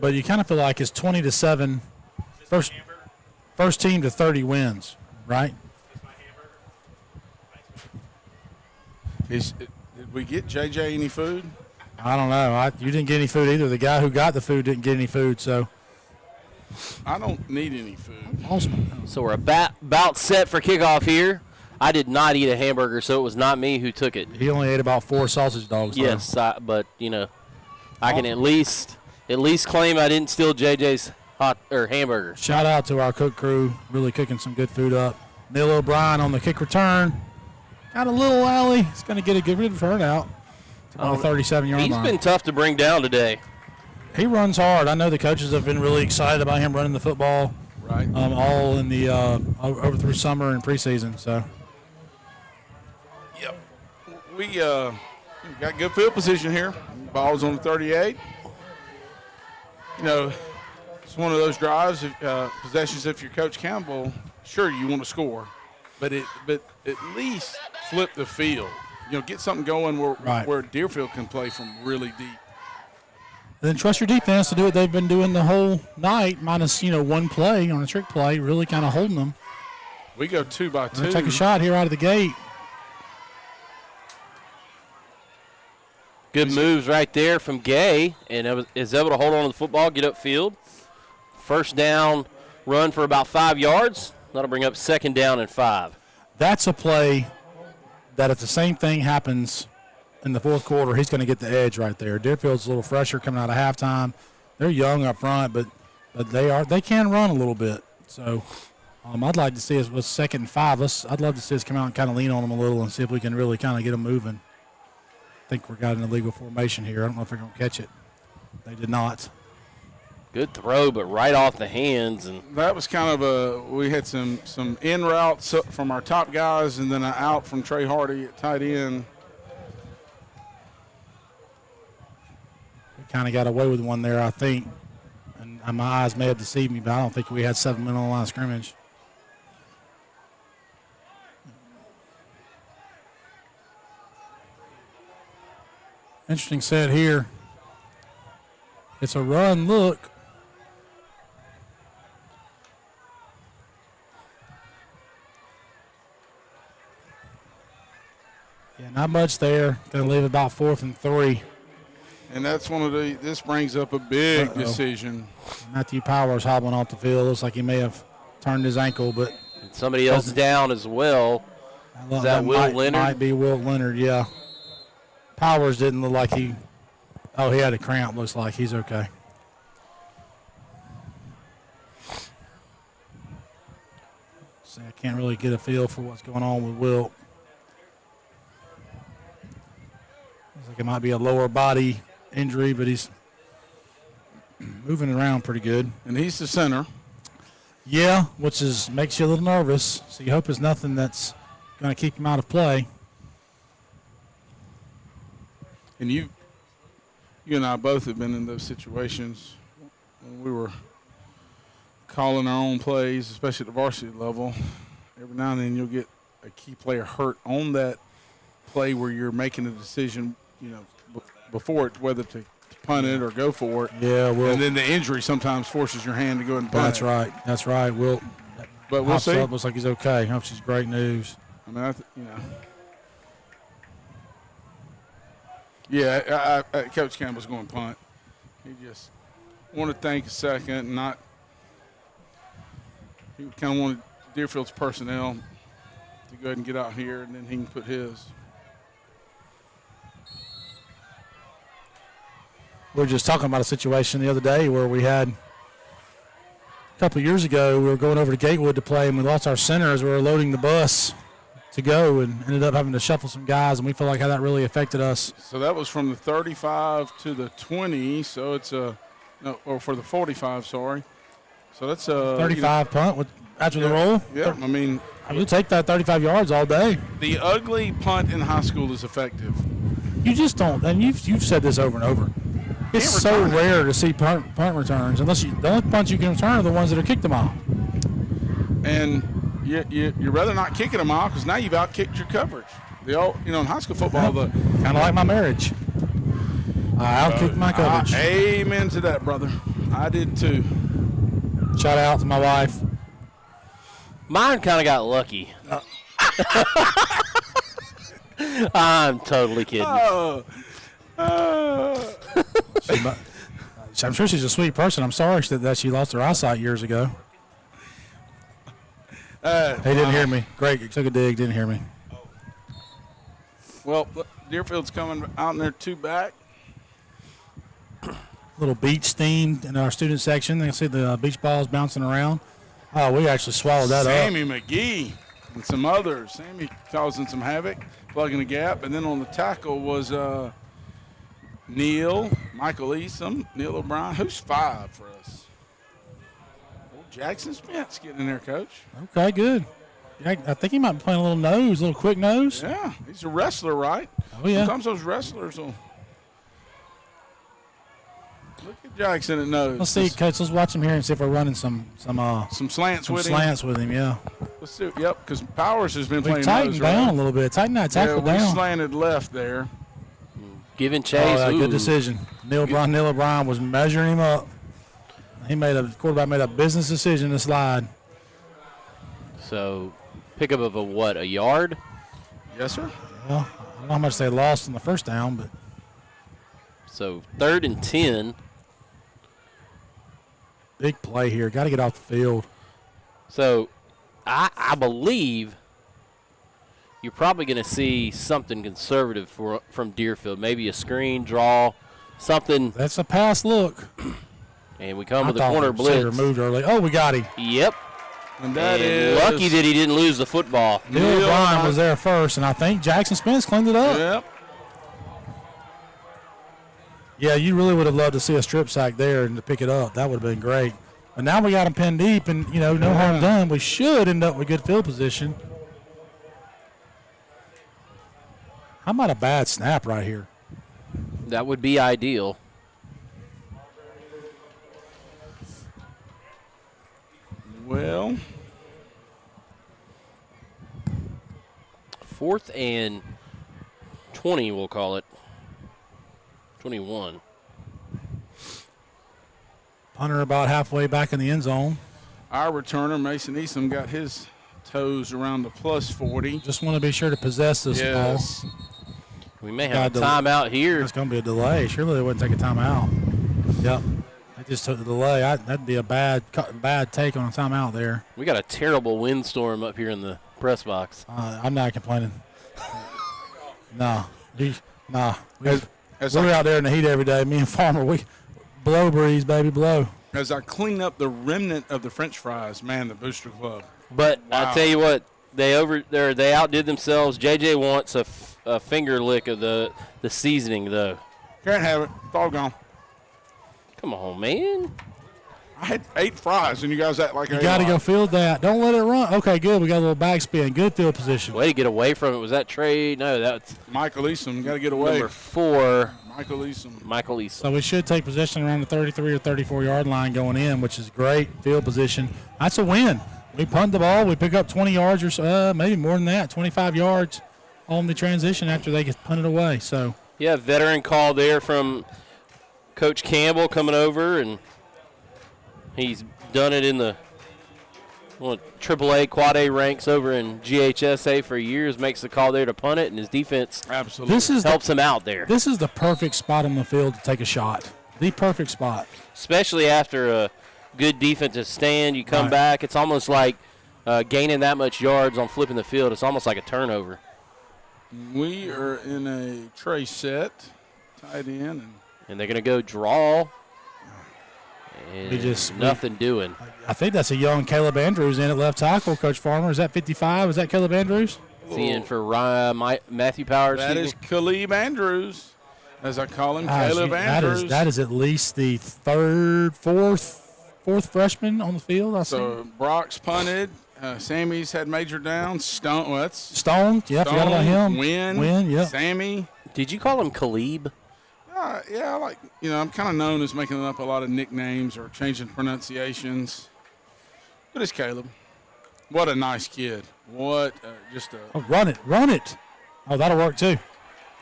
But you kind of feel like it's 20-7. First team to 30 wins, right? Did we get JJ any food? I don't know. You didn't get any food either. The guy who got the food didn't get any food, so. I don't need any food. Awesome. So we're about set for kickoff here. I did not eat a hamburger, so it was not me who took it. He only ate about 4 sausage dogs. Yes, but I can at least claim I didn't steal JJ's hamburger. Shout out to our cook crew, really cooking some good food up. Neil O'Brien on the kick return. Got a little alley. He's going to get a good return out on the 37-yard line. He's been tough to bring down today. He runs hard. I know the coaches have been really excited about him running the football. Right. All in the over through summer and preseason. So. Yep. We got good field position here. Ball's on the 38. It's one of those drives, possessions. If you're Coach Campbell, sure you want to score, but at least flip the field. Get something going where Deerfield can play from really deep. And then trust your defense to do what they've been doing the whole night, minus one play on a trick play, really kind of holding them. We go 2 by 2. Take a shot here out of the gate. Good moves right there from Gay, and is able to hold on to the football, get upfield. First down run for about 5 yards. That'll bring up second down and 5. That's a play that if the same thing happens in the fourth quarter, he's going to get the edge right there. Deerfield's a little fresher coming out of halftime. They're young up front, but they can run a little bit. So I'd like to see us with 2nd and 5. I'd love to see us come out and kind of lean on them a little and see if we can really kind of get them moving. I think we got an illegal formation here. I don't know if they're going to catch it. They did not. Good throw, but right off the hands. And that was kind of we had some in routes from our top guys and then an out from Trey Hardy at tight end. We kind of got away with one there, I think. And my eyes may have deceived me, but I don't think we had 7 men on the line of scrimmage. Interesting set here. It's a run look. Yeah, not much there. Going to leave about 4th and 3. And that's this brings up a big decision. Matthew Powers hobbling off the field. Looks like he may have turned his ankle, but somebody else down as well. Is that Will Leonard? Might be Will Leonard, yeah. Powers didn't look like he had a cramp. Looks like he's okay. See, I can't really get a feel for what's going on with Will. Looks like it might be a lower body injury, but he's moving around pretty good. And he's the center. Yeah, which makes you a little nervous. So you hope it's nothing that's going to keep him out of play. And you and I both have been in those situations when we were calling our own plays, especially at the varsity level. Every now and then you'll get a key player hurt on that play where you're making a decision, before it, whether to punt it or go for it. Yeah, and then the injury sometimes forces your hand to go and punt. That's right. We'll see. Up, looks like he's okay. Which is great news. I mean, Yeah, Coach Campbell's going to punt. He just wanted to think a second, he kind of wanted Deerfield's personnel to go ahead and get out here, and then he can put his. We were just talking about a situation the other day where we had a couple of years ago, we were going over to Gatewood to play, and we lost our center as we were loading the bus to go and ended up having to shuffle some guys, and we feel like how that really affected us. So that was from the 35 to the 20. So it's or for the 45, sorry. So that's a 35 punt after the roll. Yeah, I mean, we'll take that 35 yards all day. The ugly punt in high school is effective. You just don't, and you've said this over and over. It's so rare to see punt returns, unless the only punts you can return are the ones that are kicked a mile. And you'd rather not kick it a mile because now you've outkicked your coverage. In high school football, kind of like my marriage. I outkicked my coverage. Amen to that, brother. I did too. Shout out to my wife. Mine kind of got lucky. I'm totally kidding. I'm sure she's a sweet person. I'm sorry that she lost her eyesight years ago. He didn't hear me. Great. He took a dig. Didn't hear me. Well, Deerfield's coming out in their two back. Little beach theme in our student section. You can see the beach balls bouncing around. Oh, we actually swallowed that Sammy up. McGee and some others. Sammy causing some havoc, plugging the gap. And then on the tackle was Michael Easom, Neil O'Brien. Who's 5 for us? Old Jackson Spence getting in there, Coach. Okay, good. I think he might be playing a little quick nose. Yeah, he's a wrestler, right? Oh, yeah. Sometimes those wrestlers will. Look at Jackson at nose. Let's see, Coach. Let's watch him here and see if we're running some slants with him. Slants with him, yeah. Let's see. Yep, because Powers has been We've playing tightened nose, down right? a little bit. Tighten that tackle we down. slanted left there. Giving chase. Good decision. Neil O'Brien was measuring him up. Quarterback made a business decision to slide. So, pickup of a yard? Yes, sir. Well, I don't know how much they lost in the first down, but. So, 3rd and 10. Big play here. Got to get off the field. So, I believe you're probably going to see something conservative from Deerfield. Maybe a screen, draw, something. That's a pass look. And we come with the corner blitz. Moved early. Oh, we got him. Yep. And that is lucky that he didn't lose the football. Neil O'Brien was there first, and I think Jackson Spence cleaned it up. Yep. Yeah, you really would have loved to see a strip sack there and to pick it up. That would have been great. But now we got him pinned deep, and, no harm done. We should end up with good field position. How about a bad snap right here? That would be ideal. Well, 4th and 20, we'll call it. 21. Punter about halfway back in the end zone. Our returner, Mason Easom, got his toes around the +40. Just want to be sure to possess this ball. We may have a timeout here. It's going to be a delay. Surely they wouldn't take a timeout. Yep. They just took the delay. That'd be a bad take on a timeout there. We got a terrible windstorm up here in the press box. I'm not complaining. No. We're out there in the heat every day. Me and Farmer, we blow breeze, baby, blow. As I clean up the remnant of the French fries, man, the Booster Club. But Wow. I tell you what, they outdid themselves. JJ wants a finger lick of the seasoning, though. Can't have it. It's all gone. Come on, man. I had 8 fries, and you guys act like You got to go field that. Don't let it run. Okay, good. We got a little backspin. Good field position. Way to get away from it. Was that Trey? No, that's Michael Easom. Got to get away. number 4. Michael Easom. So we should take possession around the 33 or 34-yard line going in, which is great field position. That's a win. We punt the ball. We pick up 20 yards or so, maybe more than that, 25 yards on the transition after they get punted away. So Yeah, veteran call there from Coach Campbell coming over, and he's done it in the AAA, Quad A ranks over in GHSA for years, makes the call there to punt it, and his defense absolutely helps him out there. This is the perfect spot on the field to take a shot. The perfect spot. Especially after a good defensive stand, you come back. It's almost like gaining that much yards on flipping the field. It's almost like a turnover. We are in a tray set, tight end. And they're going to go draw. And nothing doing. I think that's a young Caleb Andrews in at left tackle, Coach Farmer. Is that 55? Is that Caleb Andrews? Is he in for Matthew Powers? That is Caleb Andrews, as I call him, Caleb Andrews. That is at least the fourth freshman on the field. So Brock's punted. Sammy's had major downs. Stone, yeah, forgot about him. Win, yeah. Sammy. Did you call him Caleb? Yeah, I'm kind of known as making up a lot of nicknames or changing pronunciations. But it's Caleb. What a nice kid. What just a. Oh, run it. Oh, that'll work too.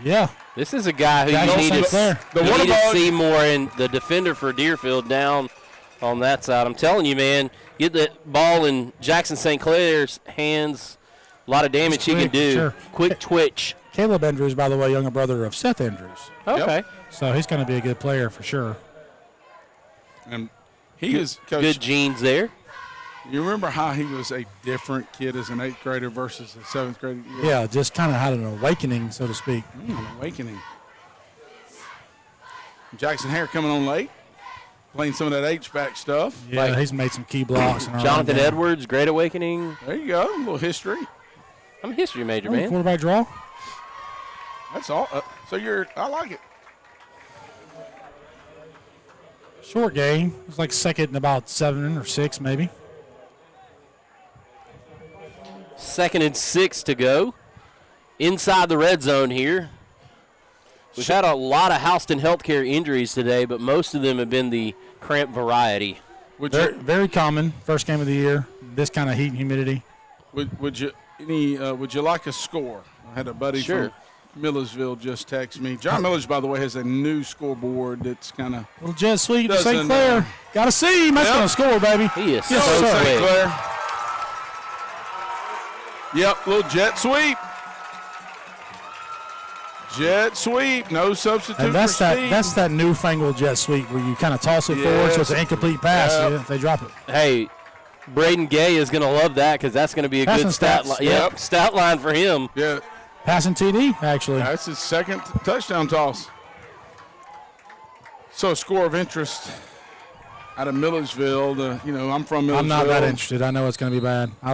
Yeah. This is a guy who you need to see more in the defender for Deerfield down on that side. I'm telling you, man, get that ball in Jackson St. Clair's hands. A lot of damage he can do. Sure. Quick twitch. Caleb Andrews, by the way, younger brother of Seth Andrews. Okay. Yep. So he's going to be a good player for sure. And he is Coach. Good genes there. You remember how he was a different kid as an 8th grader versus a 7th grader? Yeah, just kind of had an awakening, so to speak. An awakening. Jackson Hare coming on late, playing some of that H-back stuff. Yeah, he's made some key blocks. Jonathan Edwards, great awakening. There you go, a little history. I'm a history major, man. Quarterback draw. That's all. I like it. Short game. It's like second and about 7 or 6 maybe. 2nd and 6 to go. Inside the red zone here. We've had a lot of Houston Healthcare injuries today, but most of them have been the cramp variety. Very common. First game of the year. This kind of heat and humidity. Would you like a score? I had a buddy from Millersville just text me. John Millers, by the way, has a new scoreboard that's kind of little jet sweep to St. Clair. Got to see him. That's going to score, baby. He is yes, so St. Clair. Yep, little jet sweep. Jet sweep, no substitute and that's for that. speed. That's that newfangled jet sweep where you kind of toss it forward, so it's an incomplete pass. Yep. If they drop it. Hey, Braden Gay is going to love that because that's going to be a Passing good stat line. Yep, stat line for him. Yeah, passing TD actually. That's his second touchdown toss. So, score of interest out of Millersville. I'm from Millersville. I'm not that interested. I know it's going to be bad. I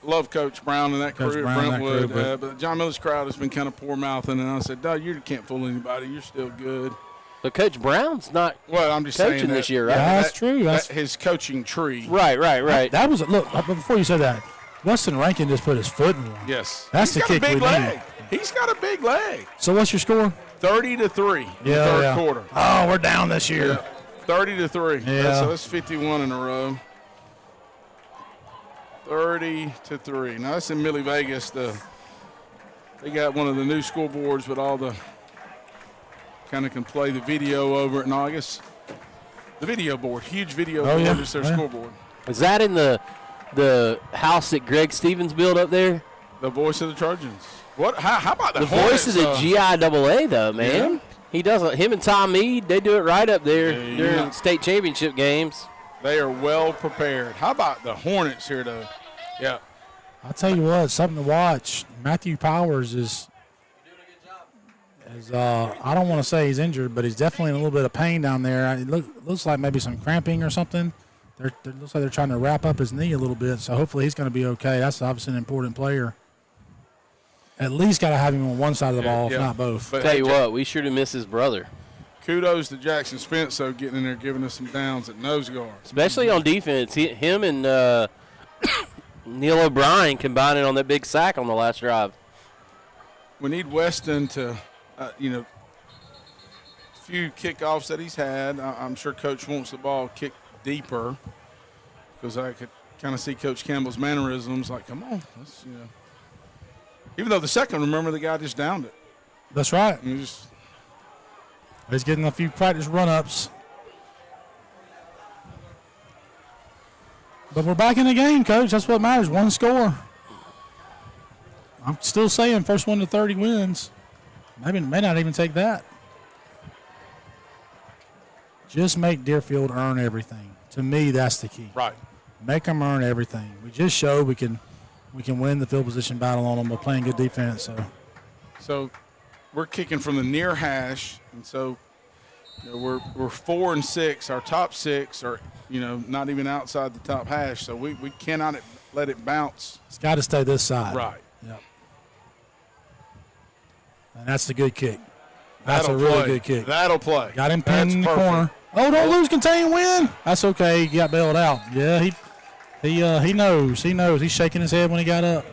love Coach Brown and that crew at Brown, Brentwood. that crew, but John Miller's crowd has been kind of poor-mouthing, and I said, "Dog, you can't fool anybody. You're still good." But Coach Brown's not I'm just coaching saying this year, right? That's true. That's his coaching tree. Right. That was look. Before you said that, Weston Rankin just put his foot in one. Yes, that's the kick we need. He's got a big leg. So what's your score? 30-3 in the third quarter. Oh, we're down this year. Yeah. 30-3. Yeah. So that's 51 in a row. 30-3. Now that's in Millie Vegas. They got one of the new scoreboards with all the kind of can play the video over it and all. I guess the video board, huge video board is their scoreboard. Is that in the house that Greg Stevens built up there? The voice of the Trojans. What? How about the voice of the GIAA though, man? Yeah. He does it. Him and Tom Meade, they do it right up there during state championship games. They are well prepared. How about the Hornets here, though? Yeah. I'll tell you what, something to watch. Matthew Powers is I don't want to say he's injured, but he's definitely in a little bit of pain down there. It looks like maybe some cramping or something. It looks like they're trying to wrap up his knee a little bit, so hopefully he's going to be okay. That's obviously an important player. At least got to have him on one side of the ball, if not both. But tell you what, we sure do miss his brother. Kudos to Jackson Spence, though, getting in there, giving us some downs at nose guard. Especially on defense. Him and Neil O'Brien combining on that big sack on the last drive. We need Weston to, few kickoffs that he's had. I'm sure Coach wants the ball kicked deeper because I could kind of see Coach Campbell's mannerisms like, come on, let's, Even though the second, remember, the guy just downed it. That's right. He's getting a few practice run-ups. But we're back in the game, Coach. That's what matters. One score. I'm still saying first 1 to 30 wins. May not even take that. Just make Deerfield earn everything. To me, that's the key. Right. Make them earn everything. We just showed we can win the field position battle on them by playing good defense. So we're kicking from the near hash, and so we're 4 and 6. Our top 6 are not even outside the top hash. So we cannot let it bounce. It's got to stay this side. Right. Yep. And that's a good kick. That's a really good kick. That'll play. Got him pinned in the corner. Oh, don't lose, contain, win. That's okay. He got bailed out. Yeah, he knows. He knows. He's shaking his head when he got up.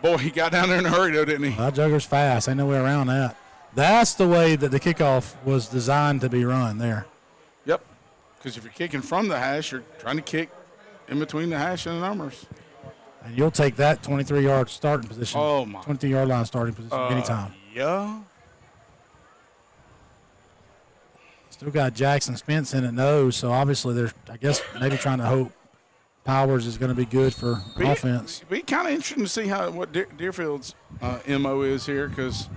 Boy, he got down there in a hurry, though, didn't he? That jugger's fast. Ain't no way around that. That's the way that the kickoff was designed to be run there. Yep. Because if you're kicking from the hash, you're trying to kick in between the hash and the numbers. And you'll take that 23-yard starting position. Oh, my. 23-yard line starting position anytime. Yeah. Still got Jackson Spence in at nose, so obviously they're, I guess, maybe trying to hope Powers is going to be good for offense. It'd be kind of interesting to see what Deerfield's MO is here, because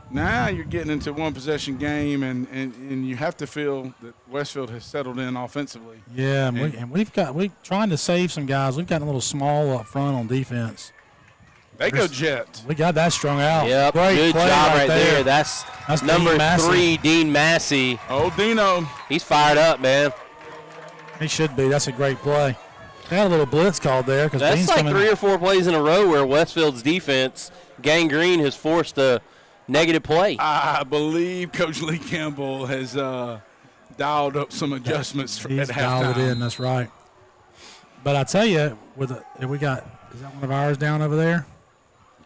now you're getting into one possession game, and you have to feel that Westfield has settled in offensively. Yeah, and we're trying to save some guys. We've gotten a little small up front on defense. They go jet. We got that strung out. Yep, Great good play job right there. That's number Dean 3, Dean Massey. Oh, Dino. He's fired up, man. He should be. That's a great play. They got a little blitz called there. That's Dean's like coming. 3 or 4 plays in a row where Westfield's defense, Gang Green, has forced a negative play. I believe Coach Lee Campbell has dialed up some adjustments at halftime. Dialed it in. That's right. But I tell you, is that one of ours down over there?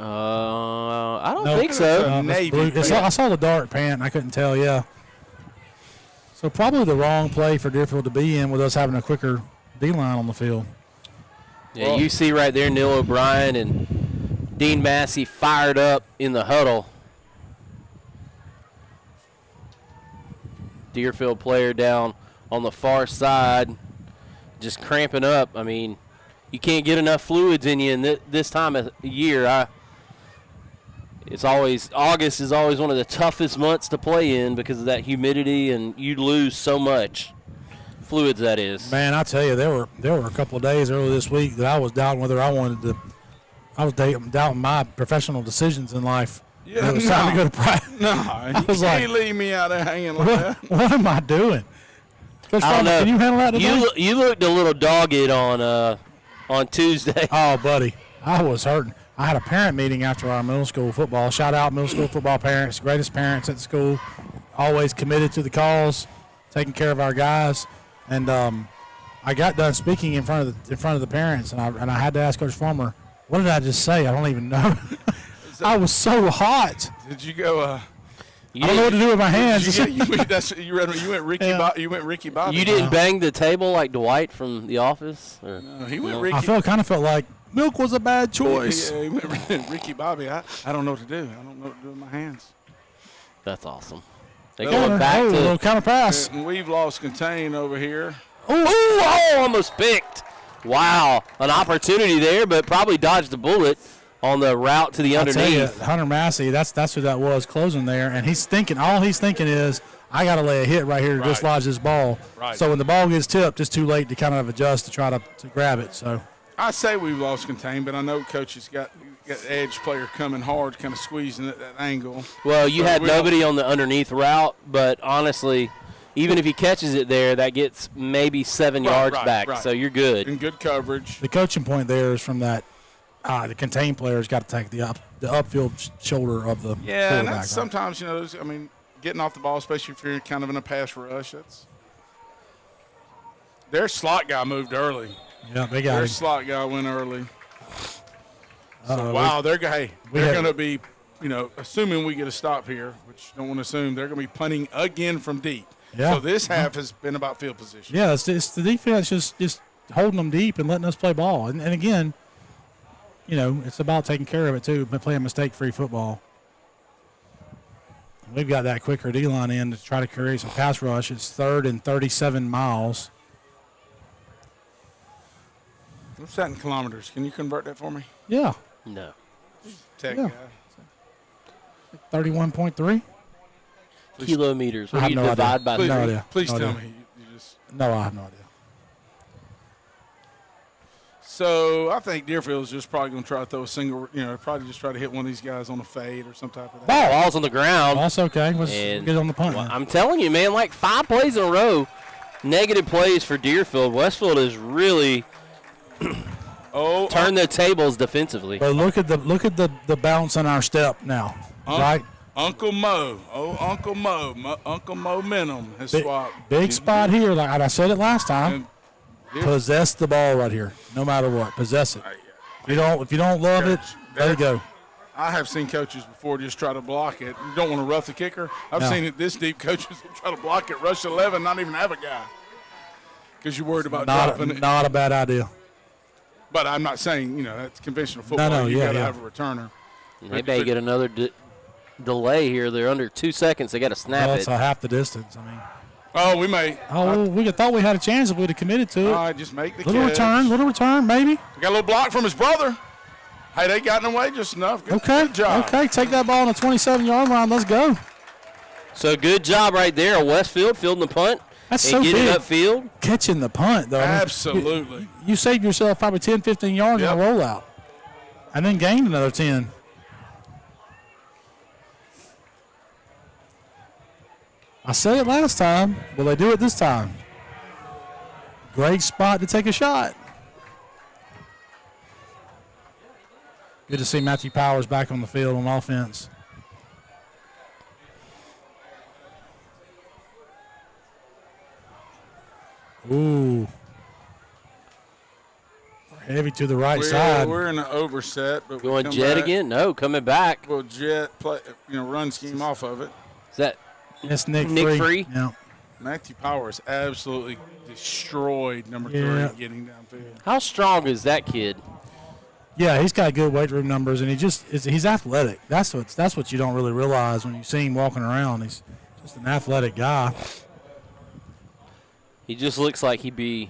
I don't think so. Navy. I saw the dark pant. I couldn't tell. Yeah. So probably the wrong play for Deerfield to be in with us having a quicker D-line on the field. Yeah, you see right there Neil O'Brien and Dean Massey fired up in the huddle. Deerfield player down on the far side just cramping up. I mean, you can't get enough fluids in you in this time of year. August is always one of the toughest months to play in because of that humidity, and you lose so much fluids, that is. Man, I tell you, there were a couple of days earlier this week that I was doubting whether I wanted to. I was doubting my professional decisions in life. Yeah, it was time to go to practice. No, I you was can't like, leave me out there hanging like that. What am I doing? Coach I don't Farmer, know. can you handle that today? You looked a little dogged on Tuesday. Oh, buddy, I was hurting. I had a parent meeting after our middle school football. Shout out middle school football parents, greatest parents at the school, always committed to the cause, taking care of our guys. And I got done speaking in front of the parents, and I had to ask Coach Farmer, what did I just say? I don't even know. I was so hot. Did you go? I don't know what to do with my hands. You went Ricky Bobby. You didn't bang the table like Dwight from The Office? Or? No, he went Ricky. I kind of felt like milk was a bad choice. Yeah, he went Ricky Bobby. I don't know what to do. I don't know what to do with my hands. That's awesome. They're going back to a little counter pass. And we've lost contain over here. Oh, almost picked. Wow, an opportunity there, but probably dodged a bullet on the route to the underneath. Hunter Massey, that's who that was closing there, and all he's thinking is, I got to lay a hit right here to dislodge this ball. Right. So when the ball gets tipped, it's too late to kind of adjust to try to grab it. So I say we've lost contain, but I know Coach has got edge player coming hard, kind of squeezing at that angle. Well, you had nobody on the underneath route, but honestly, even if he catches it there, that gets maybe 7 yards back, so you're good. And good coverage. The coaching point there is from that the contained player's got to take the upfield shoulder of the Yeah, and quarterback, that's sometimes, getting off the ball, especially if you're kind of in a pass rush, their slot guy moved early. Yeah, they got Their him. slot guy went early. So, wow, they're going to be, assuming we get a stop here, which don't want to assume, they're going to be punting again from deep. Yeah. So this half has been about field position. Yeah, it's the defense just holding them deep and letting us play ball. And again, it's about taking care of it too, but playing mistake-free football. We've got that quicker D-line in to try to create some pass rush. It's 3rd and 37 miles. What's that in kilometers? Can you convert that for me? Yeah. No. Tech Yeah. guy. 31.3. Kilometers. I What have do no you idea. divide by? Please, No idea. please No tell idea. me. You just. No, I have no idea. So I think Deerfield's just probably going to try to throw a single, probably just try to hit one of these guys on a fade or some type of that. Ball's on the ground. That's okay. Let's And get on the punt. I'm telling you, man, like 5 plays in a row, negative plays for Deerfield. Westfield is really turn the tables defensively. But look at the bounce on our step now, right? Uncle Mo, Uncle Mo, Uncle Momentum has swapped. Big spot here, like I said it last time. Possess the ball right here, no matter what. Possess it. If you don't love it, let it go. I have seen coaches before just try to block it. You don't want to rough the kicker. I've seen it this deep. Coaches will try to block it, rush 11, not even have a guy because you're worried about dropping it. Not a bad idea. But I'm not saying, that's conventional football. No, you got to have a returner. They may get another delay here. They're under 2 seconds. They got to snap It's half the distance. I mean. Oh, we may. We thought we had a chance if we'd have committed to it. All right, just make the little return, maybe. We got a little block from his brother. Hey, they got in the way just enough. Good job. Okay, take that ball on the 27-yard line. Let's go. So good job right there, Westfield fielding the punt. That's and so getting big. upfield. Catching the punt, though. Absolutely. You saved yourself probably 10, 15 yards on a rollout and then gained another 10. I said it last time. Will they do it this time? Great spot to take a shot. Good to see Matthew Powers back on the field on offense. Ooh. Heavy to the right side. We're in an overset. But Going jet again? No, coming back. Well, jet play, run scheme off of it. Is that It's Nick Free? Yeah. Matthew Powers absolutely destroyed number 3 getting downfield. How strong is that kid? Yeah, he's got good weight room numbers, and he's athletic. That's what you don't really realize when you see him walking around. He's just an athletic guy. He just looks like he'd be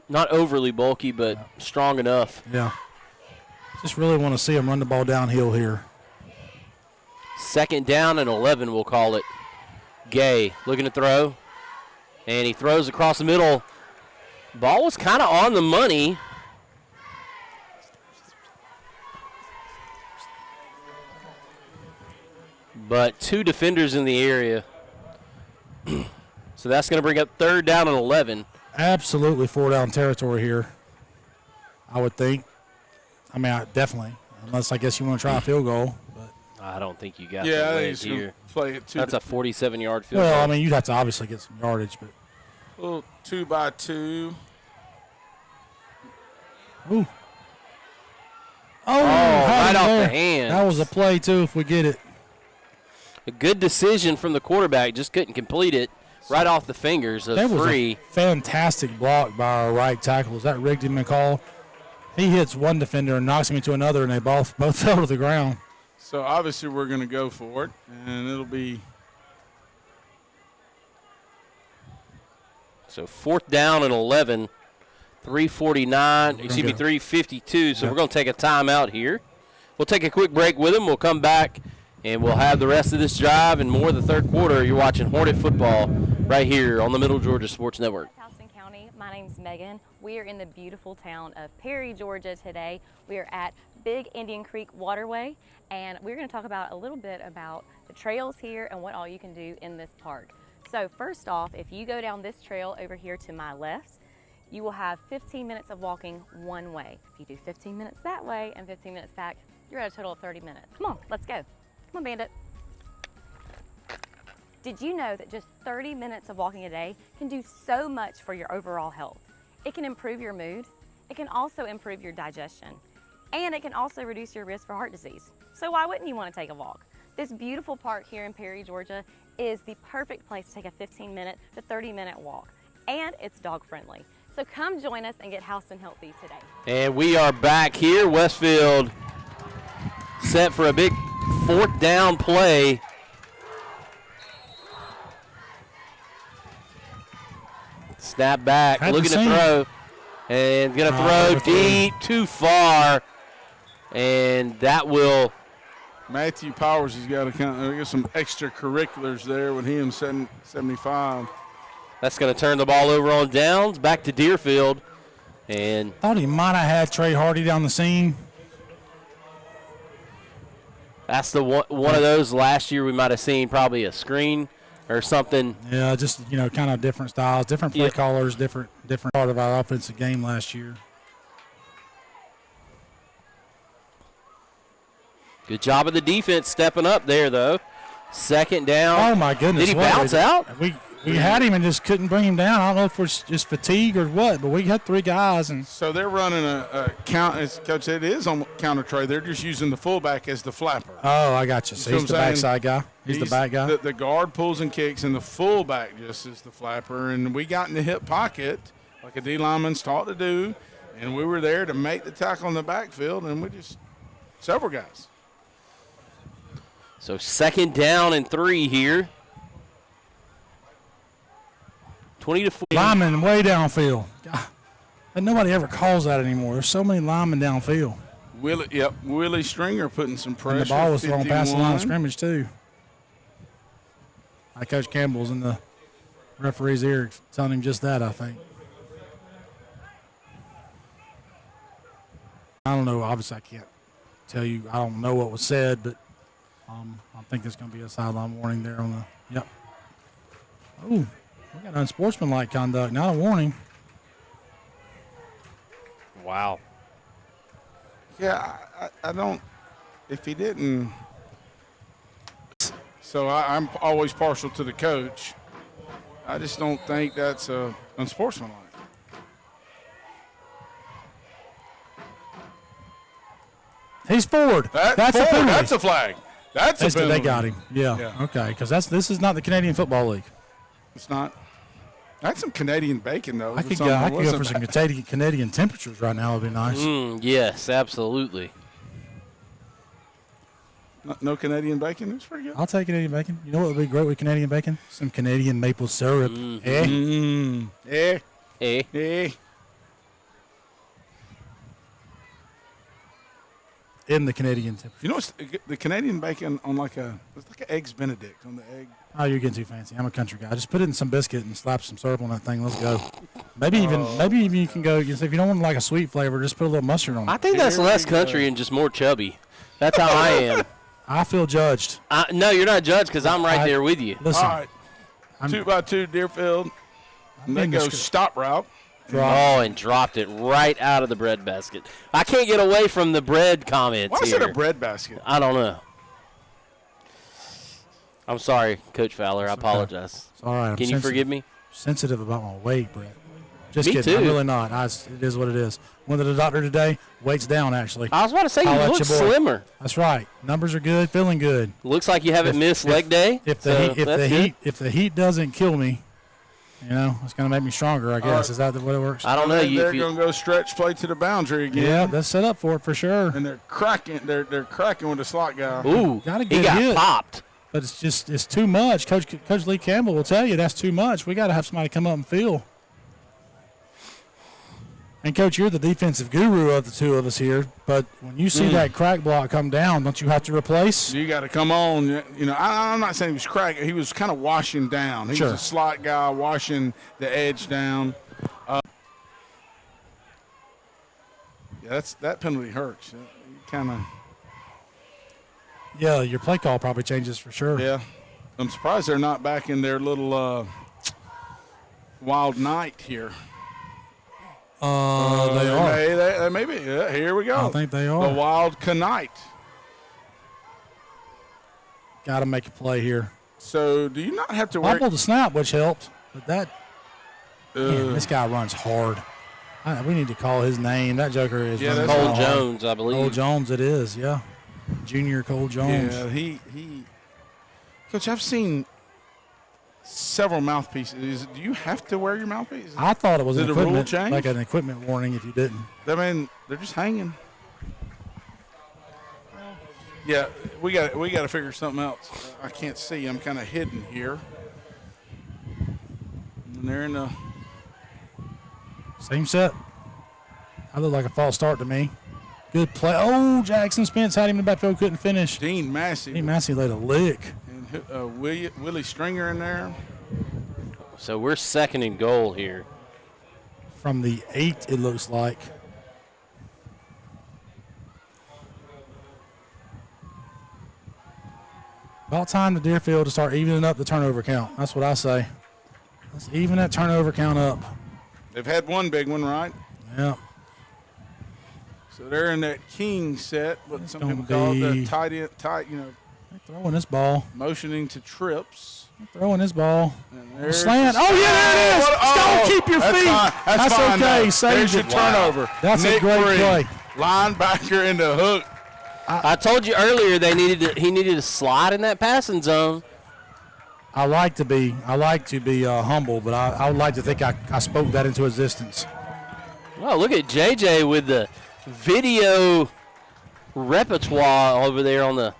not overly bulky, but strong enough. Yeah. Just really want to see him run the ball downhill here. 2nd down and 11, we'll call it. Gay looking to throw, and he throws across the middle. Ball was kind of on the money. But 2 defenders in the area. So that's going to bring up 3rd down and 11. Absolutely 4-down territory here, I would think. I mean, definitely, unless I guess you want to try a field goal. But I don't think you got I that think here. Play it That's a 47-yard field goal. Well, I mean, you'd have to obviously get some yardage. But a little 2x2. Ooh. Right off there. the hands. That was a play, too, if we get it. A good decision from the quarterback. Just couldn't complete it right off the fingers of That was Free. a fantastic block by our right tackle. Is that Rigdon McCall? He hits one defender and knocks him into another, and they both fell to the ground. So, obviously, we're going to go for it, and it'll be. So 4th down and 11. 3:52. So we're going to take a timeout here. We'll take a quick break with him. We'll come back, and we'll have the rest of this drive and more of the 3rd quarter. You're watching Hornet football right here on the Middle Georgia Sports Network. Houston County, my name's Megan. We are in the beautiful town of Perry, Georgia today. We are at Big Indian Creek Waterway, and we're going to talk about a little bit about the trails here and what all you can do in this park. So first off, if you go down this trail over here to my left, you will have 15 minutes of walking one way. If you do 15 minutes that way and 15 minutes back, you're at a total of 30 minutes. Come on, let's go. Come on, Bandit. Did you know that just 30 minutes of walking a day can do so much for your overall health? It can improve your mood, it can also improve your digestion, and it can also reduce your risk for heart disease. So why wouldn't you want to take a walk? This beautiful park here in Perry, Georgia is the perfect place to take a 15-minute to 30-minute walk, and it's dog friendly. So come join us and get Houston healthy today. And we are back here. Westfield set for a big 4th down play. Snap back, looking to throw. And going to throw deep, too far. And that will. Matthew Powers has got to get some extracurriculars there with him 75. That's going to turn the ball over on downs, back to Deerfield. And thought he might have had Trey Hardy down the seam. That's the one of those last year we might have seen probably a screen or something. Yeah, just kind of different styles, different play callers, different part of our offensive game last year. Good job of the defense stepping up there, though. Second down. Oh, my goodness. Did he bounce out? We had him and just couldn't bring him down. I don't know if it's just fatigue or what, but we had 3 guys. And So they're running a count, as Coach said, it is on counter trey. They're just using the fullback as the flapper. Oh, I got you. So he's the backside guy. He's the back guy. The guard pulls and kicks, and the fullback just is the flapper. And we got in the hip pocket like a D lineman's taught to do, and we were there to make the tackle in the backfield, and we just several guys. So second down and 3 here. 20-4. Lineman way downfield. God, and nobody ever calls that anymore. There's so many linemen downfield. Willie Stringer putting some pressure. And the ball was thrown past the line of 51. scrimmage, too. Coach Campbell's in the referee's ear telling him just that, I think. I don't know. Obviously, I can't tell you. I don't know what was said, but I think there's going to be a sideline warning there on the – yep. Oh, we got unsportsmanlike conduct, not a warning. Wow. Yeah, I don't – if he didn't – so I'm always partial to the coach. I just don't think that's unsportsmanlike. He's forward. That's a penalty. That's a flag. That's a penalty. They got him. Yeah. Okay, because this is not the Canadian Football League. It's not. That's some Canadian bacon, though. I could go for some Canadian temperatures right now. Would be nice. Yes, absolutely. No Canadian bacon? That's pretty good. I'll take Canadian bacon. You know what would be great with Canadian bacon? Some Canadian maple syrup. In the Canadian temperature. You know what's the Canadian bacon on it's like an Eggs Benedict on the egg. Oh, you're getting too fancy. I'm a country guy. Just put it in some biscuit and slap some syrup on that thing. Let's go. Maybe even you can go. If you don't want like a sweet flavor, just put a little mustard on it. I think that's less country and just more chubby. That's how I am. I feel judged. No, you're not judged because I'm right there with you. Listen. All right. 2x2 Deerfield. And they go stop route. Oh, and dropped it right out of the bread basket. I can't get away from the bread comments Why is here. it a bread basket? I don't know. I'm sorry, Coach Fowler. I apologize. It's all right. Can you forgive me? Sensitive about my weight, Brett. Just Me kidding. too. I'm really not. It is what it is. Went to the doctor today. Weight's down, actually. I was about to say, you look slimmer. That's right. Numbers are good. Feeling good. Looks like you haven't missed leg day. If the heat doesn't kill me, it's going to make me stronger, I guess. Is that the way it works? I don't know. They're going to go stretch play to the boundary again. Yeah, that's set up for it for sure. And they're cracking. They're cracking with the slot guy. Ooh, got a he good got hit. popped. But it's too much. Coach Lee Campbell will tell you that's too much. We got to have somebody come up and feel. And, Coach, you're the defensive guru of the two of us here. But when you see that crack block come down, don't you have to replace? You got to come on. I'm not saying he was cracking. He was kind of washing down. He was a slot guy washing the edge down. That penalty hurts. Kind of. Yeah, your play call probably changes for sure. Yeah. I'm surprised they're not back in their little wild night here. They are. They may be. Yeah, here we go. I think they are. The Wild Knight. Got to make a play here. So, do you not have to work? Bobbled the snap, which helped. But man, this guy runs hard. We need to call his name. That joker is Cole Jones, I believe. Cole Jones, it is. Yeah, Junior Cole Jones. Yeah, he. Coach, I've seen several mouthpieces. Do you have to wear your mouthpiece? I thought it was Did an the rule equipment, change? like an equipment warning if you didn't. I mean, they're just hanging. Yeah, we got to figure something else. I can't see. I'm kind of hidden here. And they're in the same set. That looked like a false start to me. Good play. Oh, Jackson Spence had him in the backfield, couldn't finish. Dean Massey. Dean Massey laid a lick. And Willie Stringer in there. So we're second and goal here. From the 8, it looks like. About time to Deerfield to start evening up the turnover count. That's what I say. Let's even that turnover count up. They've had one big one, right? Yeah. So they're in that king set, what It's some gonna people call the be- tight, Throwing this ball. motioning to trips. Throwing this ball. There's Slant. the Oh, yeah, there it is. Oh, Go, keep your that's feet. fine. That's fine, okay. though. Saved There's your it. turnover. That's Nick a great Free, play. linebacker in the hook. I told you earlier he needed to slide in that passing zone. I like to be humble, but I would like to think I spoke that into existence. Well, look at JJ with the video repertoire over there on the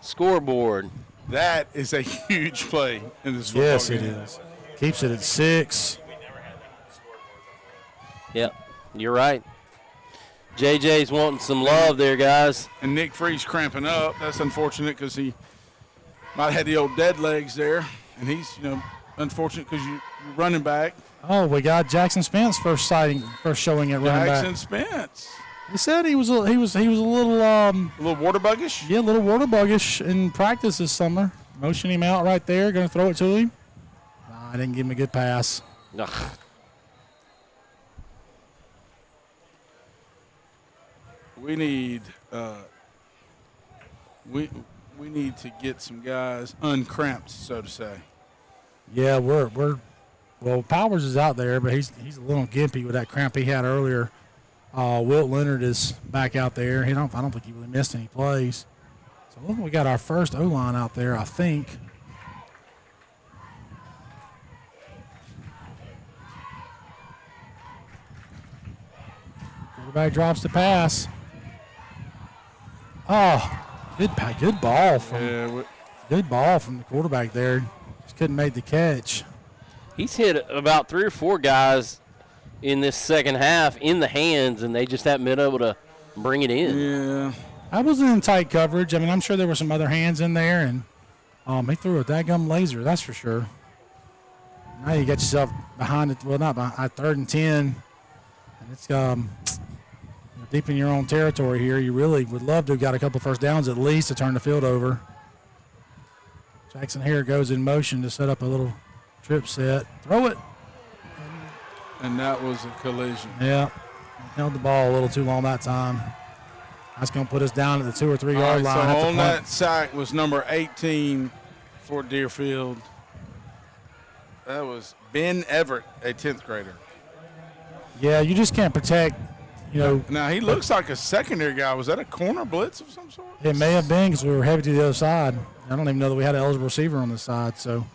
scoreboard. That is a huge play in this football Yes, game. it is. Keeps it at 6. Yep, you're right. JJ's wanting some love there, guys. And Nick Free's cramping up. That's unfortunate because he might have had the old dead legs there. And he's, unfortunate because you're running back. Oh, we got Jackson Spence first showing at running back. Jackson Spence. He said he was a little a little water buggish. Yeah, a little water buggish in practice this summer. Motion him out right there. Going to throw it to him. I didn't give him a good pass. Ugh. We need we need to get some guys uncramped, so to say. Yeah, well, Powers is out there, but he's a little gimpy with that cramp he had earlier. Wilt Leonard is back out there. I don't think he really missed any plays. So look, we got our first O-line out there, I think. Quarterback drops the pass. Oh, good ball from the quarterback there. Just couldn't make the catch. He's hit about 3 or 4 guys in this second half in the hands, and they just haven't been able to bring it in. Yeah. I was in tight coverage. I mean, I'm sure there were some other hands in there, and he threw a daggum laser, that's for sure. Now you got yourself behind it. Well, not behind, 3rd and 10. And it's deep in your own territory here. You really would love to have got a couple first downs at least to turn the field over. Jackson here goes in motion to set up a little trip set. Throw it. And that was a collision. Yeah. Held the ball a little too long that time. That's going to put us down at the 2 or 3 yard line. So on that sack was number 18 for Deerfield. That was Ben Everett, a 10th grader. Yeah, you just can't protect, Now, he looks like a secondary guy. Was that a corner blitz of some sort? It may have been because we were heavy to the other side. I don't even know that we had an eligible receiver on this side. So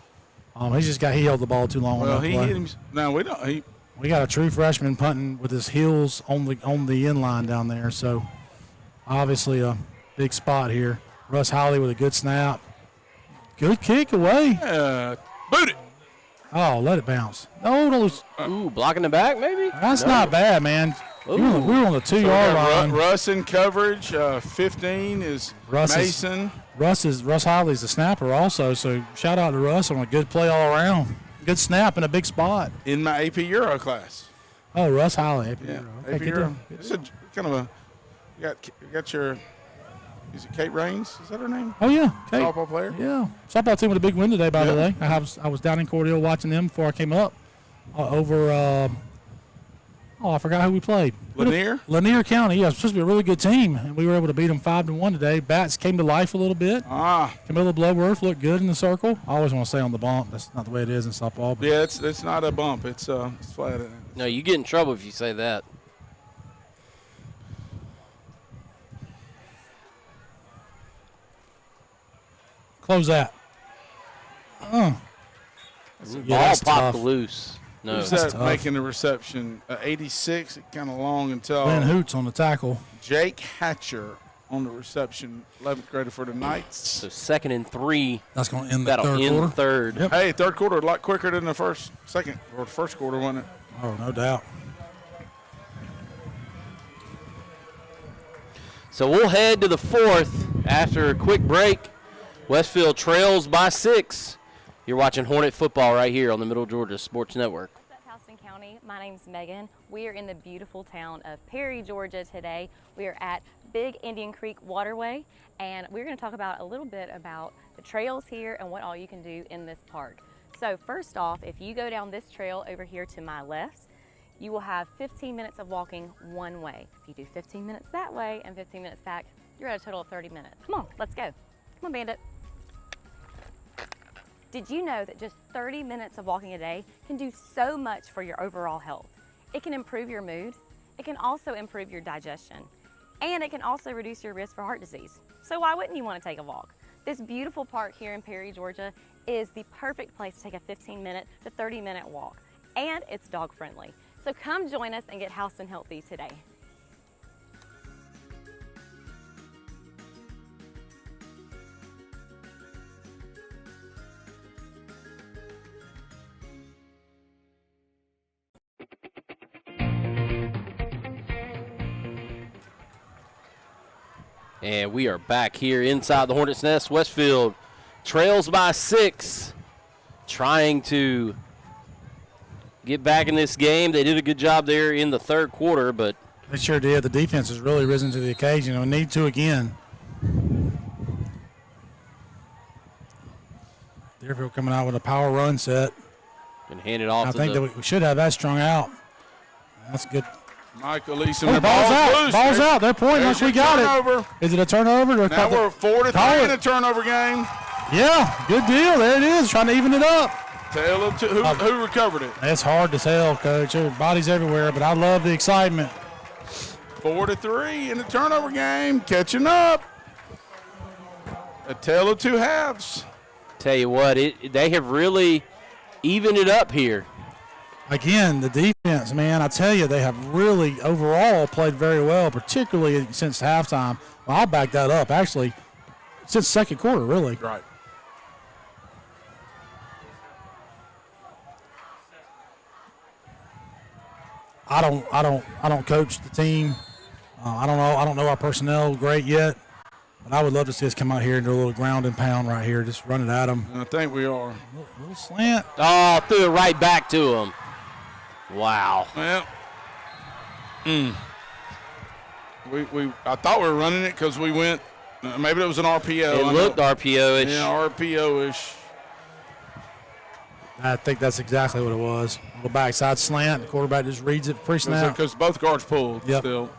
he held the ball too long. Well, on that he play. hit him. No, we don't. We got a true freshman punting with his heels on the end line down there. So obviously a big spot here. Russ Howley with a good snap. Good kick away. Boot it. Oh, let it bounce. No, don't. Ooh, blocking the back maybe? That's not bad, man. We were on the 2 yard line. Russ in coverage. 15 is Mason. Russ Howley's the snapper also. So shout out to Russ on a good play all around. Good snap in a big spot. In my AP Euro class. Oh, Russ Howley. AP Yeah, Euro. AP Okay, Euro. It's a kind of a. You got your. Is it Kate Raines? Is that her name? Oh yeah, Kate. Softball player. Yeah, softball team with a big win today. By the way, I was down in Cordele watching them before I came up. Over. I forgot who we played. Lanier County. Yeah, it's supposed to be a really good team, and we were able to beat them 5-1 today. Bats came to life a little bit. Camilla Bloodworth looked good in the circle. I always want to say on the bump. That's not the way it is in softball. But Yeah, it's not a bump. It's flat. No, you get in trouble if you say that. Close that. Ball popped loose. No, Who's that making the reception? 86, kind of long until. Ben Hoots on the tackle. Jake Hatcher on the reception, 11th grader for the Knights. So 2nd and 3. That's going to end the That'll third end quarter. Third. Yep. Hey, third quarter a lot quicker than the first quarter, wasn't it? Oh, no doubt. So we'll head to the 4th after a quick break. Westfield trails by 6. You're watching Hornet football right here on the Middle Georgia Sports Network. What's up, Houston County? My name's Megan. We are in the beautiful town of Perry, Georgia today. We are at Big Indian Creek Waterway, and we're going to talk about a little bit about the trails here and what all you can do in this park. So first off, if you go down this trail over here to my left, you will have 15 minutes of walking one way. If you do 15 minutes that way and 15 minutes back, you're at a total of 30 minutes. Come on, let's go. Come on, Bandit. Did you know that just 30 minutes of walking a day can do so much for your overall health? It can improve your mood. It can also improve your digestion. And it can also reduce your risk for heart disease. So why wouldn't you want to take a walk? This beautiful park here in Perry, Georgia is the perfect place to take a 15-minute to 30-minute walk. And it's dog friendly. So come join us and get house and healthy today. And we are back here inside the Hornets' Nest. Westfield trails by 6, trying to get back in this game. They did a good job there in the third quarter, but they sure did. The defense has really risen to the occasion, and we need to again. Deerfield coming out with a power run set. And hand it off I think that we should have that strung out. That's good. Michael Leeson. Oh, ball's out. Loose. Ball's out. They're pointing once we got it. Is it a turnover? Now we're 4-3 in a turnover game. Yeah, good deal. There it is. Trying to even it up. Tail of two. Who recovered it? It's hard to tell, Coach. There's bodies everywhere, but I love the excitement. 4-3 in the turnover game. Catching up. A tale of two halves. Tell you what, they have really evened it up here. Again, the defense, man, I tell you, they have really overall played very well, particularly since halftime. Well, I'll back that up, actually, since second quarter, really. Right. I don't coach the team. I don't know our personnel great yet, but I would love to see us come out here and do a little ground and pound right here, just run it at them. I think we are. Little slant. Oh, threw it right back to him. Wow. Well, I thought we were running it because we went. Maybe it was an RPO. It looked RPO-ish. Yeah, RPO-ish. I think that's exactly what it was. A little backside slant. The quarterback just reads it pre-snap. Because both guards pulled yep. Still.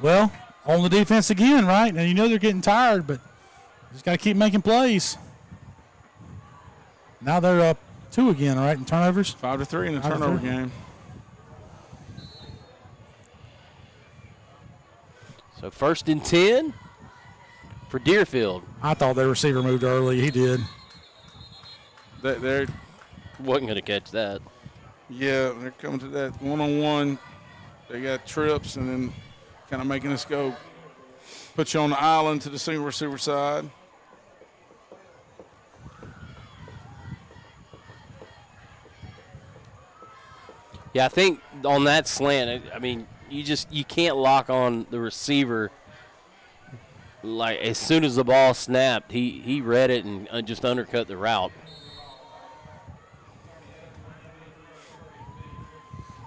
Well, on the defense again, right? Now you know they're getting tired, but just got to keep making plays. Now they're up 2 again, right, in turnovers? 5-3 in the turnover game. So 1st and 10 for Deerfield. I thought their receiver moved early. He did. They wasn't going to catch that. Yeah, they're coming to that one-on-one. They got trips and then kind of making us go. Put you on the island to the single receiver side. Yeah, I think on that slant, I mean, you can't lock on the receiver. Like, as soon as the ball snapped, he read it and just undercut the route.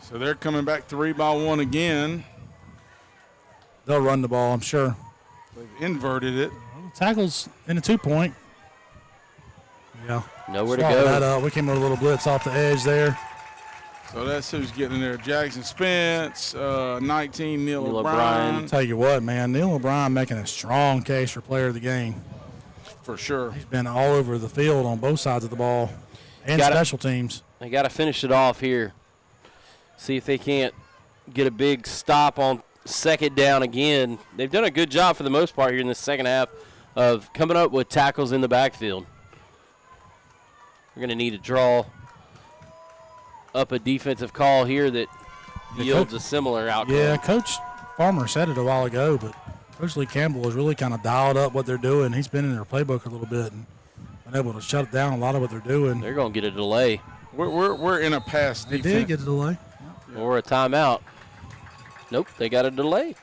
So they're coming back 3-1 again. They'll run the ball, I'm sure. They've inverted it. Tackles in a 2-point. Yeah. Nowhere to Swallow go. that up. We came with a little blitz off the edge there. So that's who's getting in there. Jackson Spence, 19, Neil O'Brien. Tell you what, man, Neil O'Brien making a strong case for player of the game. For sure. He's been all over the field on both sides of the ball and special teams. They got to finish it off here. See if they can't get a big stop on 2nd down again. They've done a good job for the most part here in the second half of coming up with tackles in the backfield. We're going to need to draw up a defensive call here that yields a similar outcome. Yeah, Coach Farmer said it a while ago, but Coach Lee Campbell has really kind of dialed up what they're doing. He's been in their playbook a little bit and been able to shut down a lot of what they're doing. They're going to get a delay. We're in a pass defense. They did get a delay. Or a timeout. Nope, they got a delay.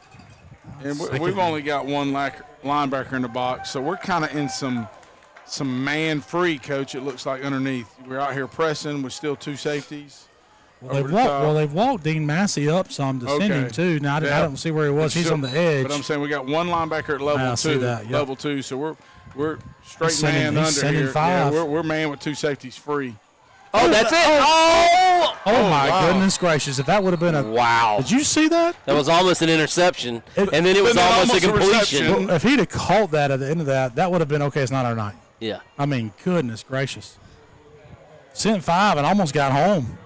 And we've only got one linebacker in the box, so we're kind of in some man-free, Coach, it looks like, underneath. We're out here pressing with still 2 safeties. Well, they've walked Dean Massey up some descending too. Now I don't see where he was. He's on the edge. But I'm saying we got one linebacker at level 2. See that, yep. Level 2. So we're straight man under here. 5. Yeah, we're man with 2 safeties free. Oh, that's it. Oh my goodness gracious. If that would have been a. Wow. Did you see that? That was almost an interception. And then it was almost a completion. If he'd have caught that at the end of that would have been okay. It's not our night. Yeah. I mean, goodness gracious. Sent 5 and almost got home.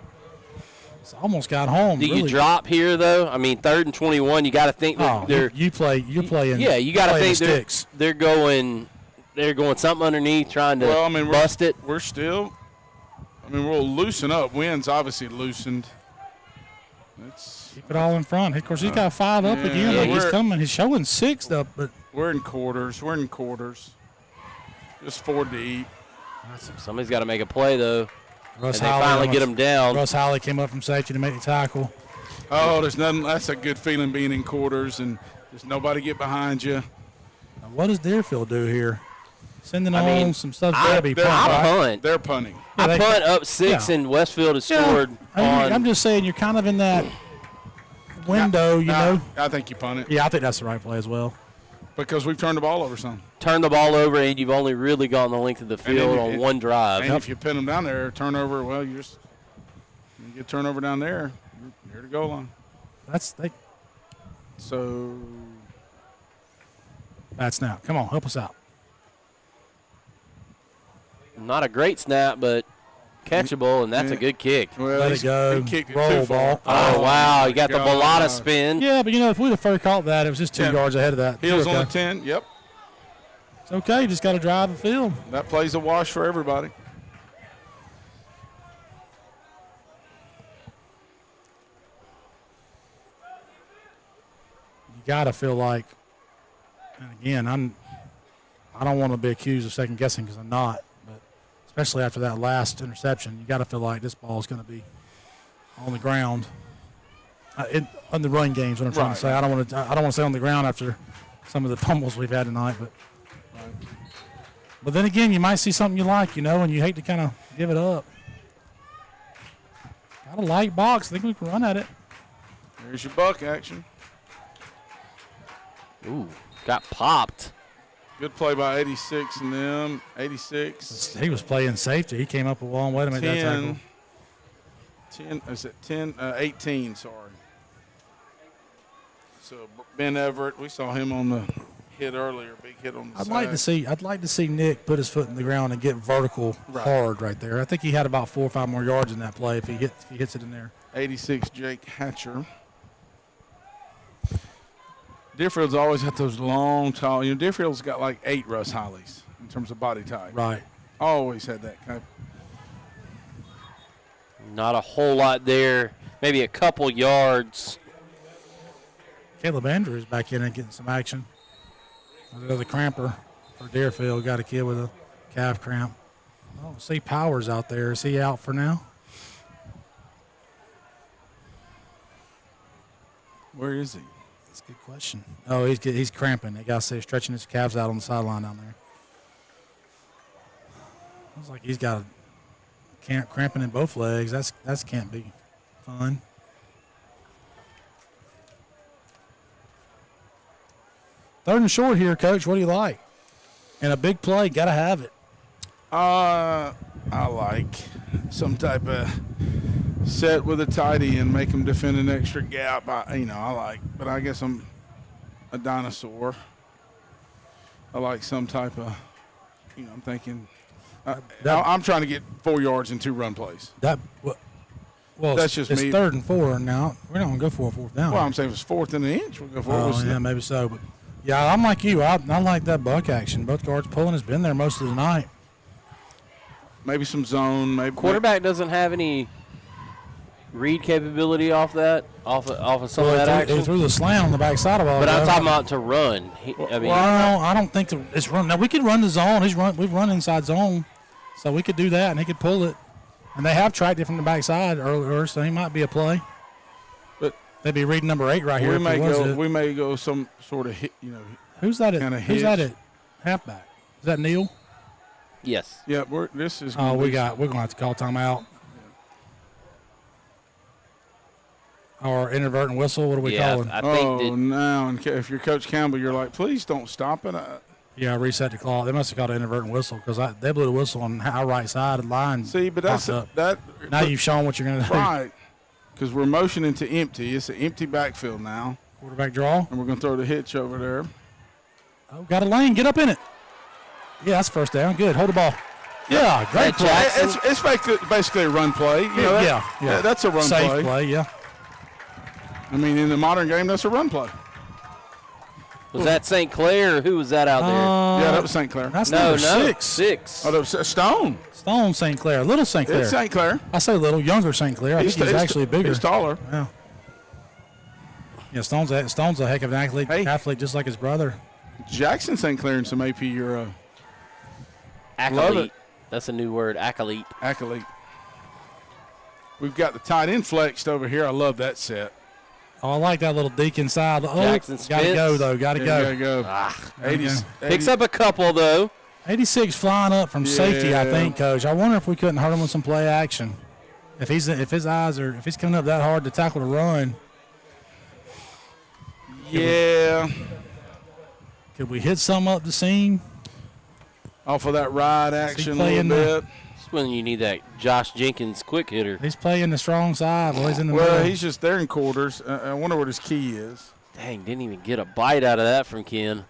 Almost got home. Do you drop here though? I mean, 3rd and 21. You got to think they're you're playing. Yeah, you got to think sticks. They're going something underneath, trying to bust it. We're still. I mean, we'll loosen up. Wind's obviously loosened. Keep it all in front. Of course, he's got 5 up again. Like he's coming. He's showing 6 up, but we're in quarters. Just 4 deep. Somebody's got to make a play though. Russ and they finally get him down. Russ Howley came up from safety to make the tackle. Oh, there's nothing. That's a good feeling being in quarters and there's nobody get behind you. Now, what does Deerfield do here? Sending on some stuff. They're punt. They're punting. I punt up 6 and Westfield has scored. I'm just saying you're kind of in that window, you know. I think you punt it. Yeah, I think that's the right play as well. Because we've turned the ball over some. Turned the ball over, and you've only really gone the length of the field on one drive. And if you pin them down there, turnover, well, you get turnover down there, you're near the goal line. So. Bad snap. Come on, help us out. Not a great snap, but catchable, and that's a good kick. Well, let it go. Roll ball. Oh, wow. You got the Bellata spin. Yeah, but, if we'd have first caught that, it was just 2 yards ahead of that. Heels on the 10, yep. It's okay. You just got to drive the field. That plays a wash for everybody. You got to feel like, and again, I don't want to be accused of second guessing because I'm not. Especially after that last interception, you got to feel like this ball is going to be on the ground. On the run games, what I'm trying to say. I don't want to say on the ground after some of the fumbles we've had tonight, but then again, you might see something you like, and you hate to kind of give it up. Got a light box. I think we can run at it. There's your buck action. Ooh, got popped. Good play by 86 and them. 86. He was playing safety. He came up a long way to make that tackle. 18, sorry. So Ben Everett, we saw him on the hit earlier, big hit on the side. I'd like to see Nick put his foot in the ground and get vertical hard right there. I think he had about 4 or 5 more yards in that play if he hits it in there. 86, Jake Hatcher. Deerfield's always got those long, tall. Deerfield's got like 8 Russ Hollies in terms of body type. Right. Always had that kind of. Not a whole lot there. Maybe a couple yards. Caleb Andrews back in and getting some action. Another cramper for Deerfield. Got a kid with a calf cramp. I don't see Powers out there. Is he out for now? Where is he? That's a good question. Oh, he's cramping. They got to say stretching his calves out on the sideline down there. Looks like he's got cramping in both legs. That's can't be fun. Third and short here, Coach. What do you like? And a big play, got to have it. I like some type of set with a tight end, make them defend an extra gap. I like, but I guess I'm a dinosaur. I like some type of, I'm thinking. I'm trying to get 4 yards in 2 run plays. Well, that's just it's me. 3rd and 4 now. We're not going to go for a 4th down. Well, I'm saying if it's 4th and an inch, we'll go for it. Yeah, maybe so. But yeah, I'm like you. I like that buck action. Both guards pulling has been there most of the night. Maybe some zone. Maybe quarterback doesn't have any read capability off of some of that action. He threw the slant on the backside of all. But I'm talking about to run. I don't think it's run. Now we could run the zone. We've run inside zone, so we could do that, and he could pull it. And they have tracked it from the backside earlier, so he might be a play. But they'd be reading number 8 right here. We may go some sort of hit. Who's that? Who's that at halfback? Is that Neal? Yes. Yeah. This is. We're gonna have to call timeout. Or inadvertent whistle. What do we call it? I think now, and if you're Coach Campbell, you're like, please don't stop it. Yeah, reset the clock. They must have called an inadvertent whistle because they blew the whistle on our right side of the line. See, but that's that. Now you've shown what you're going to do. Right, because we're motioning to empty. It's an empty backfield now. Quarterback draw. And we're going to throw the hitch over there. Oh, got a lane. Get up in it. Yeah, that's first down. Good. Hold the ball. Yeah, great play. It's basically a run play. You know, yeah. That's a run Safe play, yeah. I mean, in the modern game, that's a run play. Was that St. Clair or who was that out there? Yeah, that was St. Clair. That's number 6. 6. Oh, that was Stone. Stone St. Clair. Little St. Clair. It's St. Clair. I say little, younger St. Clair. I think he's actually bigger. He's taller. Yeah. Yeah, Stone's a heck of an athlete just like his brother. Jackson St. Clair in some AP Euro. Acolyte. That's a new word, acolyte. Acolyte. We've got the tight end flexed over here. I love that set. Oh, I like that little deacon side. Oh, Jackson got to go, though. Got to go. Gotta go. 80, Picks up a couple, though. 86 flying up from safety, I think, Coach. I wonder if we couldn't hurt him with some play action. If he's coming up that hard to tackle the run. Yeah. Could we hit some up the seam? Off of that ride action a little bit. That's when you need that Josh Jenkins quick hitter. He's playing the strong side. Well, he's in the well, middle. he's just there in quarters. I wonder what his key is. Dang, didn't even get a bite out of that from Ken.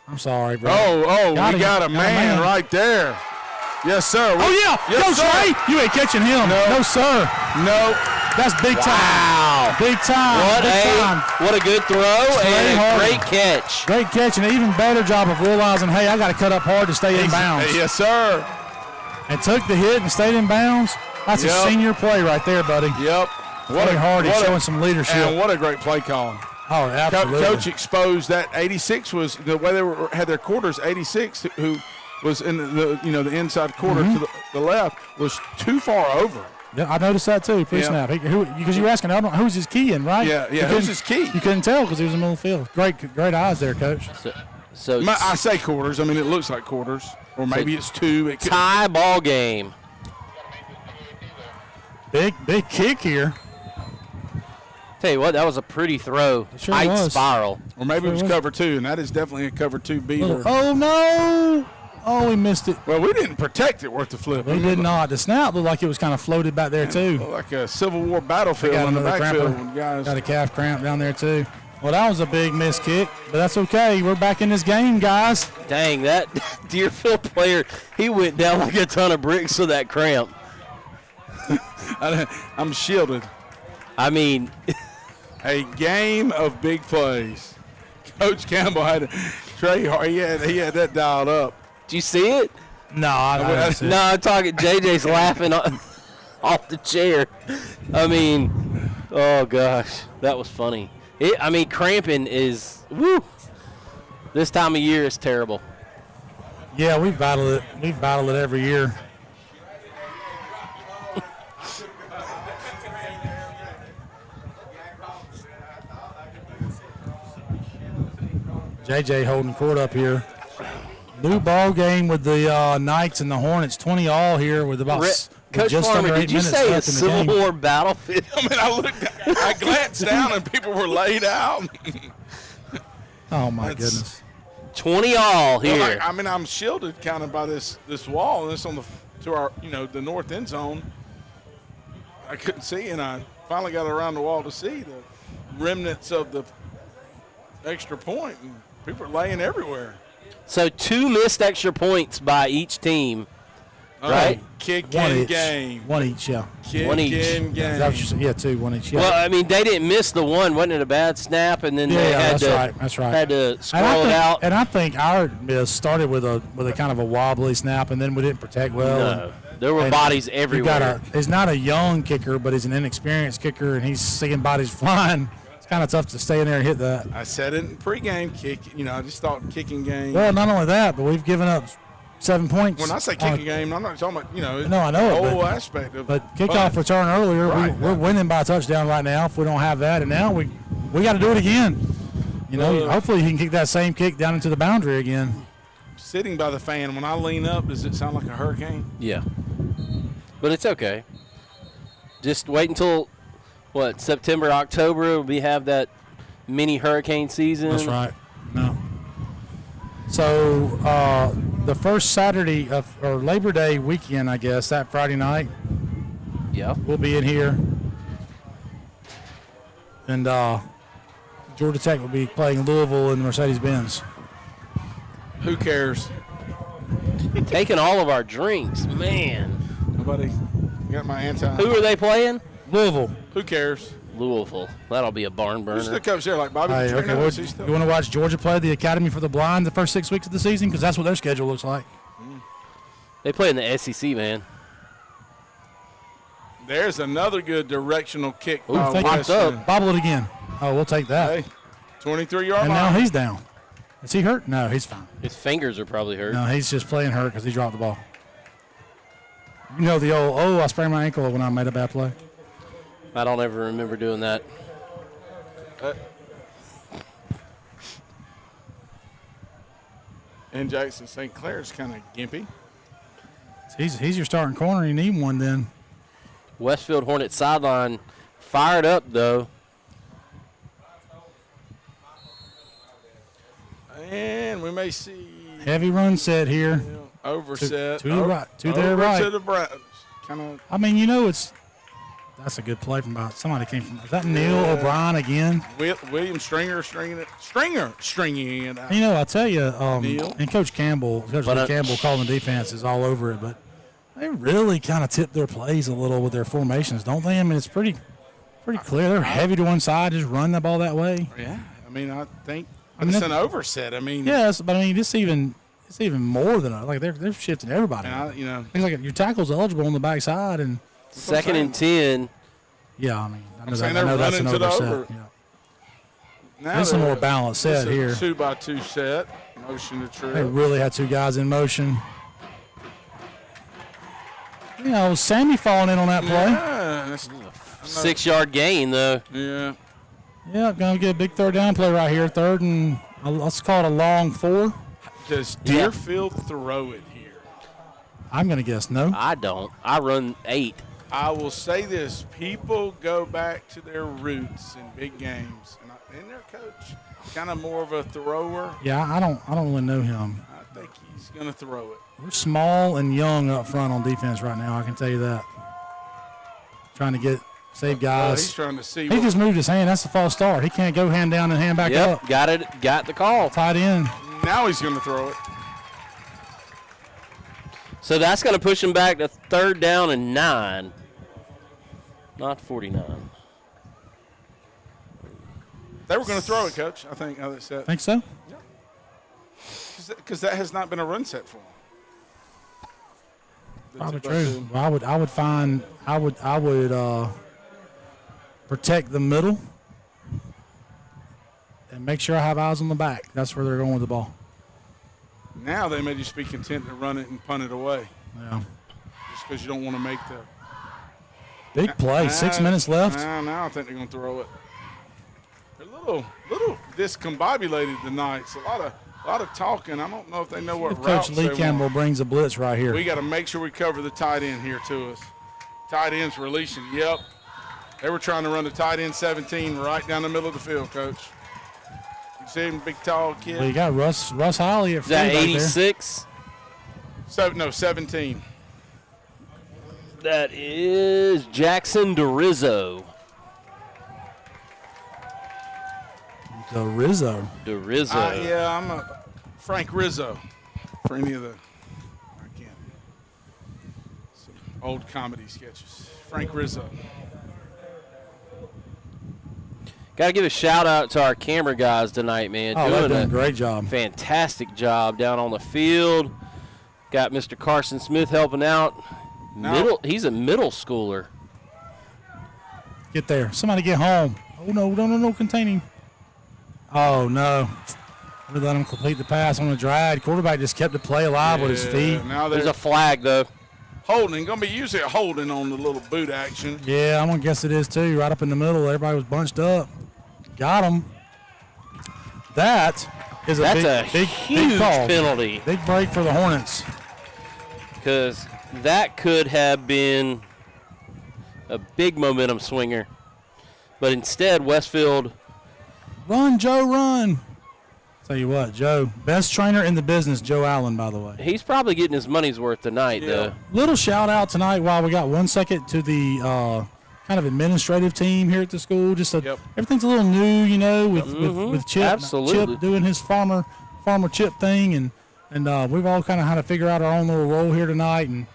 I'm sorry, bro. We got a man right there. Yes, sir. Oh, yeah. Yes, Go, Trey. You ain't catching him. No, sir. No. That's big time. Wow. Big time. What a good throw and a great catch. Great catch and an even better job of realizing, hey, I got to cut up hard to stay in bounds. Yes, sir. And took the hit and stayed in bounds. That's a senior play right there, buddy. Yep. He's showing some leadership. And what a great play call. Oh, absolutely. Coach exposed that 86 was the way they had their quarters. 86, who was in the inside quarter to the left, was too far over. Yeah, I noticed that too. Pre-snap, because you were asking, who's his key in, right? Yeah. Who's his key? You couldn't tell because he was in the middle of the field. Great eyes there, Coach. So I say quarters. I mean, it looks like quarters, or maybe it's 2. Tie ball game. Big kick here. Tell you what, that was a pretty throw. Sure Tight was. spiral. Or maybe it was cover 2, and that is definitely a cover 2 beater. Oh, no. Oh, we missed it. Well, we didn't protect it worth the flip. We did not. The snap looked like it was kind of floated back there, too. Like a Civil War battlefield in the backfield. Got a calf cramp down there, too. Well, that was a big missed kick, but that's okay. We're back in this game, guys. Dang, that Deerfield player, he went down like a ton of bricks with that cramp. I'm shielded. I mean, a game of big plays. Coach Campbell had Trey. He had that dialed up. Did you see it? No, I didn't. No, I'm talking. JJ's laughing off the chair. I mean, oh gosh, that was funny. Cramping is this time of year is terrible. Yeah, we've battled it. We've battled it every year. JJ holding court up here. New ball game with the Knights and the Hornets, 20 all here with about Coach just Farmer, under 8 did you minutes say a left in the Civil game. War battlefield? I mean, I glanced down and people were laid out. Oh my goodness! 20 all here. Well, I'm shielded kind of by this wall, and this on the north end zone. I couldn't see, and I finally got around the wall to see the remnants of the extra point, and people are laying everywhere. So 2 missed extra points by each team, right? Kick in game. One each, yeah. Kick one each. in game. Is that what you said? Yeah, 2, 1 each. Yeah. Well, they didn't miss the one. Wasn't it a bad snap? And then they had that's right. had to scroll it out. And I think our miss started with a kind of a wobbly snap, and then we didn't protect well. No, there were bodies everywhere. He's not a young kicker, but he's an inexperienced kicker, and he's seeing bodies flying. Kind of tough to stay in there and hit that. I said it in pregame kick. I just thought kicking game. Well, not only that, but we've given up 7 points. When I say kicking game, I'm not talking about No, I know the whole aspect of. But kickoff return earlier, we're winning by a touchdown right now. If we don't have that, and now we got to do it again. Hopefully he can kick that same kick down into the boundary again. Sitting by the fan, when I lean up, does it sound like a hurricane? Yeah, but it's okay. Just wait until what, September, October, we have that mini hurricane season. That's right. No. So the first Saturday or Labor Day weekend, I guess, that Friday night. Yeah. We'll be in here. And Georgia Tech will be playing Louisville in the Mercedes-Benz. Who cares? Taking all of our drinks, man. Nobody got my anti. Who are they playing? Louisville. Who cares? Louisville. That'll be a barn burner. Who's the coach there? Like Bobby Hey, Petrino? okay, Is he still- you want to watch Georgia play the Academy for the Blind the first 6 weeks of the season? Because that's what their schedule looks like. They play in the SEC, man. There's another good directional kick. Ooh, by fake it Westfield. up. Bobble it again. Oh, we'll take that. Hey, 23-yard And line. now he's down. Is he hurt? No, he's fine. His fingers are probably hurt. No, he's just playing hurt because he dropped the ball. You know the old, I sprained my ankle when I made a bad play. I don't ever remember doing that. And Jackson St. Clair's kind of gimpy. He's your starting corner. You need one then. Westfield Hornet sideline fired up, though. And we may see Heavy run set here. overset. To the right. To their right. To the Browns. Kind of. I mean, you know, that's a good play from about somebody came from. Is that Neil O'Brien again? William Stringer stringing it out. You know, I'll tell you, Neil. and Coach Campbell calling the defense is all over it, but they really kind of tip their plays a little with their formations, don't they? I mean, it's pretty clear. They're heavy to one side, just run the ball that way. Yeah, I mean, I think mean, it's an overset. I mean, yes, but I mean, it's even more than like they're shifting everybody. And Things like your tackle's eligible on the backside, and second and 10 Yeah, I mean, I I'm saying know they're that's an running to the overset. over. Yeah. Now This is a more they're- balanced this set is a here. 2x2 set. Motion to trip. They really had two guys in motion. You know, Sammy falling in on that play. Yeah, that's 6-yard gain, though. Yeah. Yeah, gonna get a big third down play right here. Third and let's call it a long 4. Does Deerfield throw it here? I'm gonna guess no. I don't. I run 8. I will say this: people go back to their roots in big games, and their coach kind of more of a thrower. Yeah, I don't really know him. I think he's going to throw it. We're small and young up front on defense right now. I can tell you that. Trying to save guys. He's trying to see. He just moved his hand. That's a false start. He can't go hand down and hand back up. Got it. Got the call. Tied in. Now he's going to throw it. So that's going to push him back to 3rd down and 9. Not 49. They were going to throw it, Coach. I think. How they said. Think so? Because that has not been a run set for him. Probably true. Well, I would protect the middle and make sure I have eyes on the back. That's where they're going with the ball. Now they may just be content to run it and punt it away. Yeah. Just because you don't want to make the Big play. 6 minutes left. Now I think they're going to throw it. They're a little discombobulated tonight. It's a lot of talking. I don't know if they know what routes Coach Lee they Campbell want. brings a blitz right here. We got to make sure we cover the tight end here to us. Tight end's releasing. Yep. They were trying to run the tight end 17 right down the middle of the field, Coach. You see him, big, tall kid? Well, you got Russ Holly at Is that fullback 86? No, 17. That is Jackson DeRizzo. DeRizzo. DeRizzo. Yeah, I'm a Frank Rizzo for any of the some old comedy sketches. Frank Rizzo. Got to give a shout out to our camera guys tonight, man. Oh, they're doing a great job. Fantastic job down on the field. Got Mr. Carson Smith helping out. He's a middle schooler. Get there. Somebody get home. Oh, no, contain him. Oh, no. We let him complete the pass on the drag. Quarterback just kept the play alive with his feet. Now there's a flag, though. Holding. Going to be usually a holding on the little boot action. Yeah, I'm going to guess it is, too. Right up in the middle. Everybody was bunched up. Got him. That's a huge call. penalty. Big break for the Hornets. Because that could have been a big momentum swinger. But instead, Westfield. Run, Joe, run. Tell you what, Joe, best trainer in the business, Joe Allen, by the way. He's probably getting his money's worth tonight, though. Little shout out tonight while we got 1 second to the kind of administrative team here at the school. Just everything's a little new, you know, with Chip. Absolutely. Chip doing his farmer Chip thing, and we've all kind of had to figure out our own little role here tonight. And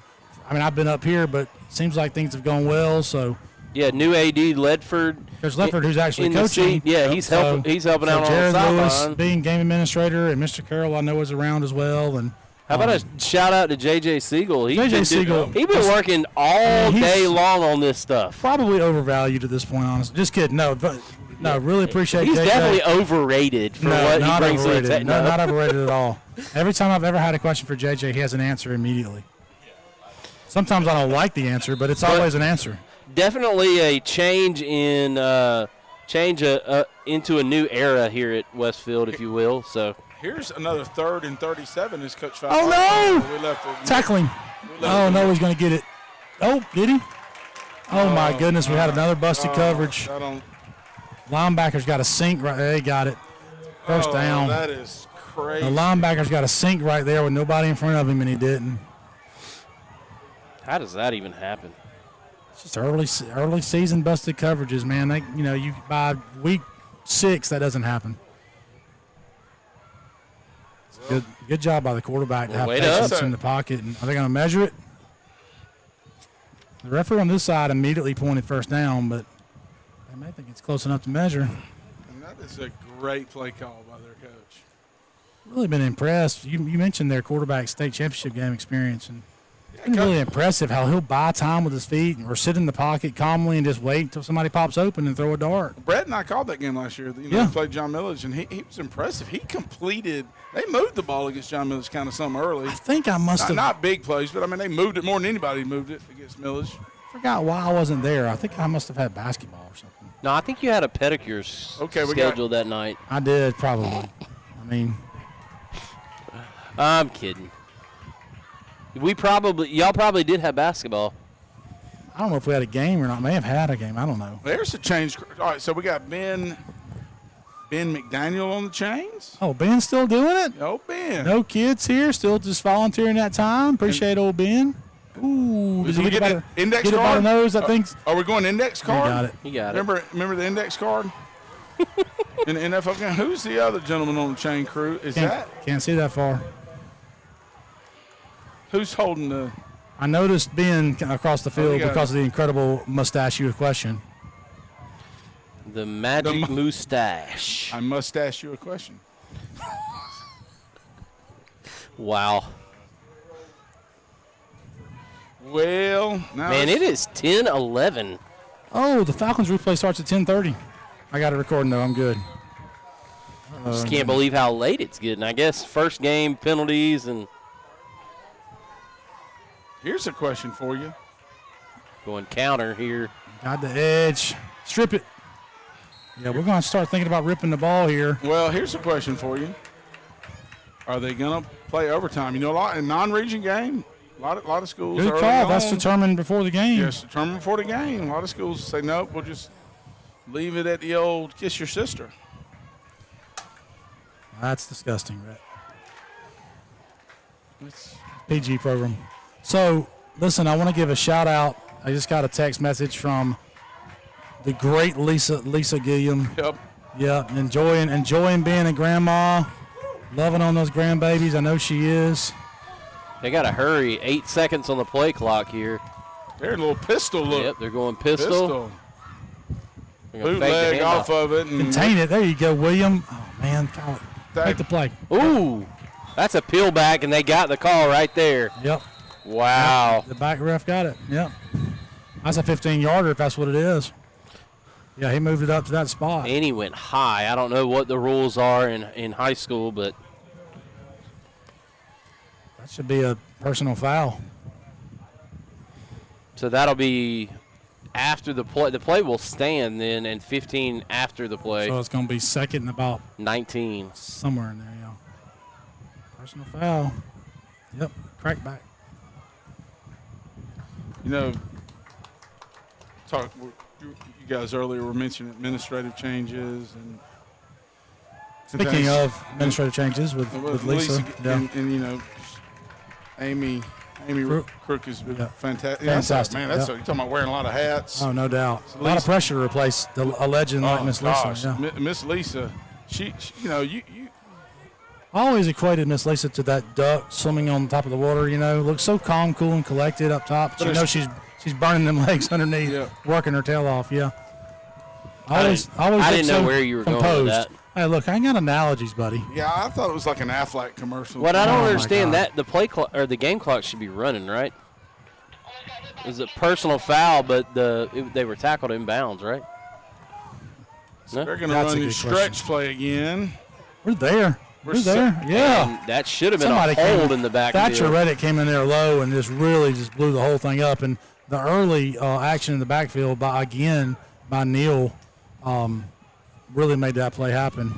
I mean, I've been up here, but it seems like things have gone well. So. Yeah, new AD Ledford. There's Ledford who's actually in coaching. The seat. Yeah, he's helping. He's helping out Jared on the Lewis sideline. being game administrator, and Mr. Carroll I know is around as well. And how about a shout out to JJ Siegel? He's been working all day long on this stuff. Probably overvalued at this point, honestly. Just kidding. No, really appreciate. He's JJ. definitely overrated for what he brings to the table. No, not overrated at all. Every time I've ever had a question for JJ, he has an answer immediately. Sometimes I don't like the answer, but it's always an answer. Definitely a change in into a new era here at Westfield, if you will. So here's another 3rd and 37 as Coach Fowler. Oh no! We left it. Tackling. Oh no, he's going to get it. Oh, did he? Oh my goodness, we had another busted coverage. Linebacker's got a sink right there. He got it. First down. That is crazy. The linebacker's got a sink right there with nobody in front of him, and he didn't. How does that even happen? Just early season busted coverages, man. You by week 6 that doesn't happen. Good job by the quarterback to have patience in the pocket. And are they going to measure it? The referee on this side immediately pointed first down, but they may think it's close enough to measure. And that is a great play call by their coach. Really been impressed. You mentioned their quarterback state championship game experience, and it's been really impressive how he'll buy time with his feet or sit in the pocket calmly and just wait until somebody pops open and throw a dart. Brett and I called that game last year. He played John Millage, and he was impressive. He completed. They moved the ball against John Millage kind of some early. I think I must have. Not big plays, but, I mean, they moved it more than anybody moved it against Millage. Forgot why I wasn't there. I think I must have had basketball or something. No, I think you had a pedicure scheduled that night. I did, probably. I mean. I'm kidding. Y'all probably did have basketball. I don't know if we had a game or not. May have had a game. I don't know. There's a change. All right, so we got Ben McDaniel on the chains. Oh, Ben's still doing it? Oh, Ben. No kids here. Still just volunteering that time. Appreciate old Ben. Ooh, did we get the index card? Get it by the nose, I think. Are we going index card? You got it. You got it. Remember the index card? In the NFL game? Who's the other gentleman on the chain crew? Can't see that far. Who's holding the? I noticed Ben across the field because of the incredible mustachio question. The magic mustache. I mustache you a question. Wow. Well, man, it is 10-11. Oh, the Falcons replay starts at 10:30. I got it recording though. I'm good. Just can't believe how late it's getting. I guess first game penalties and. Here's a question for you. Going counter here. Got the edge. Strip it. Yeah, we're going to start thinking about ripping the ball here. Well, here's a question for you. Are they going to play overtime? You know, a lot in non-region game, a lot of schools. Good call. That's determined before the game. Yes, determined before the game. A lot of schools say, nope, we'll just leave it at the old kiss your sister. That's disgusting, Rhett. It's PG program. So, listen, I want to give a shout-out. I just got a text message from the great Lisa Gilliam. Yep. Yeah, enjoying being a grandma, loving on those grandbabies. I know she is. They got to hurry. 8 seconds on the play clock here. They're a little pistol look. Yep, they're going pistol. Bootleg off of it. And contain it. There you go, William. Oh, man. Make the play. Ooh, that's a peel back, and they got the call right there. Yep. Wow. Yep, the back ref got it. Yep. That's a 15-yarder if that's what it is. Yeah, he moved it up to that spot. And he went high. I don't know what the rules are in high school, but that should be a personal foul. So that'll be after the play. The play will stand then, and 15 after the play. So it's going to be second and about 19. Somewhere in there, yeah. Personal foul. Yep, crack back. You know, You guys earlier were mentioning administrative changes and Speaking of administrative changes with Lisa, yeah. and you know, Amy Crook has been fantastic. Fantastic, Man, that's you're talking about wearing a lot of hats. Oh, no doubt. A lot of pressure to replace a legend like Miss Lisa. Yeah. Miss Lisa, she you know, you I always equated Miss Lisa to that duck swimming on top of the water. You know, looks so calm, cool, and collected up top. But you know she's burning them legs underneath, working her tail off. Yeah. I didn't know where you were composed. going with that. Hey, look, I ain't got analogies, buddy. Yeah, I thought it was like an Aflac commercial. What I don't understand that the play clock or the game clock should be running, right? It was a personal foul, but they were tackled in bounds, right? So they're going to run the stretch play again. We're there. We're there. Yeah. And that should have been a hold in the back. Thatcher Reddick came in there low and just really blew the whole thing up. And the early action in the backfield by Neal really made that play happen.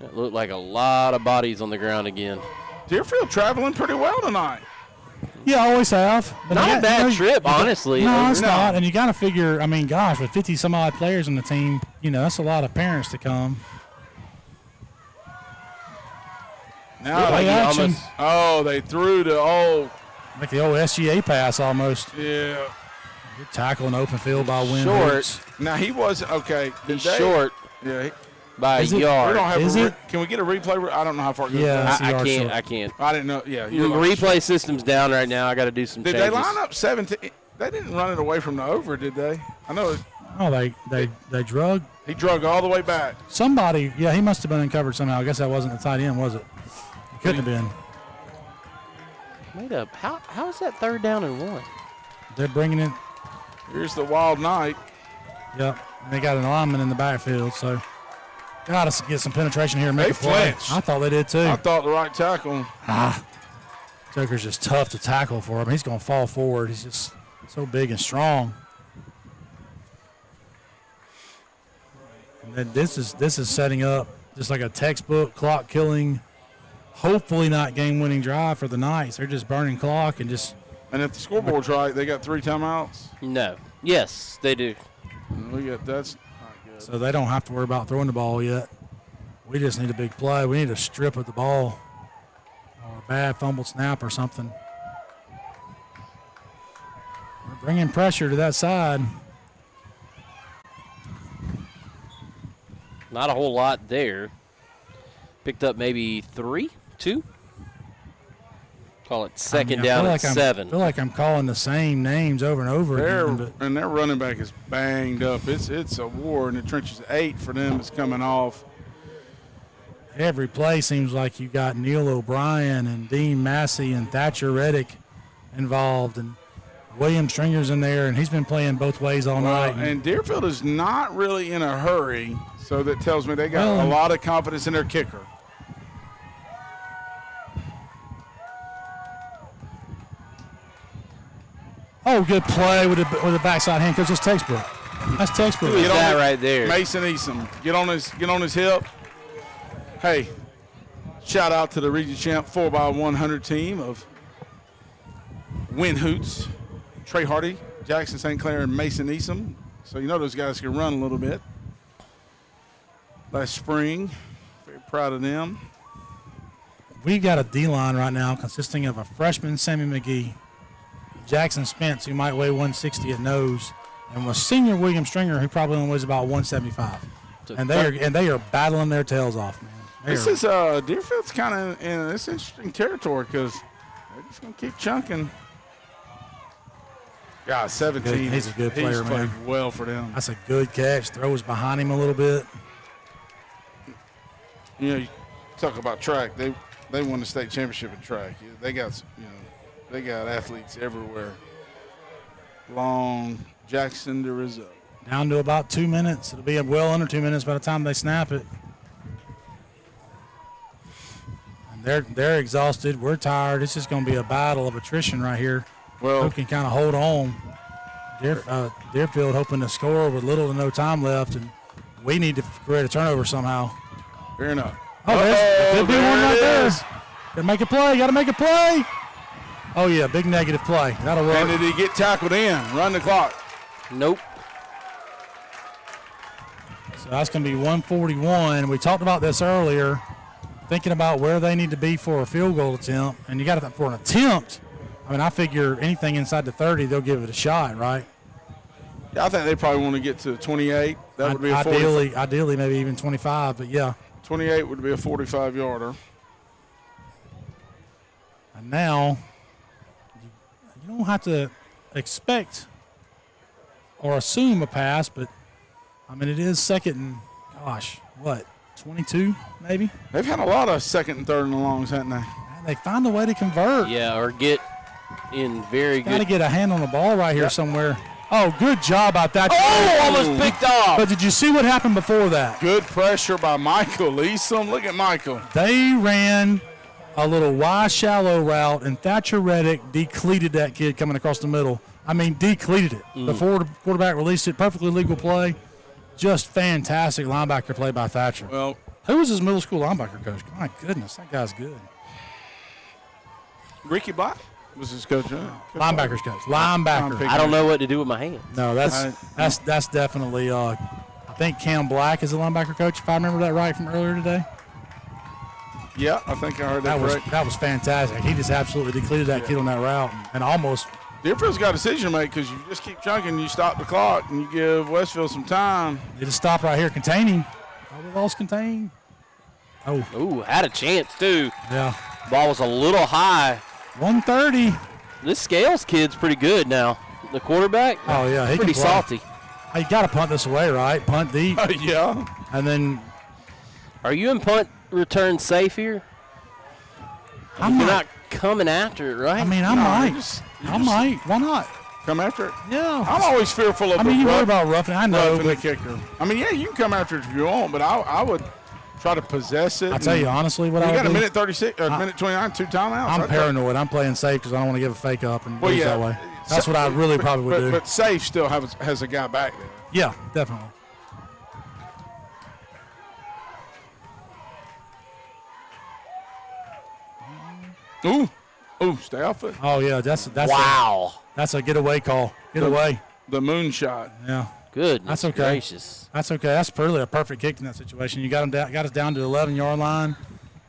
It looked like a lot of bodies on the ground again. Deerfield traveling pretty well tonight. Yeah, always have. But not a bad trip, honestly. No, it's not. And you got to figure, I mean, gosh, with 50-some-odd players on the team, you know, that's a lot of parents to come. Now they threw the like the old SGA pass almost. Yeah. Good tackle in open field by Wynn. Short. Now he wasn't okay. He's short. Yeah. By a yard. We don't have can we get a replay? I don't know how far it goes. Yeah, I can't. I didn't know. Yeah. The replay system's down right now. I got to do some changes. Did they line up 17? They didn't run it away from the over, did they? I know. Oh, they drug. He drug all the way back. Somebody, yeah, he must have been uncovered somehow. I guess that wasn't the tight end, was it? It couldn't have been. Wait up. How is that 3rd down and 1? They're bringing it. Here's the wild night. Yep. And they got an alignment in the backfield, so got to get some penetration here and make a play. I thought they did too. I thought the right tackle. Joker's just tough to tackle for him. He's going to fall forward. He's just so big and strong. And then this is setting up just like a textbook clock killing, hopefully not game-winning drive for the Knights. They're just burning clock and just. And if the scoreboard's right, they got 3 timeouts. No. Yes, they do. That's not good. So they don't have to worry about throwing the ball yet. We just need a big play. We need a strip of the ball or a bad fumbled snap or something. We're bringing pressure to that side. Not a whole lot there. Picked up maybe 2. Call it second down at 7. I feel like I'm calling the same names over and over again. And their running back is banged up. It's a war in the trenches. 8 for them is coming off. Every play seems like you got Neil O'Brien and Dean Massey and Thatcher Reddick involved, and William Stringer's in there, and he's been playing both ways all night. And Deerfield is not really in a hurry, so that tells me they got a lot of confidence in their kicker. Oh, good play with the backside hand, because it's textbook. That's textbook. Who is that right there? Mason Easom. Get on his hip. Hey, shout out to the region champ 4x100 team of Win Hoots, Trey Hardy, Jackson St. Clair, and Mason Easom. So you know those guys can run a little bit. Last spring, very proud of them. We've got a D-line right now consisting of a freshman, Sammy McGee, Jackson Spence, who might weigh 160 at nose, and a senior William Stringer, who probably only weighs about 175. And they are battling their tails off, man. This is Deerfield's kind of in this interesting territory because they're just going to keep chunking. Yeah, 17. He's a good player, he's man. Played well for them. That's a good catch. Throws behind him a little bit. You know, you talk about track. They won the state championship in track. They got they got athletes everywhere. Long Jackson to Rizzo. Down to about 2 minutes. It'll be well under 2 minutes by the time they snap it. And they're exhausted. We're tired. It's just going to be a battle of attrition right here. Well, who can kind of hold on? Deerfield hoping to score with little to no time left, and we need to create a turnover somehow. Fair enough. Oh, there could be one right there. Got to make a play. Got to make a play. Oh, yeah, big negative play. That'll work. And did he get tackled in? Run the clock. Nope. So that's going to be 141. We talked about this earlier, thinking about where they need to be for a field goal attempt. And you got to, for an attempt, I mean, I figure anything inside the 30, they'll give it a shot, right? Yeah, I think they probably want to get to 28. That would be a ideally maybe even 25, but yeah. 28 would be a 45-yarder. And now you don't have to expect or assume a pass, but, I mean, it is second and, gosh, what, 22 maybe? They've had a lot of second and third and longs, haven't they? They find a way to convert. Yeah, or get in very good. Got to get a hand on the ball right here somewhere. Oh, good job out that. Oh, almost picked off. But did you see what happened before that? Good pressure by Michael Leeson. Look at Michael. They ran a little wide, shallow route, and Thatcher Reddick decleated that kid coming across the middle. I mean, decleated it. Before the quarterback released it, perfectly legal play. Just fantastic linebacker play by Thatcher. Well, who was his middle school linebacker coach? My goodness, that guy's good. Ricky Black was his coach. Linebackers coach. Linebacker. I don't know what to do with my hands. No, that's definitely. I think Cam Black is the linebacker coach, if I remember that right from earlier today. Yeah, I think I heard that correct. That was fantastic. He just absolutely depleted that kid on that route and almost. Deerfield's got a decision to make because you just keep chunking, you stop the clock, and you give Westfield some time. They just stop right here, containing. Oh, we lost contain. Oh. Ooh, had a chance, too. Yeah. Ball was a little high. 130. This Scales kid's pretty good now. The quarterback. Oh, yeah. He pretty can play. salty. You got to punt this away, right? Punt deep. Yeah. And then. Are you in punt return safe here? You're not coming after it, right? I mean, I might. I might. Why not? Come after it? Yeah. I'm always fearful of you worry about roughing it. I know. The kicker. I mean, yeah, you can come after it if you want, but I would try to possess it. I'll tell you honestly what I would do. You got a minute 36, minute 29, 2 timeouts. I'm paranoid. I'm playing safe because I don't want to give a fake up and lose that way. That's So, what I really probably would do. But safe still has a guy back there. Yeah, definitely. Ooh, stay off it. Oh yeah, that's wow. That's a getaway call. Get away. The moonshot. Yeah. Good. That's okay. Gracious. That's okay. That's really a perfect kick in that situation. You got us down to the 11-yard line,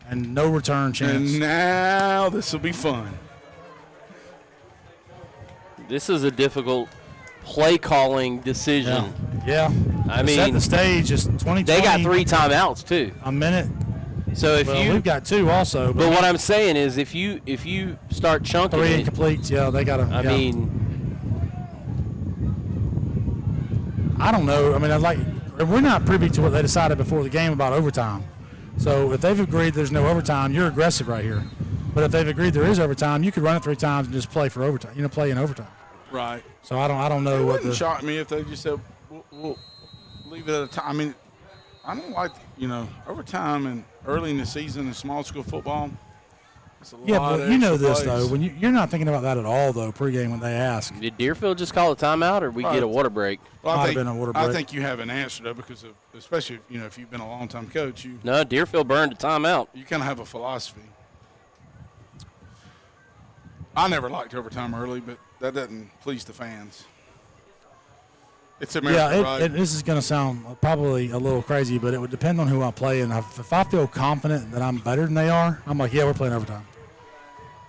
and no return chance. And now this will be fun. This is a difficult play calling decision. Yeah. I mean, set the stage is 20. They got 3 timeouts too. A minute. So if we've got 2 also. But what I'm saying is, if you start chunking 3 incompletes, yeah, they got to. I mean, I don't know. I mean, we're not privy to what they decided before the game about overtime. So if they've agreed there's no overtime, you're aggressive right here. But if they've agreed there is overtime, you could run it 3 times and just play for overtime. Play in overtime. Right. So I don't know it what. Wouldn't shock me if they just said we'll leave it at a time. I mean, I don't like overtime and early in the season in small school football. It's a lot but of this plays. though. When you're not thinking about that at all though pregame when they ask. Did Deerfield just call a timeout, or we get a water break? Well, I think you have an answer though, because of, especially if you've been a long time coach. No, Deerfield burned a timeout. You kind of have a philosophy. I never liked overtime early, but that doesn't please the fans. It's America, right? This is going to sound probably a little crazy, but it would depend on who I play. And if I feel confident that I'm better than they are, I'm like, yeah, we're playing overtime.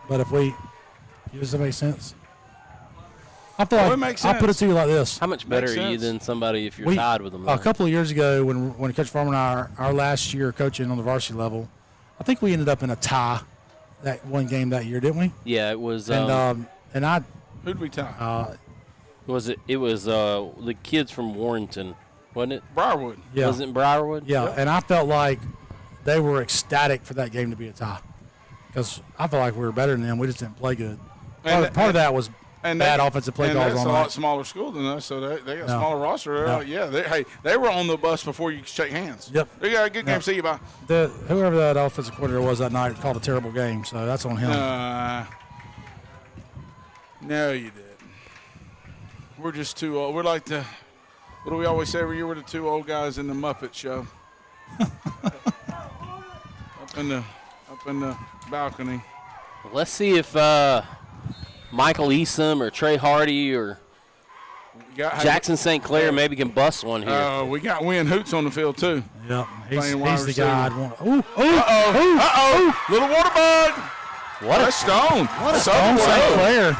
But does that make sense? I feel like it makes I'll sense. put it to you like this. How much better are you than somebody if you're tied with them? A couple of years ago, when Coach Farmer and I, our last year coaching on the varsity level, I think we ended up in a tie that one game that year, didn't we? Yeah, it was. And who'd we tie? It was the kids from Warrenton, wasn't it? Briarwood. Yeah. Wasn't it Briarwood? Yeah, and I felt like they were ecstatic for that game to be a tie because I felt like we were better than them. We just didn't play good. Part of that was bad offensive play calls on that's that. a lot smaller school than us, so they got a smaller roster. Yeah. They were on the bus before you could shake hands. Yep. They got a good game. See you, bye. Whoever that offensive coordinator was that night called a terrible game, so that's on him. No, you didn't. We're just too old. We're like what do we always say every year? We're the 2 old guys in the Muppet Show. up in the balcony. Let's see if Michael Easom or Trey Hardy or Jackson St. Clair maybe can bust one here. We got Win Hoots on the field, too. Yep, he's Playing wide the guy I'd receiver. want. Little water bug. What a stone. What a stone. St. Clair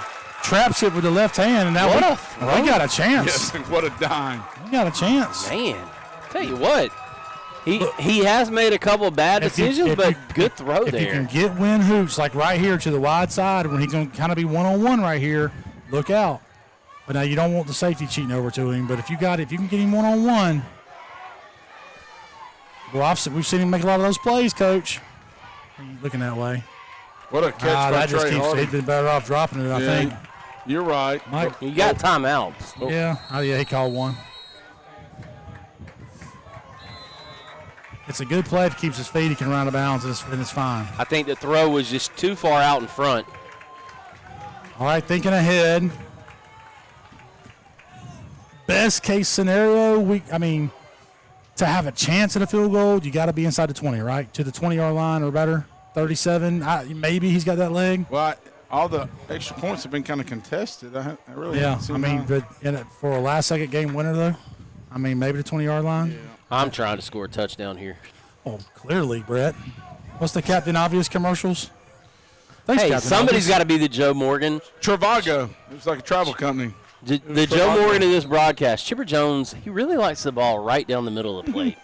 traps it with the left hand, and now we got a chance. Yes, what a dime. We got a chance. Man, tell you what. He has made a couple of bad decisions, but good throw if there. If you can get Win Hoots, like right here to the wide side, when he's going to kind of be one-on-one right here, look out. But now you don't want the safety cheating over to him. But if you can get him one-on-one, well, we've seen him make a lot of those plays, Coach. Looking that way. What a catch by that just Trey keeps. Hardy. He'd been better off dropping it, I think. You're right. Mike, you got timeouts. Yeah, he called one. It's a good play if he keeps his feet. He can run out of bounds, and it's fine. I think the throw was just too far out in front. All right, thinking ahead. Best case scenario, to have a chance at a field goal, you got to be inside the 20, right? To the 20-yard line or better. 37. Maybe he's got that leg. Well, all the extra points have been kind of contested. I really haven't seen but for a last-second game winner, though, maybe the 20-yard line. Yeah. I'm trying to score a touchdown here. Oh, clearly, Brett. What's the Captain Obvious commercials? Thanks, hey, somebody's got to be the Joe Morgan. Travago. It was like a travel company. The Joe Morgan of this broadcast. Chipper Jones, he really likes the ball right down the middle of the plate.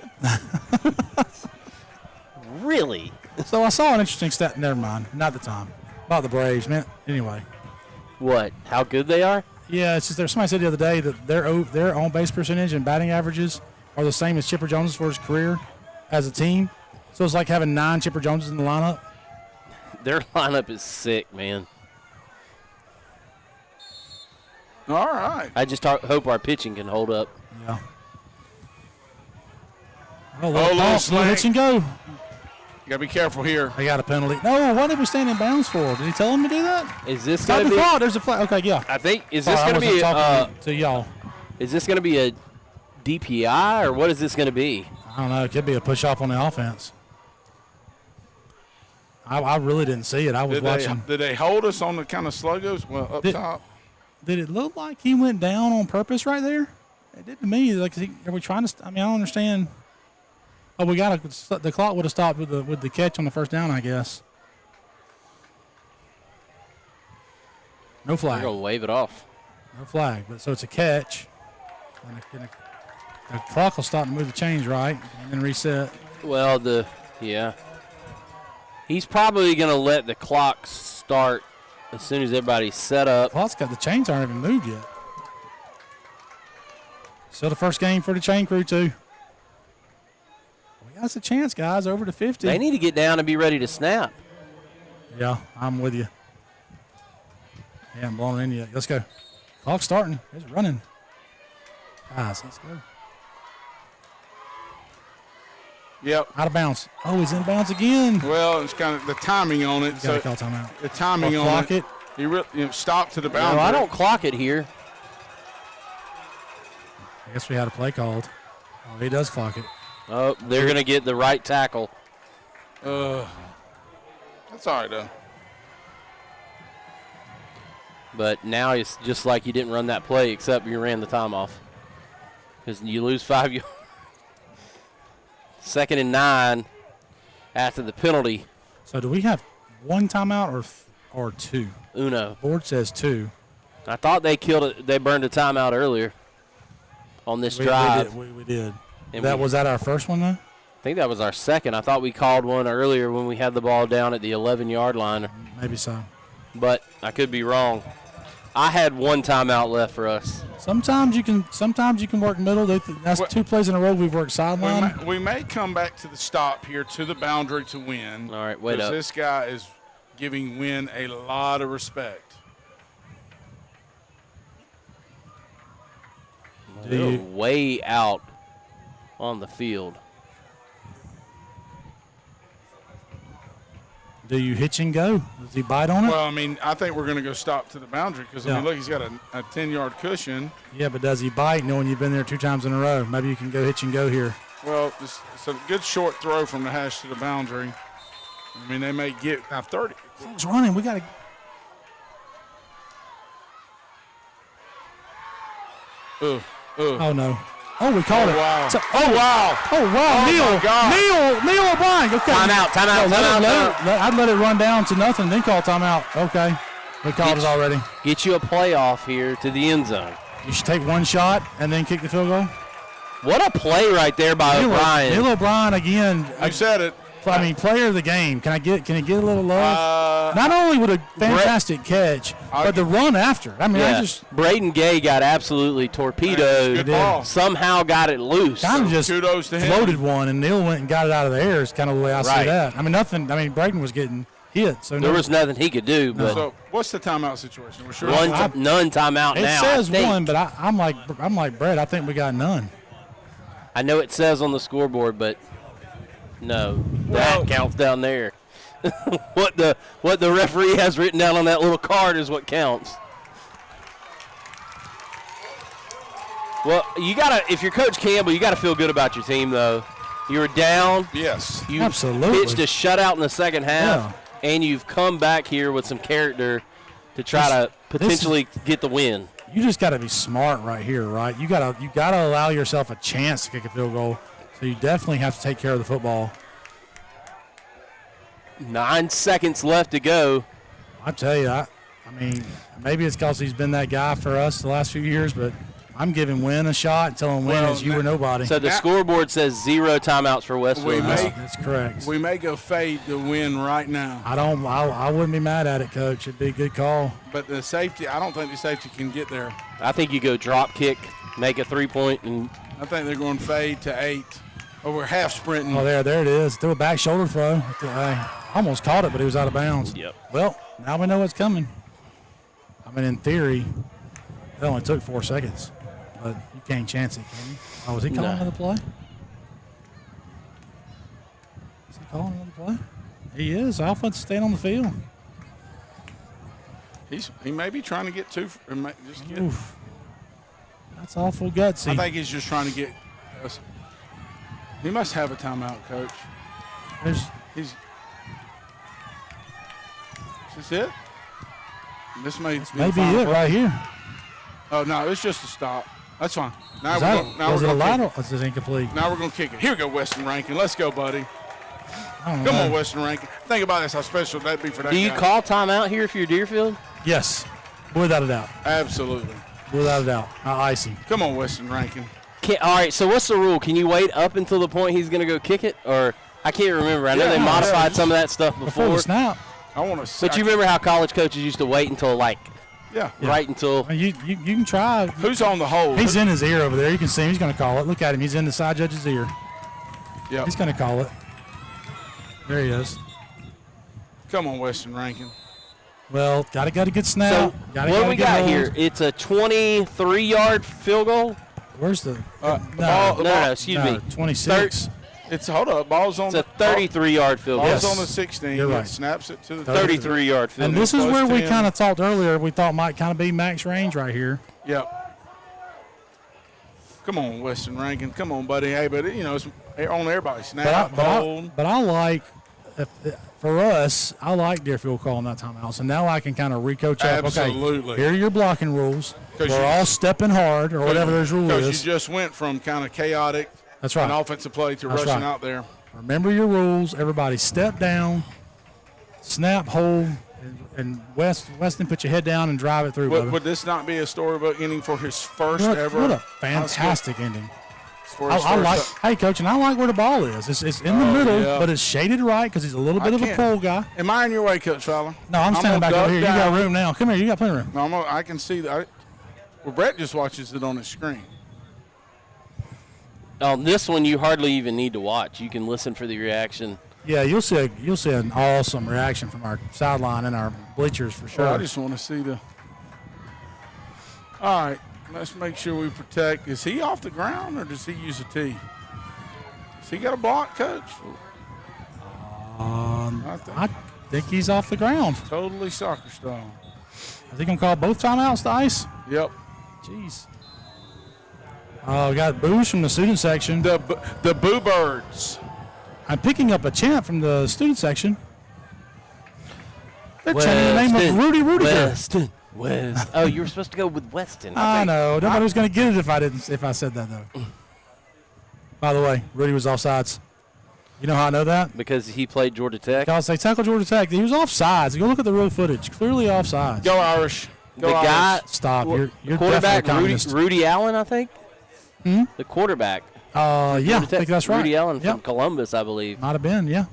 Really? So I saw an interesting stat. Never mind. Not the time. About the Braves, man. Anyway. What? How good they are? Yeah, it's just somebody said the other day that their on-base percentage and batting averages are the same as Chipper Jones for his career as a team. So it's like having 9 Chipper Joneses in the lineup. Their lineup is sick, man. All right. I just hope our pitching can hold up. Yeah. Little hitch and go. You got to be careful here. I got a penalty. No, what did we stand in bounds for? Did he tell him to do that? Is this going to be? There's a flag. Okay, yeah. I think, is this going to be to y'all? Is this going to be a DPI or what is this going to be? I don't know. It could be a push-off on the offense. I really didn't see it. I was watching. Did they hold us on the kind of sluggos? Well, up top. Did it look like he went down on purpose right there? It did to me. Like, are we trying to? I don't understand. Oh, the clock would have stopped with the catch on the first down, I guess. No flag. We're gonna wave it off. No flag, but so it's a catch. And the clock will stop and move the chains, right, and then reset. Well, he's probably gonna let the clock start as soon as everybody's set up. The chains aren't even moved yet. Still the first game for the chain crew too. We got a chance, guys, over to 50. They need to get down and be ready to snap. Yeah, I'm with you. They haven't blown it in yet. Let's go. Clock's starting. It's running. Guys, let's go. Yep. Out of bounds. Oh, he's in bounds again. Well, it's kind of the timing on it. Got to call timeout. The timing on clock it. He stopped to the boundary. No, I don't clock it here. I guess we had a play called. Oh, he does clock it. Oh, they're going to get the right tackle. That's all right, though. But now it's just like you didn't run that play except you ran the time off. Because you lose 5 yards. 2nd and 9 after the penalty. So do we have one timeout or 2? Uno. Board says 2. I thought they killed it. They burned a timeout earlier on this drive. We did. And was that our first one, though? I think that was our second. I thought we called one earlier when we had the ball down at the 11-yard line. Maybe so. But I could be wrong. I had one timeout left for us. Sometimes you can work middle. That's 2 plays in a row we've worked sideline. We may come back to the stop here to the boundary to win. All right, wait up. This guy is giving Win a lot of respect. They're way out on the field. Do you hitch and go? Does he bite on it? Well, I think we're going to go stop to the boundary because, look, he's got a 10-yard cushion. Yeah, but does he bite knowing you've been there 2 times in a row? Maybe you can go hitch and go here. Well, it's a good short throw from the hash to the boundary. They may get 30. Clock's running. We got to. Oh, no. Oh, we called it. Wow. So, wow. Oh, wow. Oh, my God. Neil O'Brien. Okay. Timeout. I'd let it run down to nothing, then call timeout. Okay. We called it already. Get you a playoff here to the end zone. You should take one shot and then kick the field goal. What a play right there by O'Brien. Neil O'Brien again. You said it. I mean, player of the game. Can he get a little love? Not only with a fantastic catch, but the run after. I mean, Braden Gay got absolutely torpedoed. Somehow got it loose. Kind of just kudos to him. Floated one, and Neil went and got it out of the air. Is kind of the way I see that. I mean, nothing. I mean, Braden was getting hit, so there was nothing he could do. But so, what's the timeout situation? We're sure none timeout now. It says one, but I'm like Brett. I think we got none. I know it says on the scoreboard, but no, that counts down there. what the referee has written down on that little card is what counts. Well, if you're Coach Campbell, you gotta feel good about your team, though. You were down. Yes, you absolutely pitched a shutout in the second half, and you've come back here with some character to try to potentially get the win. You just got to be smart right here, right? You got to allow yourself a chance to kick a field goal. So you definitely have to take care of the football. 9 seconds left to go. I tell you, I mean, maybe it's because he's been that guy for us the last few years, but I'm giving Wynn a shot and telling Wynn it's you or nobody. So the scoreboard says 0 timeouts for Westfield. That's correct. We may go fade to win right now. I wouldn't be mad at it, Coach. It'd be a good call. But the safety, I don't think the safety can get there. I think you go drop kick, make a 3-point, and I think they're going fade to 8. Oh, we're half sprinting. Oh, there it is. Threw a back shoulder throw. I almost caught it, but he was out of bounds. Yep. Well, now we know what's coming. I mean, in theory, it only took 4 seconds, but you can't chance it, can you? Oh, is he calling another play? Is he calling another play? He is. Offense staying on the field. He may be trying to get 2. Oof. That's awful gutsy. I think he's just trying to get us. He must have a timeout, Coach. Is this it? This may be it right here. Oh, no, it's just a stop. That's fine. Now was it a lateral? Is it incomplete? Now we're going to kick it. Here we go, Weston Rankin. Let's go, buddy. Come on, Weston Rankin. Think about this, how special that'd be for that guy. Do you call timeout here if you're Deerfield? Yes, without a doubt. Absolutely. Without a doubt. Ice him. Come on, Weston Rankin. All right, so what's the rule? Can you wait up until the point he's going to go kick it? Or I can't remember. I know they modified some of that stuff before. The snap. I want to. But you remember how college coaches used to wait until right until. You can try. Who's on the hold? He's in his ear over there. You can see him. He's going to call it. Look at him. He's in the side judge's ear. Yeah. He's going to call it. There he is. Come on, Weston Rankin. Well, got a good snap. So what do we got here? It's a 23-yard field goal. Where's the no, excuse me. 26. Hold up. Ball's on. It's a 33-yard field goal. Ball's on the 16. You're right. Snaps it to the 33-yard field goal. And this is where we kind of talked earlier. We thought might kind of be max range right here. Yep. Come on, Weston Rankin. Come on, buddy. Hey, but it's on everybody. Snap, hold. But I like, for us, I like Deerfield calling that timeout. So now I can kind of recoach up. Absolutely. Okay, here are your blocking rules. We're all stepping hard or whatever those rules is. Because you just went from kind of chaotic and offensive play to rushing out there. Remember your rules. Everybody step down, snap, hold, and Weston, put your head down and drive it through. Would this not be a storybook ending for his first ever? What a fantastic ending. I like, hey, Coach, and I like where the ball is. It's in the middle, but it's shaded right because he's a little bit of a pull guy. Am I in your way, Coach Fowler? No, I'm standing back over here. You got room now. Come here. You got plenty of room. No, I can see that. Well, Brett just watches it on his screen. On this one, you hardly even need to watch. You can listen for the reaction. Yeah, you'll see an awesome reaction from our sideline and our bleachers for sure. Well, I just want to see the. All right, let's make sure we protect. Is he off the ground or does he use a tee? Has he got a block, Coach? I think he's off the ground. Totally soccer style. Is he gonna call both timeouts to ice? Yep. Jeez. We got boos from the student section. The Boo Birds. I'm picking up a chant from the student section. They're chanting the name of Rudy Rudiger. West. Oh, you were supposed to go with Weston. I know. Nobody was going to get it if I said that, though. By the way, Rudy was offsides. You know how I know that? Because he played Georgia Tech. Because they tackled Georgia Tech. He was offsides. Go look at the real footage. Clearly offsides. Go Irish. Go the Irish. guy. Stop. You're quarterback definitely Rudy Allen, I think. The quarterback. Yeah, I think that's right. Rudy Allen from Columbus, I believe. Might have been, yeah.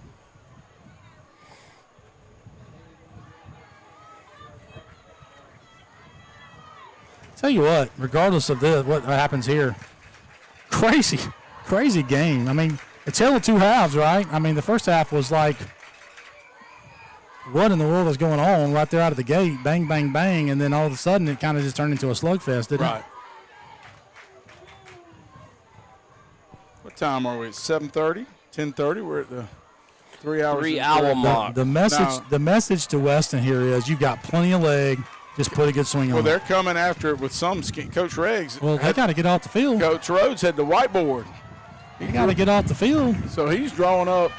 Tell you what, regardless of what happens here, crazy game. I mean, it's hell of two halves, right? I mean, the first half was like, what in the world is going on right there out of the gate? Bang, bang, bang. And then all of a sudden it kind of just turned into a slugfest, didn't it? What time are we? 7:30? 10:30? We're at the 3 hours. 3 hour mark. The message to Weston here is you've got plenty of leg. Just put a good swing on. Well, they're coming after it with some Coach Reggs. Well, they got to get off the field. Coach Rhodes had the whiteboard. He got to get off the field. So he's drawing up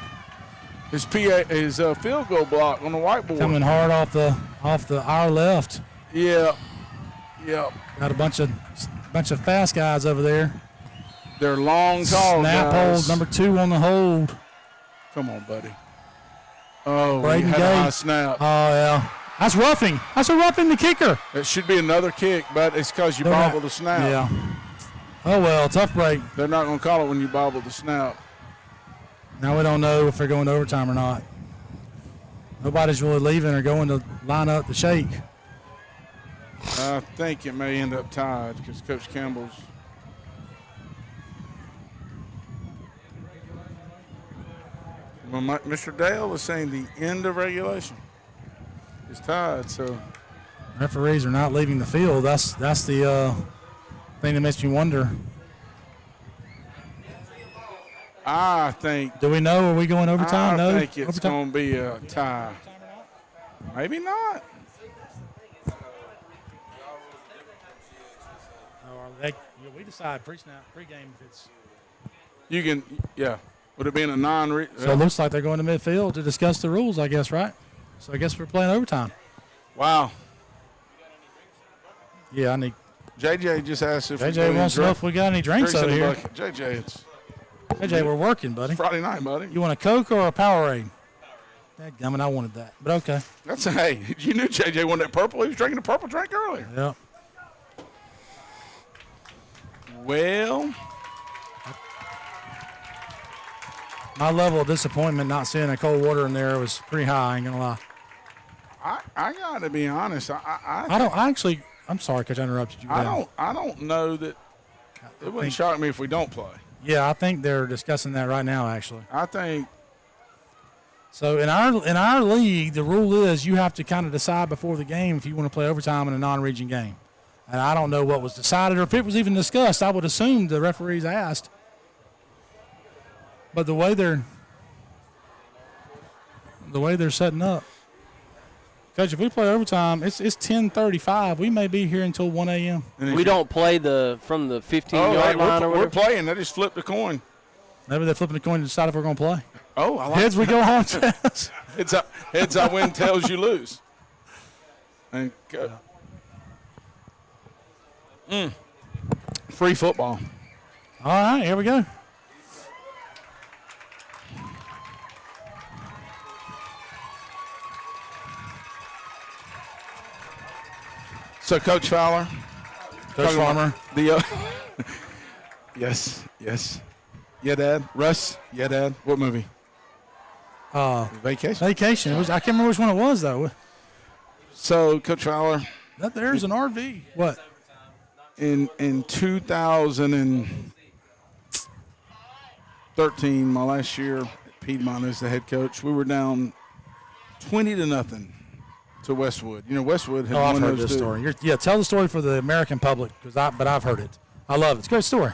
his field goal block on the whiteboard. Coming hard off the our left. Yeah. Got a bunch of fast guys over there. They're long, tall Snap guys. hold, number 2 on the hold. Come on, buddy. Oh, Braden he had Gay. a high snap. Oh, yeah. That's roughing. That's a roughing the kicker. It should be another kick, but it's because you bobbled the snap. Yeah. Oh, well, tough break. They're not going to call it when you bobble the snap. Now we don't know if they're going to overtime or not. Nobody's really leaving or going to line up the shake. I think it may end up tied because Coach Campbell's. Well, Mr. Dale was saying the end of regulation is tied, so. Referees are not leaving the field. That's the thing that makes me wonder. I think. Do we know? Are we going overtime? No. I think it's going to be a tie. Maybe not. We decide pre-snap, pre-game if it's. You can, yeah. Would it be in a non? So it looks like they're going to midfield to discuss the rules, I guess, right? So I guess we're playing overtime. Wow. Yeah, I need. JJ just asked if JJ wants to know if we got any drinks over here. JJ, we're working, buddy. Friday night, buddy. You want a Coke or a Powerade? Dadgummit, I wanted that, but okay. That's hey, you knew JJ wanted that purple. He was drinking a purple drink earlier. Yep. Well, my level of disappointment not seeing a cold water in there was pretty high. I ain't gonna lie. I gotta be honest. I'm sorry, Coach, I interrupted you. I don't know that. It wouldn't shock me if we don't play. Yeah, I think they're discussing that right now. Actually, I think. So in our league, the rule is you have to kind of decide before the game if you want to play overtime in a non-region game. And I don't know what was decided or if it was even discussed. I would assume the referees asked. But the way they're setting up, Coach, if we play overtime, it's 10:35. We may be here until 1 a.m. We don't play from the 15-yard line or whatever? We're playing. They just flipped a coin. Maybe they're flipping the coin to decide if we're going to play. Oh, I like heads we go home. Heads I win, tails you lose. And free football. All right, here we go. So, Coach Fowler. Coach Farmer. Yes. Yeah, Dad. Russ. Yeah, Dad. What movie? Vacation. Vacation. I can't remember which one it was, though. So, Coach Fowler. There's an RV. What? In 2013, my last year at Piedmont as the head coach, we were down 20-0 to Westwood. You know, Westwood had I've won heard those this two. story. Tell the story for the American public, but I've heard it. I love it. It's a great story.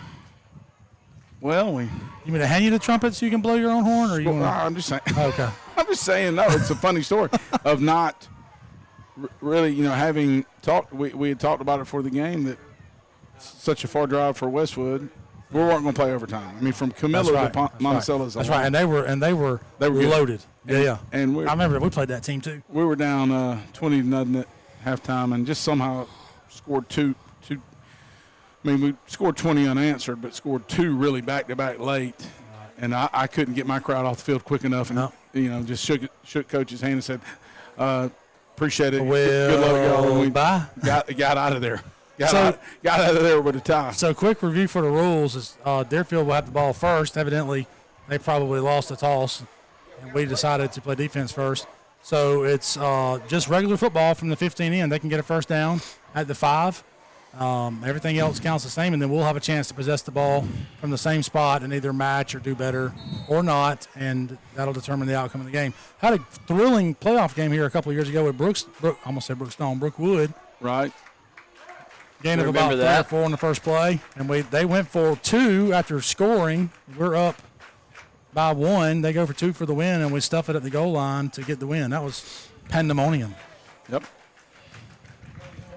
Well, you mean to hand you the trumpet so you can blow your own horn, or you? I'm just saying. Okay. I'm just saying. No, it's a funny story of not really, having talked. We had talked about it for the game that such a far drive for Westwood. We weren't going to play overtime. I mean, from Camilla to Monticello's. That's right, and they were loaded. Yeah. And I remember we played that team too. We were down 20-0 halftime, and just somehow scored two. I mean, we scored 20 unanswered, but scored 2 really back-to-back late. And I couldn't get my crowd off the field quick enough, and just shook Coach's hand and said, "Appreciate it. Good luck, y'all." And we bye. Got out of there. Got out of there with a tie. So, quick review for the rules is Deerfield will have the ball first. Evidently, they probably lost the toss, and we decided to play defense first. So it's just regular football from the 15 in. They can get a first down at the 5. Everything else counts the same, and then we'll have a chance to possess the ball from the same spot and either match or do better or not, and that'll determine the outcome of the game. Had a thrilling playoff game here a couple of years ago with Brookwood. Right. Gain of about 3 or 4 on the first play, and they went for 2 after scoring. We're up by 1. They go for 2 for the win, and we stuff it at the goal line to get the win. That was pandemonium. Yep.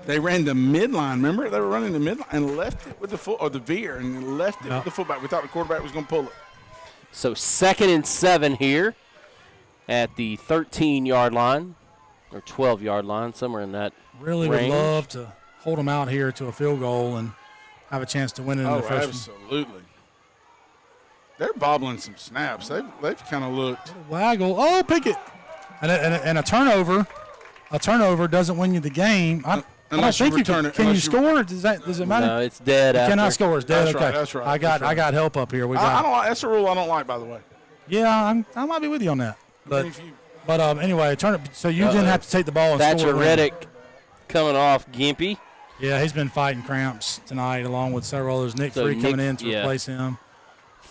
They ran the midline. Remember, they were running the midline and left it with the veer, and left it with the fullback. We thought the quarterback was going to pull it. So 2nd and 7 here at the 13-yard line or 12-yard line, somewhere in that Really range. would love to hold them out here to a field goal and have a chance to win it in the first absolutely. They're bobbling some snaps. They've kind of looked. Waggle. Oh, Pickett. And a turnover. A turnover doesn't win you the game. I don't think you can. Can you score? Does it matter? No, it's dead. You after. cannot score. It's dead. That's okay. right. That's right. I got help up here. I don't like, that's a rule I don't like, by the way. Yeah, I might be with you on that. But anyway, so you didn't have to take the ball and Thatcher score. Reddick coming off Gimpy. Yeah, he's been fighting cramps tonight along with several others. Nick Free coming in to replace him.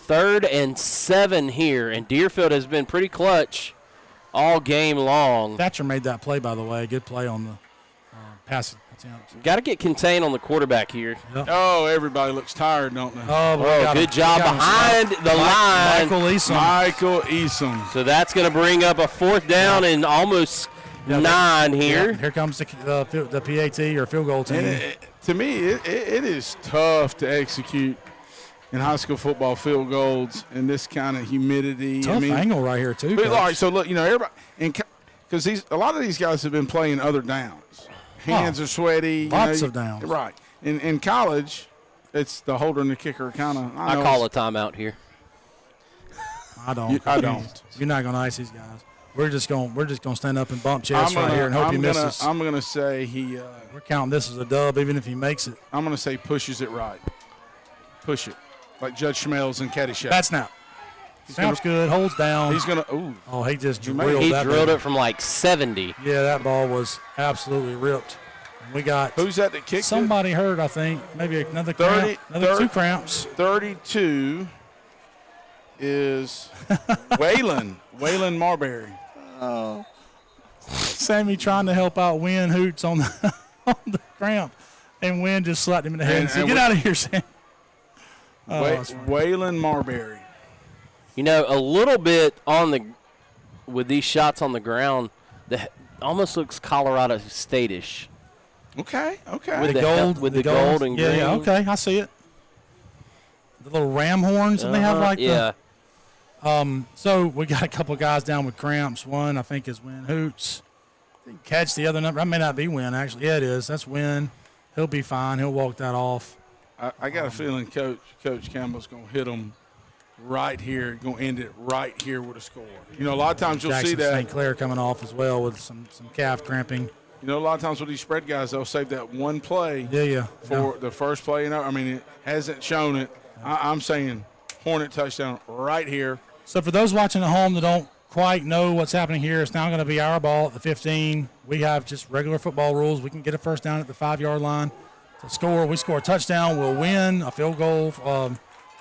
3rd and 7 here, and Deerfield has been pretty clutch all game long. Thatcher made that play, by the way. Good play on the pass attempt. Got to get contained on the quarterback here. Yep. Oh, everybody looks tired, don't they? Oh, good job behind the line. Michael Eason. So that's going to bring up a 4th down and almost 9 here. Yeah, here comes the PAT or field goal team. To me, it is tough to execute in high school football field goals in this kind of humidity. Tough angle right here, too. But all right, so look, everybody, because a lot of these guys have been playing other downs. Hands are sweaty. Lots of downs. Right. In college, it's the holder and the kicker kind of. I call a timeout here. I don't. I don't. You're not going to ice these guys. We're just going to stand up and bump chests right here and hope he misses. I'm going to say we're counting this as a dub, even if he makes it. I'm going to say pushes it right. Push it. Like Judge Schmelz and Caddyshack. Bad snap. Snap's good. Holds down. He's going to. Ooh. Oh, he just drilled He that. drilled it from like 70. Yeah, that ball was absolutely ripped. And we got. Who's that kicked somebody hurt, I think. Maybe another cramp. Another 2 cramps. 32 is Waylon Marbury. Oh. Sammy trying to help out Wynn Hoots on the cramp. And Wynn just slapped him in the head and said, "Get out of here, Sam." Waylon Marbury. A little bit with these shots on the ground, that almost looks Colorado State-ish. Okay. With the gold and green. Yeah, okay, I see it. The little ram horns that they have like that. So we got a couple guys down with cramps. One, I think, is Wynn Hoots. Catch the other number. That may not be Wynn, actually. Yeah, it is. That's Wynn. He'll be fine. He'll walk that off. I got a feeling Coach Campbell's going to hit them right here, going to end it right here with a score. A lot of times you'll see that. St. Clair coming off as well with some calf cramping. A lot of times with these spread guys, they'll save that one play for the first play. It hasn't shown it. I'm saying Hornet touchdown right here. So for those watching at home that don't quite know what's happening here, it's now going to be our ball at the 15. We have just regular football rules. We can get a first down at the 5-yard line to score. We score a touchdown, we'll win. A field goal, a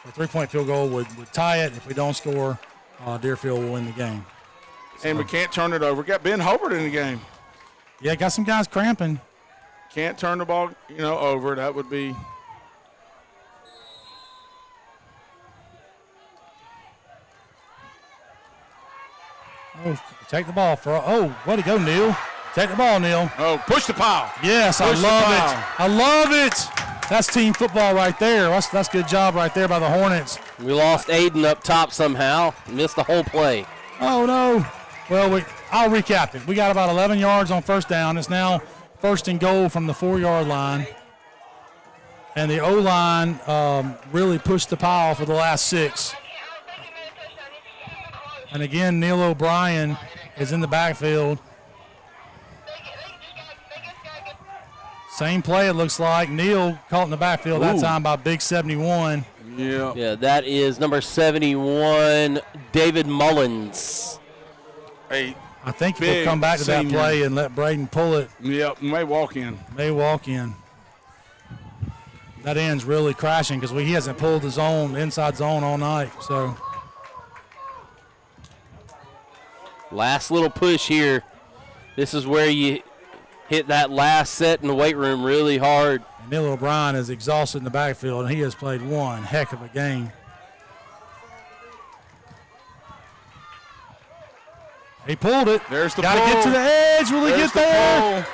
3-point field goal would tie it. If we don't score, Deerfield will win the game. And we can't turn it over. Got Ben Hobart in the game. Yeah, got some guys cramping. Can't turn the ball, over. That would be. Oh, take the ball way to go, Neil. Take the ball, Neil. Oh, push the pile. Yes, I love it. I love it. That's team football right there. That's good job right there by the Hornets. We lost Aiden up top somehow. Missed the whole play. Oh, no. Well, I'll recap it. We got about 11 yards on first down. It's now first and goal from the 4-yard line. And the O-line really pushed the pile for the last 6. And again, Neil O'Brien is in the backfield. Same play, it looks like. Neil caught in the backfield that time by Big 71. Yeah. Yeah, that is number 71, David Mullins. Hey, I think we'll come back to that play and let Braden pull it. Yep, may walk in. May walk in. That end's really crashing because he hasn't pulled the inside zone all night. So last little push here. This is where you hit that last set in the weight room really hard. And Neil O'Brien is exhausted in the backfield, and he has played one heck of a game. He pulled it. There's the Got to pull. get to the edge. Will he There's get there?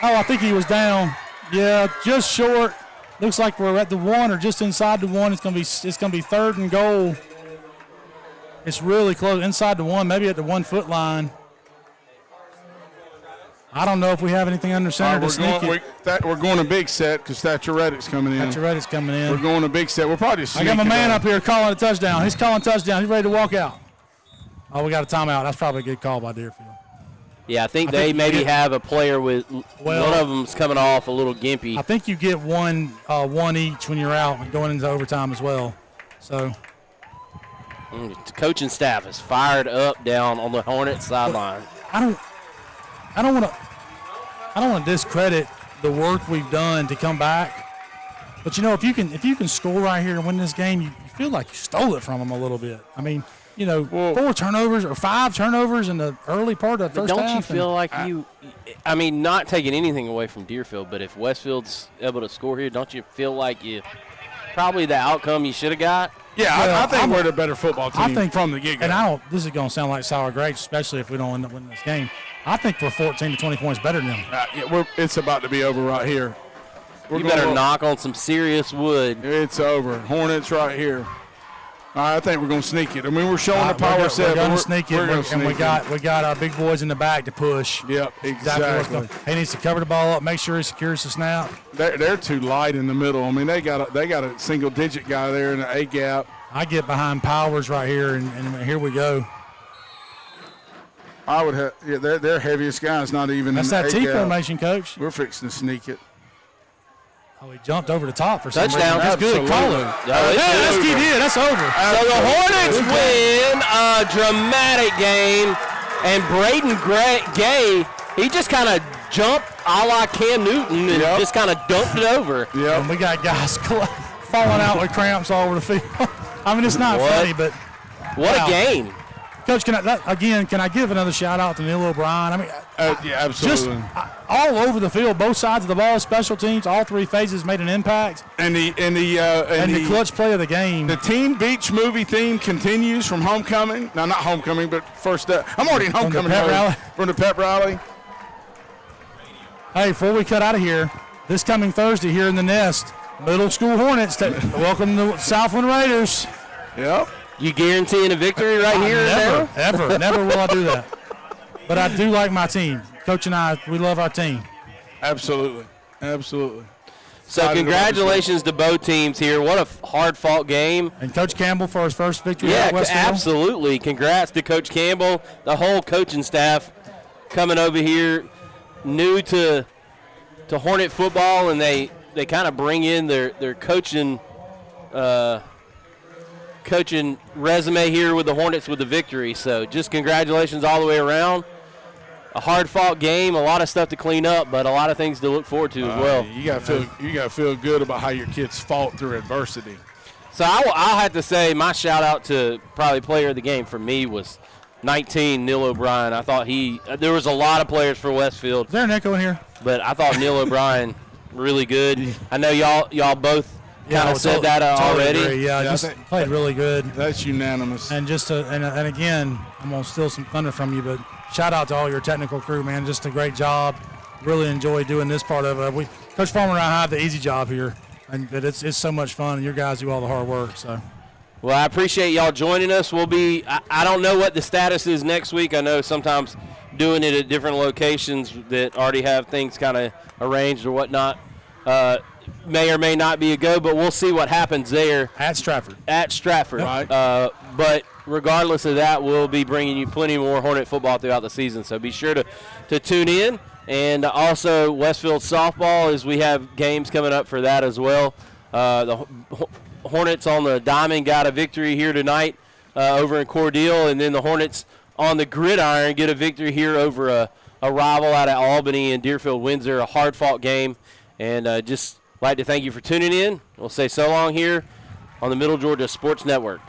Oh, I think he was down. Yeah, just short. Looks like we're at the 1 or just inside the 1. It's gonna be 3rd and goal. It's really close, inside the 1, maybe at the 1-foot line. I don't know if we have anything under center to sneak it. We're going a big set because Thatcher Reddick's coming in. Thatcher Reddick's coming in. We're going a big set. We're probably just I got my sneaking man it. up here calling a touchdown. He's calling touchdown. He's ready to walk out. Oh, we got a timeout. That's probably a good call by Deerfield. Yeah, I think they maybe have a player with one of them's coming off a little gimpy. I think you get one each when you're out and going into overtime as well. So The coaching staff is fired up down on the Hornets sideline. I don't want to discredit the work we've done to come back. But if you can score right here and win this game, you feel like you stole it from them a little bit. I mean, 4 turnovers or 5 turnovers in the early part of the first half. Don't you feel like not taking anything away from Deerfield, but if Westfield's able to score here, don't you feel like probably the outcome you should have got? Yeah, I think we're the better football team from the get-go. And this is going to sound like sour grapes, especially if we don't end up winning this game. I think we're 14 to 20 points better than them. It's about to be over right here. You better knock on some serious wood. It's over. Hornets right here. I think we're going to sneak it. I mean, we're showing the power set. We're going to sneak it, and we got our big boys in the back to push. Yep, exactly. He needs to cover the ball up, make sure he secures the snap. They're too light in the middle. I mean, they got a single-digit guy there in the A gap. I get behind Powers right here, and here we go. I would have. Yeah, their heaviest guy is not even. That's in that the T A-gap. formation, Coach. We're fixing to sneak it. Oh, he jumped over the top for some reason. Touchdown. That's good. Call it. He did. That's over. So the Hornets win a dramatic game, and Braden Gay, he just kind of jumped a la Cam Newton and just kind of dumped it over. Yeah. And we got guys falling out with cramps all over the field. I mean, it's not funny, but what a game. Coach, can I give another shout out to Neil O'Brien? I mean, yeah, absolutely. Just all over the field, both sides of the ball, special teams, all 3 phases made an impact. And the clutch play of the game. The Teen Beach movie theme continues from homecoming. No, not homecoming, but first up. I'm already in homecoming from the pep rally. Hey, before we cut out of here, this coming Thursday here in the Nest, Middle School Hornets welcome the Southland Raiders. Yep. You guaranteeing a victory right here? Never will I do that. But I do like my team. Coach and I, we love our team. Absolutely. So congratulations to both teams here. What a hard-fought game. And Coach Campbell for his first victory at Westfield. Absolutely. Congrats to Coach Campbell, the whole coaching staff coming over here, new to Hornet football, and they kind of bring in their coaching resume here with the Hornets with the victory. So just congratulations all the way around. A hard-fought game, a lot of stuff to clean up, but a lot of things to look forward to as well. You got to feel good about how your kids fought through adversity. So I'll have to say my shout-out to probably player of the game for me was 19, Neil O'Brien. I thought there was a lot of players for Westfield. Is there an echo in here? But I thought Neil O'Brien really good. I know y'all both kind of said that already. Agree. Yeah, just played really good. That's unanimous. And and again, I'm gonna steal some thunder from you, but shout out to all your technical crew, man. Just a great job. Really enjoy doing this part of it. Coach Farmer and I have the easy job here, but it's so much fun, and your guys do all the hard work. So. Well, I appreciate y'all joining us. We'll be, I don't know what the status is next week. I know sometimes doing it at different locations that already have things kind of arranged or whatnot may or may not be a go, but we'll see what happens there. At Stratford. At Stratford. Right. But regardless of that, we'll be bringing you plenty more Hornet football throughout the season, so be sure to tune in. And also Westfield softball, as we have games coming up for that as well. The Hornets on the diamond got a victory here tonight over in Cordele, and then the Hornets on the gridiron get a victory here over a rival out of Albany and Deerfield-Windsor, a hard-fought game. And just like to thank you for tuning in. We'll say so long here on the Middle Georgia Sports Network.